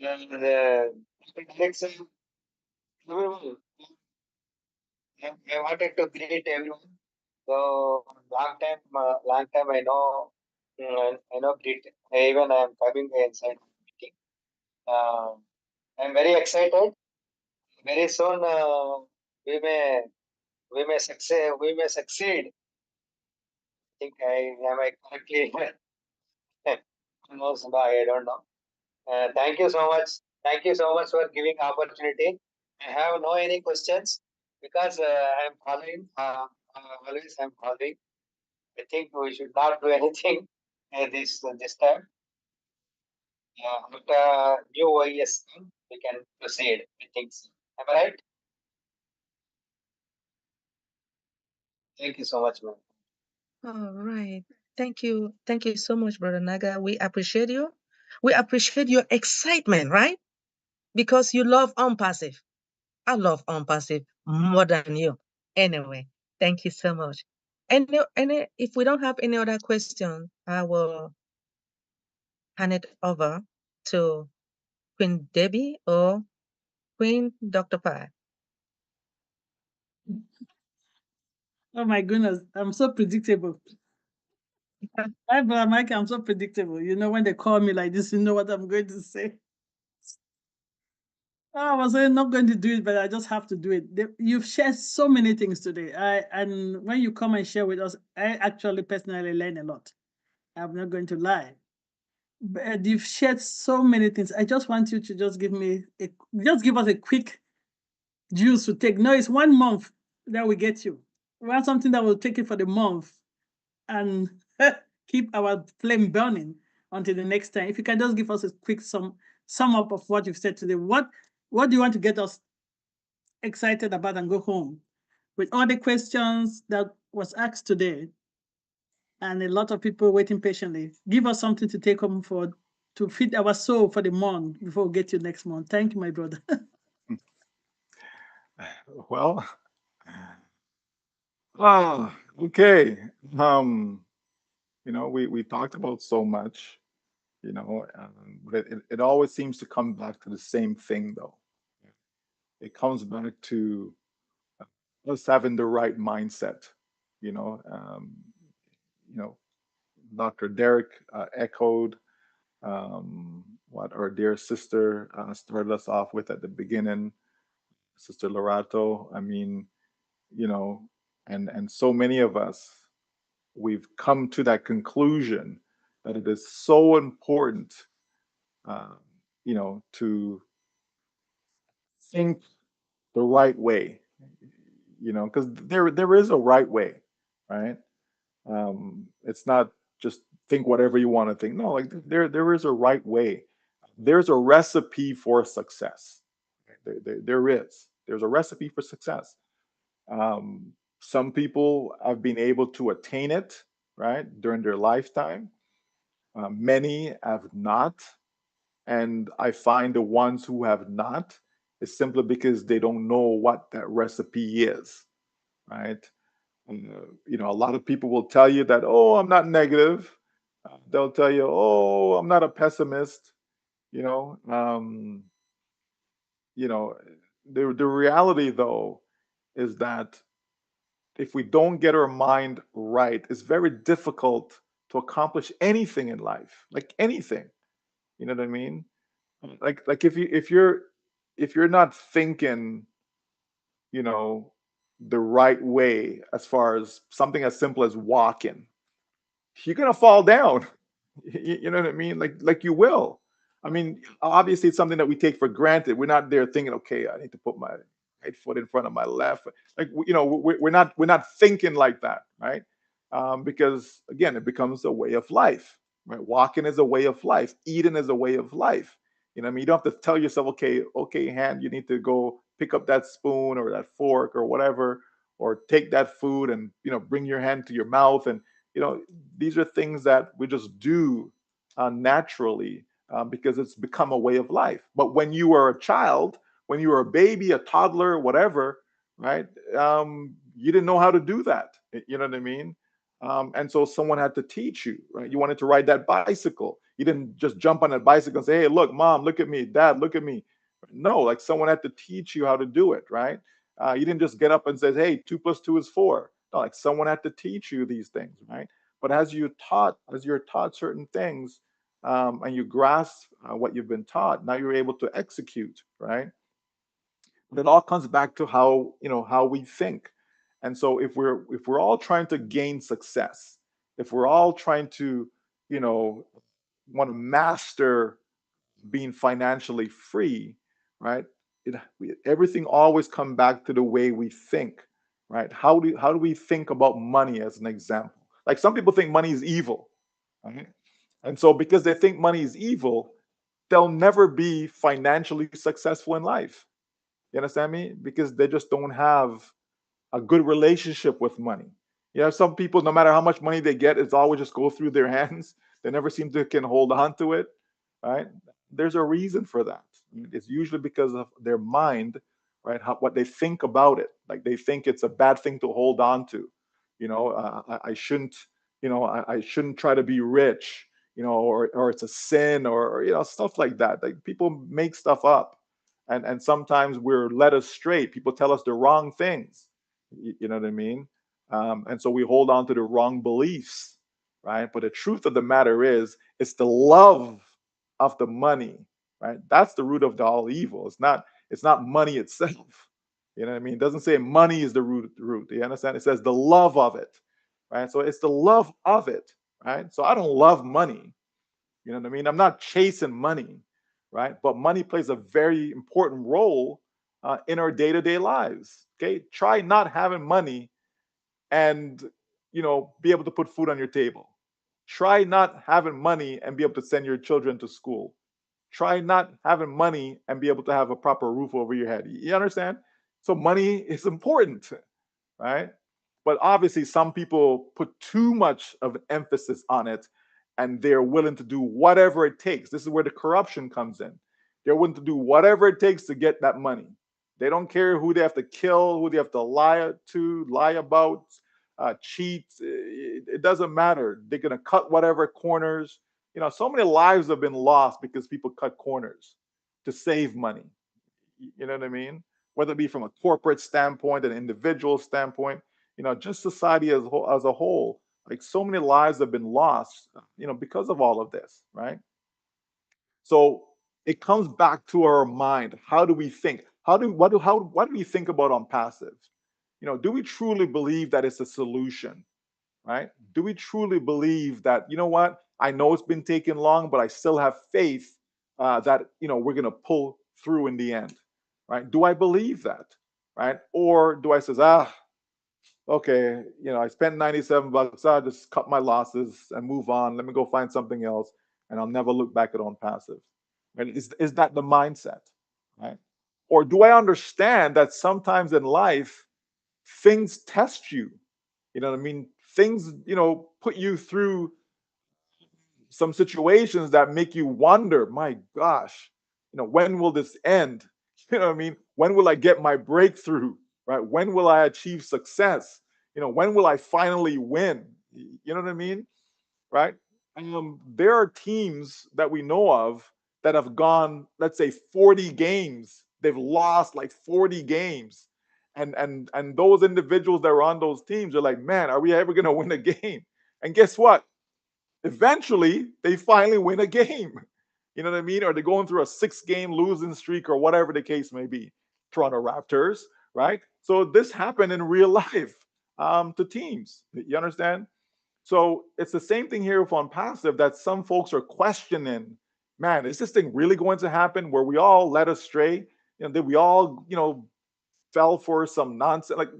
Speaker 15: and Alexa, everyone. I wanted to greet everyone. So long time I know, I know greet. Even I am coming inside meeting. I'm very excited. Very soon we may we may succeed. We may succeed. I think I correctly knows, but I don't know. Thank you so much. Thank you so much for giving opportunity. I have no any questions because I am following. Always I am following. I think we should not do anything this time. After new OES come, we can proceed. I think so. Am I right? Thank you so much, ma'am.
Speaker 14: All right. Thank you. Thank you so much, Brother Naga. We appreciate you. We appreciate your excitement, right? Because you love ONPASSIVE. I love ONPASSIVE more than you. Anyway, thank you so much. And if we don't have any other question, I will hand it over to Queen Debbie or Queen Dr. Pai.
Speaker 1: Oh my goodness, I'm so predictable. Hi, Brother Mike, I'm so predictable. You know, when they call me like this, you know what I'm going to say. I was not going to do it, but I just have to do it. You've shared so many things today. And when you come and share with us, I actually personally learn a lot. I'm not going to lie. But you've shared so many things. I just want you to just give us a quick juice to take. No, it's 1 month that we get you. We want something that will take it for the month and keep our flame burning until the next time. If you can just give us a quick sum up of what you've said today. What do you want to get us excited about and go home with all the questions that was asked today and a lot of people waiting patiently? Give us something to take home to feed our soul for the month before we get you next month. Thank you, my brother.
Speaker 9: Well, okay. We talked about so much, but it always seems to come back to the same thing, though. It comes back to us having the right mindset. You know, um, you know, Dr. Derek echoed what our dear sister started us off with at the beginning, Sister Lorato. I mean, you know, and so many of us, we've come to that conclusion that it is so important, uh, to think the right way, because there is a right way, right? It's not just think whatever you want to think. No, like there is a right way. There's a recipe for success. There's a recipe for success. Some people have been able to attain it, right, during their lifetime. Many have not, and I find the ones who have not is simply because they don't know what that recipe is, right? You know, a lot of people will tell you that, oh, I'm not negative. They'll tell you, oh, I'm not a pessimist. You know, you know, the reality though is that if we don't get our mind right, it's very difficult to accomplish anything in life, like anything. You know what I mean? Like if you're not thinking, you know, the right way as far as something as simple as walking, you're gonna fall down. You know what I mean? Like you will. I mean, obviously, it's something that we take for granted. We're not there thinking, okay, I need to put my right foot in front of my left. Like you know, we're not thinking like that, right? Because again, it becomes a way of life. Right? Walking is a way of life. Eating is a way of life. You know, what I mean, you don't have to tell yourself, okay, hand, you need to go pick up that spoon or that fork or whatever, or take that food and bring your hand to your mouth and you know these are things that we just do naturally because it's become a way of life. But when you were a child, when you were a baby, a toddler, whatever, right? You didn't know how to do that. You know what I mean? And so someone had to teach you, right? You wanted to ride that bicycle. You didn't just jump on that bicycle and say, "Hey, look, mom, look at me, dad, look at me." No, like someone had to teach you how to do it, right? You didn't just get up and say, "Hey, 2 + 2 is 4." No, like someone had to teach you these things, right? But as you're taught certain things, and you grasp what you've been taught, now you're able to execute, right? But it all comes back to how we think. And so if we're all trying to gain success, if we're all trying to, you know, want to master being financially free, right? Everything always come back to the way we think, right? How do we think about money as an example? Like some people think money is evil, right? And so because they think money is evil, they'll never be financially successful in life. You understand me? Because they just don't have a good relationship with money. You know, some people, no matter how much money they get, it's always just go through their hands. They never seem to can hold on to it, right? There's a reason for that. It's usually because of their mind, right? What they think about it. Like they think it's a bad thing to hold on to. I shouldn't, I shouldn't try to be rich, or it's a sin, or stuff like that. Like people make stuff up, and sometimes we're led astray. People tell us the wrong things. You know what I mean? And so we hold on to the wrong beliefs, right? But the truth of the matter is, it's the love of the money, right? That's the root of the all evil. It's not money itself. You know what I mean? It doesn't say money is the root. Do you understand? It says the love of it, right? So it's the love of it, right? So I don't love money. You know what I mean? I'm not chasing money, right? But money plays a very important role in our day-to-day lives. Okay, try not having money and be able to put food on your table. Try not having money and be able to send your children to school. Try not having money and be able to have a proper roof over your head. You understand? So money is important, right? But obviously, some people put too much of an emphasis on it and they're willing to do whatever it takes. This is where the corruption comes in. They're willing to do whatever it takes to get that money. They don't care who they have to kill, who they have to lie about, cheat. It doesn't matter. They're going to cut whatever corners. So many lives have been lost because people cut corners to save money. You know what I mean? Whether it be from a corporate standpoint, an individual standpoint, just society as a whole. Like so many lives have been lost, because of all of this, right? So it comes back to our mind. How do we think? What do we think about on passive? Do we truly believe that it's a solution? Right? Do we truly believe that, what? I know it's been taking long, but I still have faith that, we're going to pull through in the end. Right? Do I believe that? Right? Or do I says, okay, I spent $97. I'll just cut my losses and move on. Let me go find something else. And I'll never look back at on passive. Right? Is that the mindset? Right? Or do I understand that sometimes in life, things test you? You know what I mean? Things, put you through some situations that make you wonder, my gosh, when will this end? You know what I mean? When will I get my breakthrough? Right? When will I achieve success? When will I finally win? You know what I mean? Right? There are teams that we know of that have gone, let's say, 40 games. They've lost like 40 games. And those individuals that are on those teams are like, man, are we ever gonna win a game? And guess what? Eventually they finally win a game. You know what I mean? Or they're going through a 6-game losing streak or whatever the case may be. Toronto Raptors, right? So this happened in real life to teams. You understand? So it's the same thing here with ONPASSIVE, that some folks are questioning, man, is this thing really going to happen? Where we all led astray? Did we all, fell for some nonsense? Like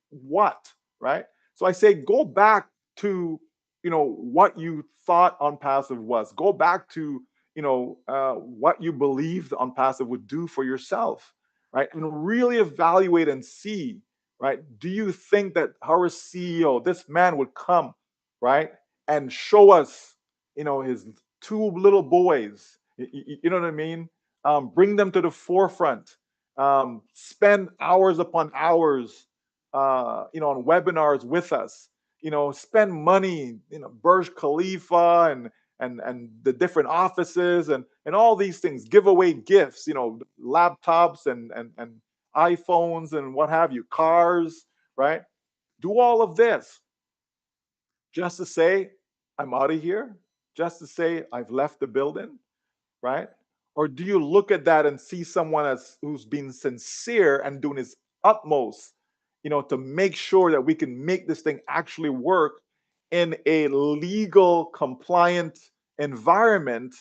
Speaker 9: what? Right? So I say go back to, what you thought ONPASSIVE was. Go back to, what you believed ONPASSIVE would do for yourself, right? And really evaluate and see, right? Do you think that our CEO, this man, would come, right, and show us, his 2 little boys? You know what I mean? Bring them to the forefront. Spend hours upon hours, on webinars with us. Spend money, Burj Khalifa and the different offices and all these things. Give away gifts, laptops and iPhones and what have you, cars, right? Do all of this just to say I'm out of here, just to say I've left the building, right? Or do you look at that and see someone who's been sincere and doing his utmost, to make sure that we can make this thing actually work in a legal, compliant environment,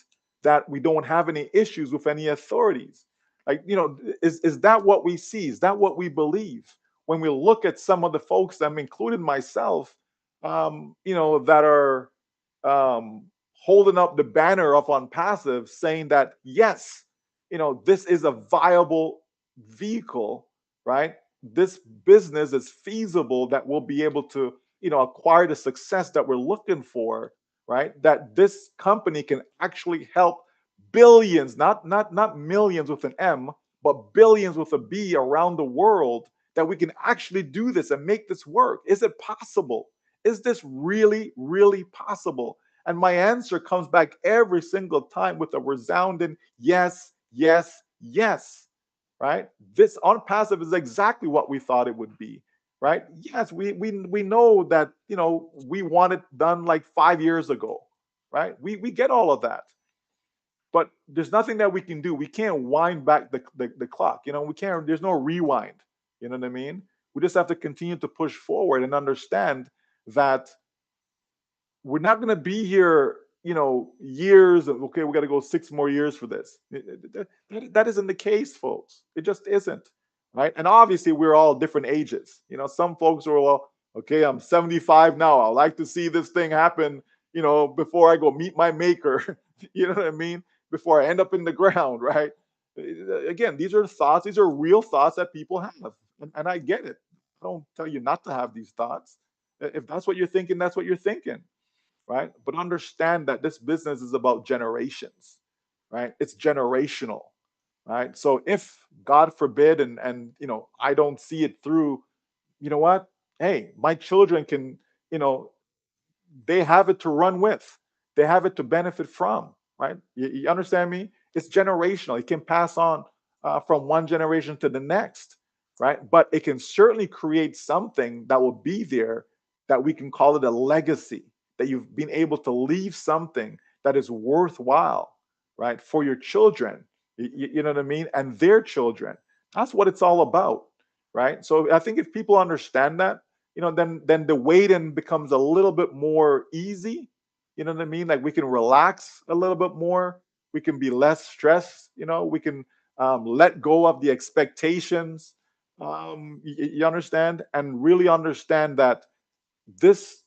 Speaker 9: that we don't have any issues with any authorities? Like, is that what we see? Is that what we believe? When we look at some of the folks, I'm including myself, that are um, holding up the banner of ONPASSIVE, saying that yes, this is a viable vehicle, right? This business is feasible, that we'll be able to, acquire the success that we're looking for, right? That this company can actually help billions, not millions with an M, but billions with a B around the world, that we can actually do this and make this work. Is it possible? Is this really, really possible? And my answer comes back every single time with a resounding yes, yes, yes, right? This ONPASSIVE is exactly what we thought it would be, right? Yes, we know that, we want it done like 5 years ago, right? We get all of that. But there's nothing that we can do. We can't wind back the clock. We can't, there's no rewind. You know what I mean? We just have to continue to push forward and understand that we're not going to be here, years of, okay, we got to go 6 more years for this. That isn't the case, folks. It just isn't, right? And obviously, we're all different ages. Some folks are, well, okay, I'm 75 now. I like to see this thing happen, before I go meet my maker. You know what I mean? Before I end up in the ground, right? Again, these are thoughts. These are real thoughts that people have, and I get it. I don't tell you not to have these thoughts. If that's what you're thinking, that's what you're thinking, right? But understand that this business is about generations, right? It's generational, right? So if God forbid, and I don't see it through, you know what? Hey, my children can, you know, they have it to run with. They have it to benefit from, right? You understand me? It's generational. It can pass on from one generation to the next, right? But it can certainly create something that will be there, that we can call it a legacy, that you've been able to leave something that is worthwhile, right? For your children, you know what I mean? And their children. That's what it's all about, right? So I think if people understand that, then the waiting becomes a little bit more easy. You know what I mean? Like we can relax a little bit more. We can be less stressed. We can let go of the expectations. You understand, and really understand that this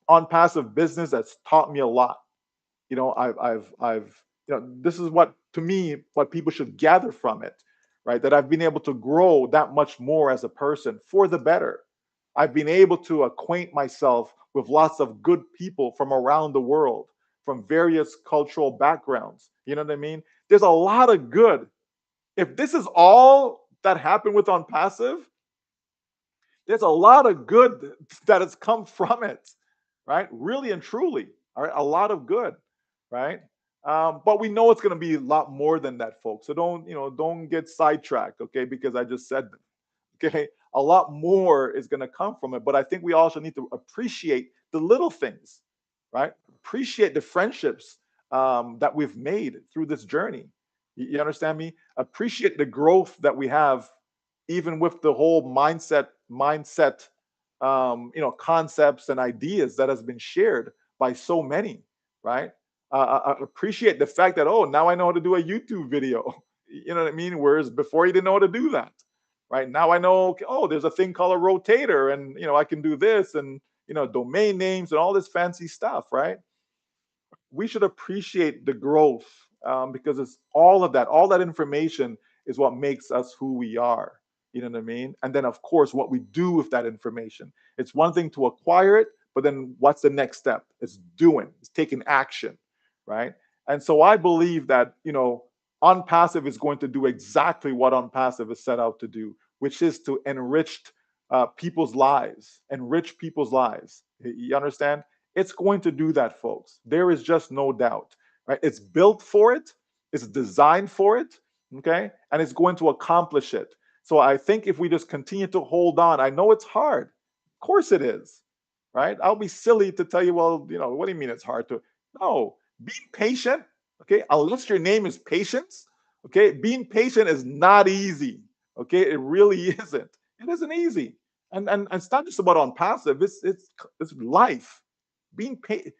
Speaker 9: ONPASSIVE business has taught me a lot. This is what, to me, what people should gather from it, right? That I've been able to grow that much more as a person for the better. I've been able to acquaint myself with lots of good people from around the world, from various cultural backgrounds. You know what I mean? There's a lot of good if this is all that happened with OnPassive, there's a lot of good that has come from it, right? Really and truly, all right, a lot of good, right? But we know it's going to be a lot more than that, folks. So don't get sidetracked, okay? Because I just said that, okay? A lot more is going to come from it, but I think we also need to appreciate the little things, right? Appreciate the friendships that we've made through this journey. You understand me? Appreciate the growth that we have even with the whole mindset concepts and ideas that has been shared by so many, right? I appreciate the fact that, oh, now I know how to do a YouTube video. You know what I mean? Whereas before you didn't know how to do that, right? Now I know, okay, oh, there's a thing called a rotator, and I can do this, and domain names and all this fancy stuff, right? We should appreciate the growth, because it's all that information is what makes us who we are. You know what I mean? And then, of course, what we do with that information. It's one thing to acquire it, but then what's the next step? It's taking action, right? And so I believe that, OnPassive is going to do exactly what OnPassive is set out to do, which is to enrich people's lives. You understand? It's going to do that, folks. There is just no doubt, right? It's built for it, it's designed for it, okay? And it's going to accomplish it. So I think if we just continue to hold on, I know it's hard. Of course it is, right? I'll be silly to tell you, well, what do you mean it's hard to? No, being patient, okay? Unless your name is Patience, okay? Being patient is not easy, okay? It really isn't. It isn't easy. And it's not just about OnPassive, it's life. Being paid.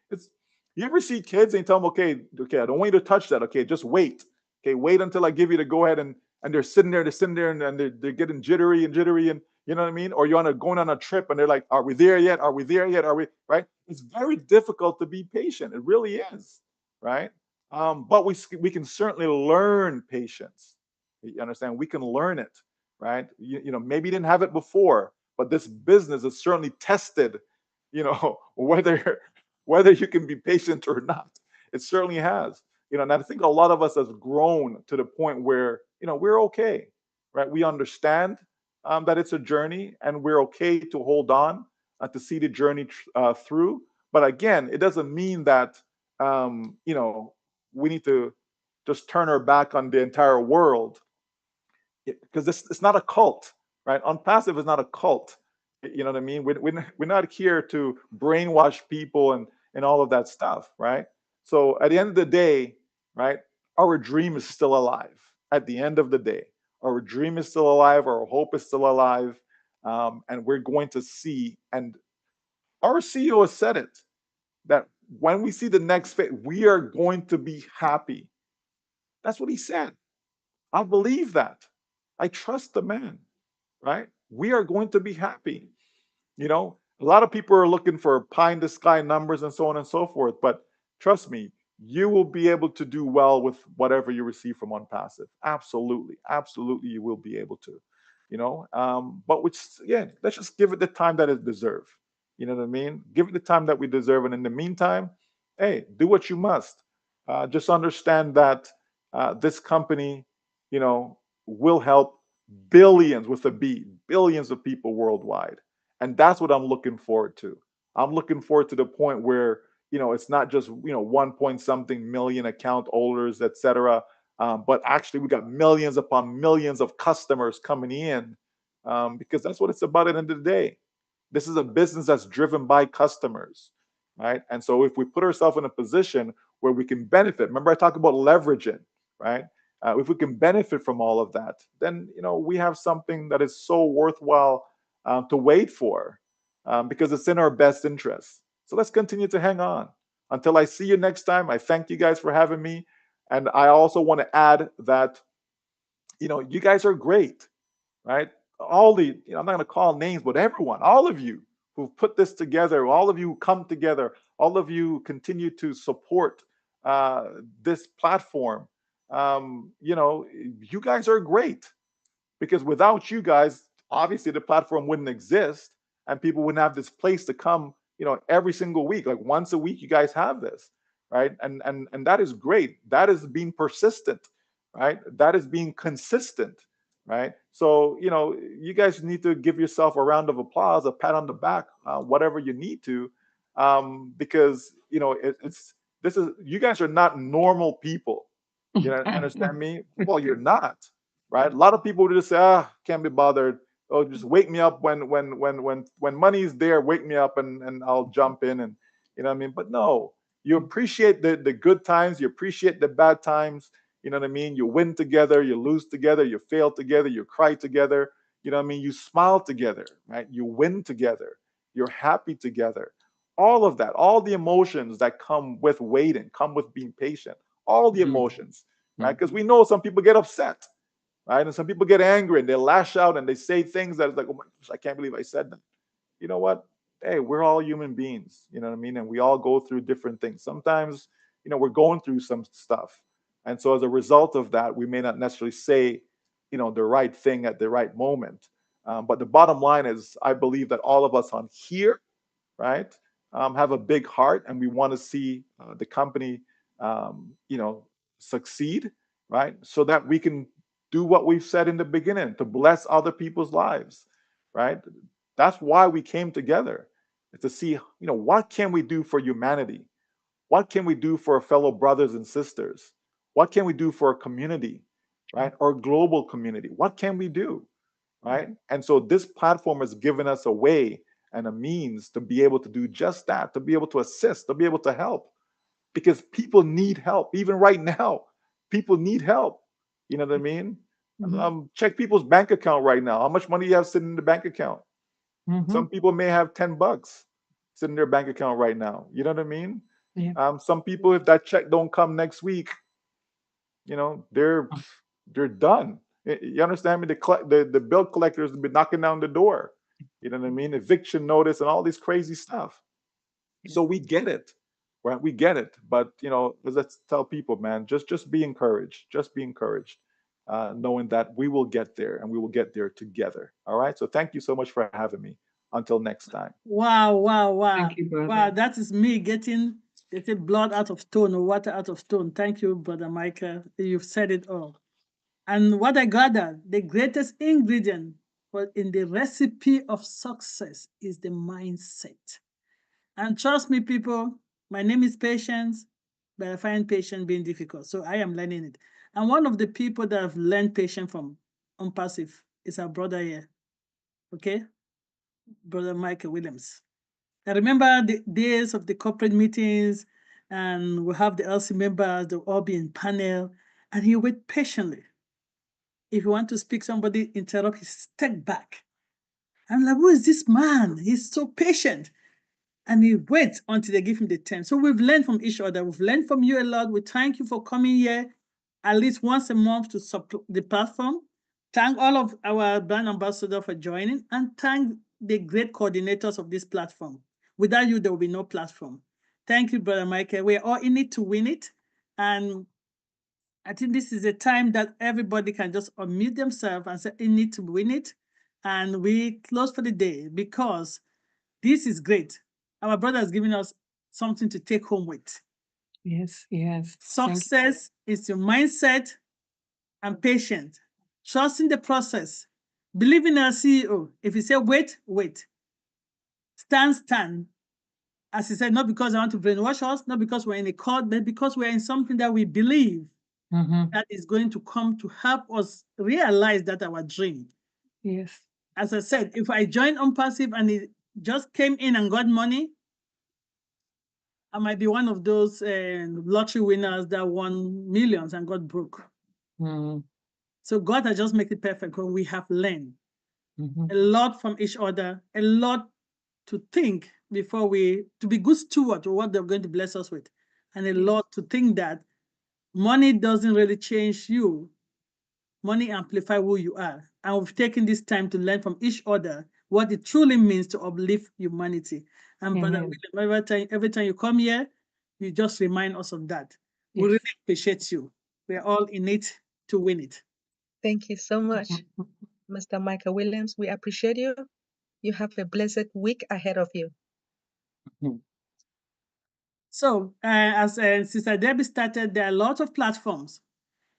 Speaker 9: You ever see kids and you tell them, okay, I don't want you to touch that. Okay, just wait. Okay, wait until I give you the go ahead, and they're sitting there, and they're getting jittery, and you know what I mean? Or you're going on a trip and they're like, are we there yet? Are we there yet? Are we right? It's very difficult to be patient. It really is, right? But we can certainly learn patience. You understand? We can learn it, right? Maybe you didn't have it before, but this business is certainly tested, whether you can be patient or not. It certainly has. And I think a lot of us has grown to the point where we're okay, right? We understand that it's a journey, and we're okay to hold on, to see the journey through. But again, it doesn't mean that we need to just turn our back on the entire world, because it's not a cult, right? OnPassive is not a cult. You know what I mean? We're not here to brainwash people and all of that stuff, right? So at the end of the day, right, our dream is still alive. At the end of the day, our dream is still alive. Our hope is still alive, and we're going to see. And our CEO has said it, that when we see the next phase, we are going to be happy. That's what he said. I believe that. I trust the man, right? We are going to be happy. A lot of people are looking for pie in the sky numbers and so on and so forth. But trust me, you will be able to do well with whatever you receive from OnPassive. Absolutely. Absolutely, you will be able to. But again, let's just give it the time that it deserves. You know what I mean? Give it the time that we deserve. And in the meantime, hey, do what you must. Just understand that this company, will help billions with a B, billions of people worldwide. And that's what I'm looking forward to. I'm looking forward to the point where, it's not just, 1 point something million account holders, et cetera. But actually, we got millions upon millions of customers coming in, because that's what it's about at the end of the day. This is a business that's driven by customers, right? And so if we put ourselves in a position where we can benefit, remember I talked about leveraging, right? If we can benefit from all of that, then we have something that is so worthwhile to wait for, because it's in our best interest. So let's continue to hang on until I see you next time. I thank you guys for having me, and I also want to add that you guys are great, right? All the I'm not going to call names, but everyone, all of you who've put this together, all of you who come together, all of you continue to support this platform. You guys are great, because without you guys, obviously the platform wouldn't exist, and people wouldn't have this place to come, every single week, like once a week. You guys have this, right? And that is great. That is being persistent. right? That is being consistent, right? So, you guys need to give yourself a round of applause, a pat on the back, whatever you need to, because it's this is you guys are not normal people. You understand me? Well, you're not, right? A lot of people would just say, can't be bothered. Oh, just wake me up when money's there. Wake me up and I'll jump in, and you know what I mean. But no, you appreciate the good times. You appreciate the bad times. You know what I mean? You win together, you lose together, you fail together, you cry together. You know what I mean? You smile together, right? You win together. You're happy together. All of that, all the emotions that come with waiting, come with being patient, all the emotions, right? Because we know some people get upset, right? And some people get angry and they lash out and they say things that is like, oh my gosh, I can't believe I said that. You know what? Hey, we're all human beings, you know what I mean? And we all go through different things. Sometimes, we're going through some stuff. And so as a result of that, we may not necessarily say, the right thing at the right moment. But the bottom line is, I believe that all of us on here, right, have a big heart and we want to see the company, succeed, right? So that we can do what we've said in the beginning, to bless other people's lives, right? That's why we came together, to see, what can we do for humanity? What can we do for our fellow brothers and sisters? What can we do for a community, right? Or global community? What can we do, right? And so this platform has given us a way and a means to be able to do just that, to be able to assist, to be able to help, because people need help. Even right now, people need help. You know what I mean? Check people's bank account right now. How much money you have sitting in the bank account? Some people may have $10 sitting in their bank account right now. You know what I mean?
Speaker 13: Yeah.
Speaker 9: Some people, if that check don't come next week, they're done. You understand me? The bill collectors have been knocking down the door. You know what I mean? Eviction notice and all this crazy stuff. So we get it, right? We get it. But let's tell people, man, just be encouraged. Just be encouraged, knowing that we will get there and we will get there together. All right. So thank you so much for having me. Until next time.
Speaker 1: Wow, wow, wow.
Speaker 13: Thank you, brother.
Speaker 1: Wow, that is me getting blood out of stone or water out of stone. Thank you, Brother Michael. You've said it all. And what I gather, the greatest ingredient in the recipe of success is the mindset. And trust me, people, my name is Patience, but I find patience being difficult. So I am learning it. And one of the people that I've learned patience from ONPASSIVE is our brother here. Okay? Brother Michael Williams. I remember the days of the corporate meetings, and we have the LC members, they'll all be in panel, and he wait patiently. If you want to speak, somebody interrupt, he step back. I'm like, who is this man? He's so patient. And he waits until they give him the turn. So we've learned from each other. We've learned from you a lot. We thank you for coming here at least once a month to support the platform. Thank all of our brand ambassadors for joining, and thank the great coordinators of this platform. Without you, there will be no platform. Thank you, Brother Michael. We're all in it to win it. And I think this is a time that everybody can just unmute themselves and say, in it to win it. And we close for the day because this is great. Our brother has given us something to take home with.
Speaker 13: Yes, yes.
Speaker 1: Success is your mindset and patience. Trusting the process. Believe in our CEO. If he say wait, wait. Stand. As he said, not because I want to brainwash us, not because we're in a court, but because we're in something that we believe that is going to come to help us realize that our dream.
Speaker 13: Yes.
Speaker 1: As I said, if I joined ONPASSIVE and it just came in and got money, I might be one of those lottery winners that won millions and got broke. So God has just made it perfect when we have learned a lot from each other, a lot to think before to be good steward of what they're going to bless us with, and a lot to think that money doesn't really change you. Money amplifies who you are. And we've taken this time to learn from each other what it truly means to uplift humanity. And Brother William, every time you come here, you just remind us of that. We really appreciate you. We're all in it to win it.
Speaker 14: Thank you so much, Mr. Michael Williams. We appreciate you. You have a blessed week ahead of you.
Speaker 1: So, as Sister Debbie started, there are a lot of platforms.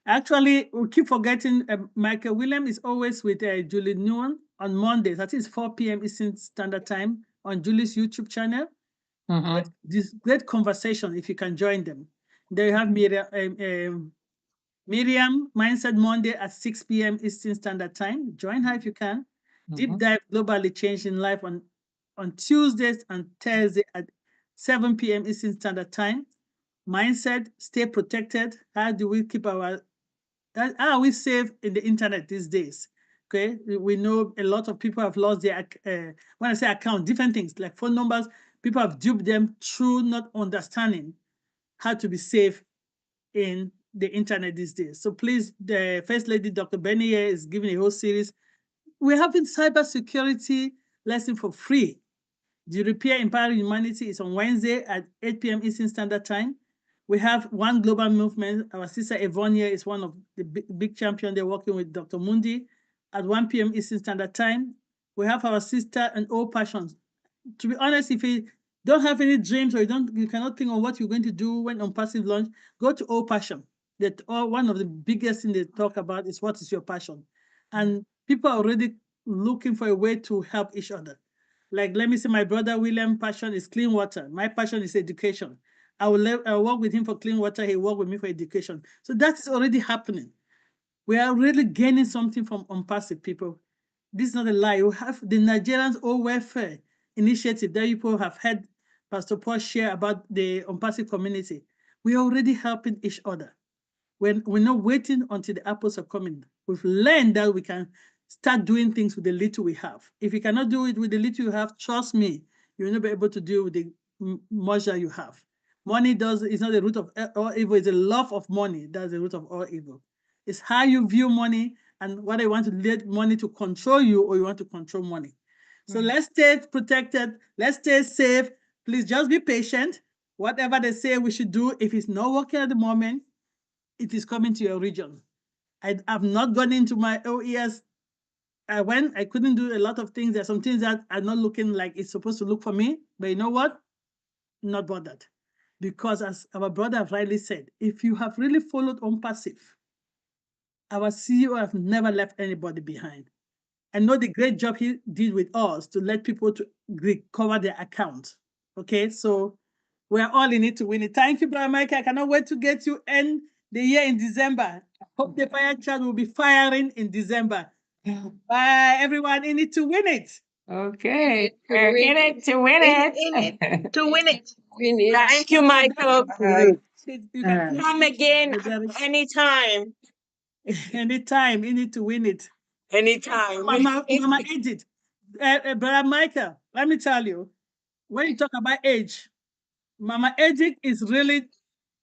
Speaker 1: Actually, we keep forgetting Michael William is always with Julie Nguyen on Mondays. That is 4 p.m. Eastern Standard Time on Julie's YouTube channel. This great conversation if you can join them. They have Miriam Mindset Monday at 6 p.m. Eastern Standard Time. Join her if you can. Deep dive globally changing life on Tuesdays and Thursday at 7 p.m. Eastern Standard Time. Mindset, stay protected. How do we keep how are we safe in the internet these days? Okay, we know a lot of people have lost their when I say account, different things like phone numbers. People have duped them through not understanding how to be safe in the internet these days. So please, the First Lady, Dr. Benny here, is giving a whole series. We're having cybersecurity lesson for free. The Repair Empowering Humanity is on Wednesday at 8 p.m. Eastern Standard Time. We have One Global Movement. Our sister Yvonne here is one of the big champion. They're working with Dr. Mundi at 1 p.m. Eastern Standard Time. We have our sister and all passions. To be honest, if you don't have any dreams or you cannot think of what you're going to do when ONPASSIVE launch, go to All Passion. One of the biggest things they talk about is what is your passion. And people are already looking for a way to help each other. Like, let me say, my brother William passion is clean water. My passion is education. I will work with him for clean water. He work with me for education. So that is already happening. We are really gaining something from ONPASSIVE people. This is not a lie. We have the Nigerians All Welfare Initiative that people have heard Pastor Paul share about the ONPASSIVE community. We are already helping each other. We're not waiting until the apples are coming. We've learned that we can start doing things with the little we have. If you cannot do it with the little you have, trust me, you will not be able to do it with the measure you have. Money is not the root of all evil, it's the love of money that's the root of all evil. It's how you view money and whether you want to let money to control you or you want to control money. So let's stay protected, let's stay safe. Please just be patient. Whatever they say we should do, if it's not working at the moment, it is coming to your region. I have not gone into my OES. I went, I couldn't do a lot of things. There are some things that are not looking like it's supposed to look for me. But you know what? Not bothered. Because as our brother rightly said, if you have really followed ONPASSIVE, our CEO has never left anybody behind. I know the great job he did with us to let people to recover their account. Okay, so we're all in it to win it. Thank you, Brother Mike. I cannot wait to get you end the year in December. Hope the fire chat will be firing in December. Bye, everyone. In it to win it.
Speaker 13: Okay, we're in it to win it.
Speaker 14: To win it.
Speaker 16: Thank you, Michael.
Speaker 1: You can
Speaker 16: Come again anytime.
Speaker 1: Anytime. In it to win it.
Speaker 16: Anytime.
Speaker 1: Mama Edith, Brother Michael, let me tell you, when you talk about age, Mama Edith is really,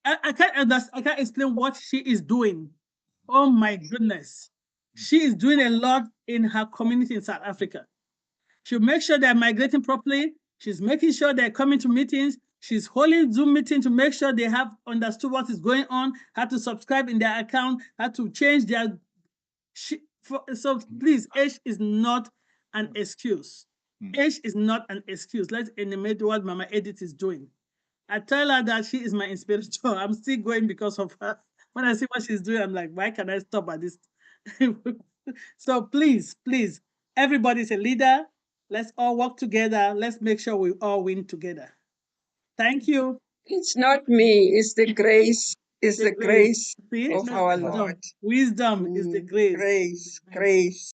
Speaker 1: I can't explain what she is doing. Oh my goodness. She is doing a lot in her community in South Africa. She'll make sure they're migrating properly. She's making sure they're coming to meetings. She's holding Zoom meetings to make sure they have understood what is going on, how to subscribe in their account, how to change their. So please, age is not an excuse. Age is not an excuse. Let's animate what Mama Edith is doing. I tell her that she is my inspiration. I'm still going because of her. When I see what she's doing, I'm like, why can I stop at this? So please, everybody's a leader. Let's all work together. Let's make sure we all win together. Thank you.
Speaker 16: It's not me, it's the grace. It's the grace
Speaker 1: See?
Speaker 16: of our Lord.
Speaker 1: Wisdom is the grace.
Speaker 16: Grace.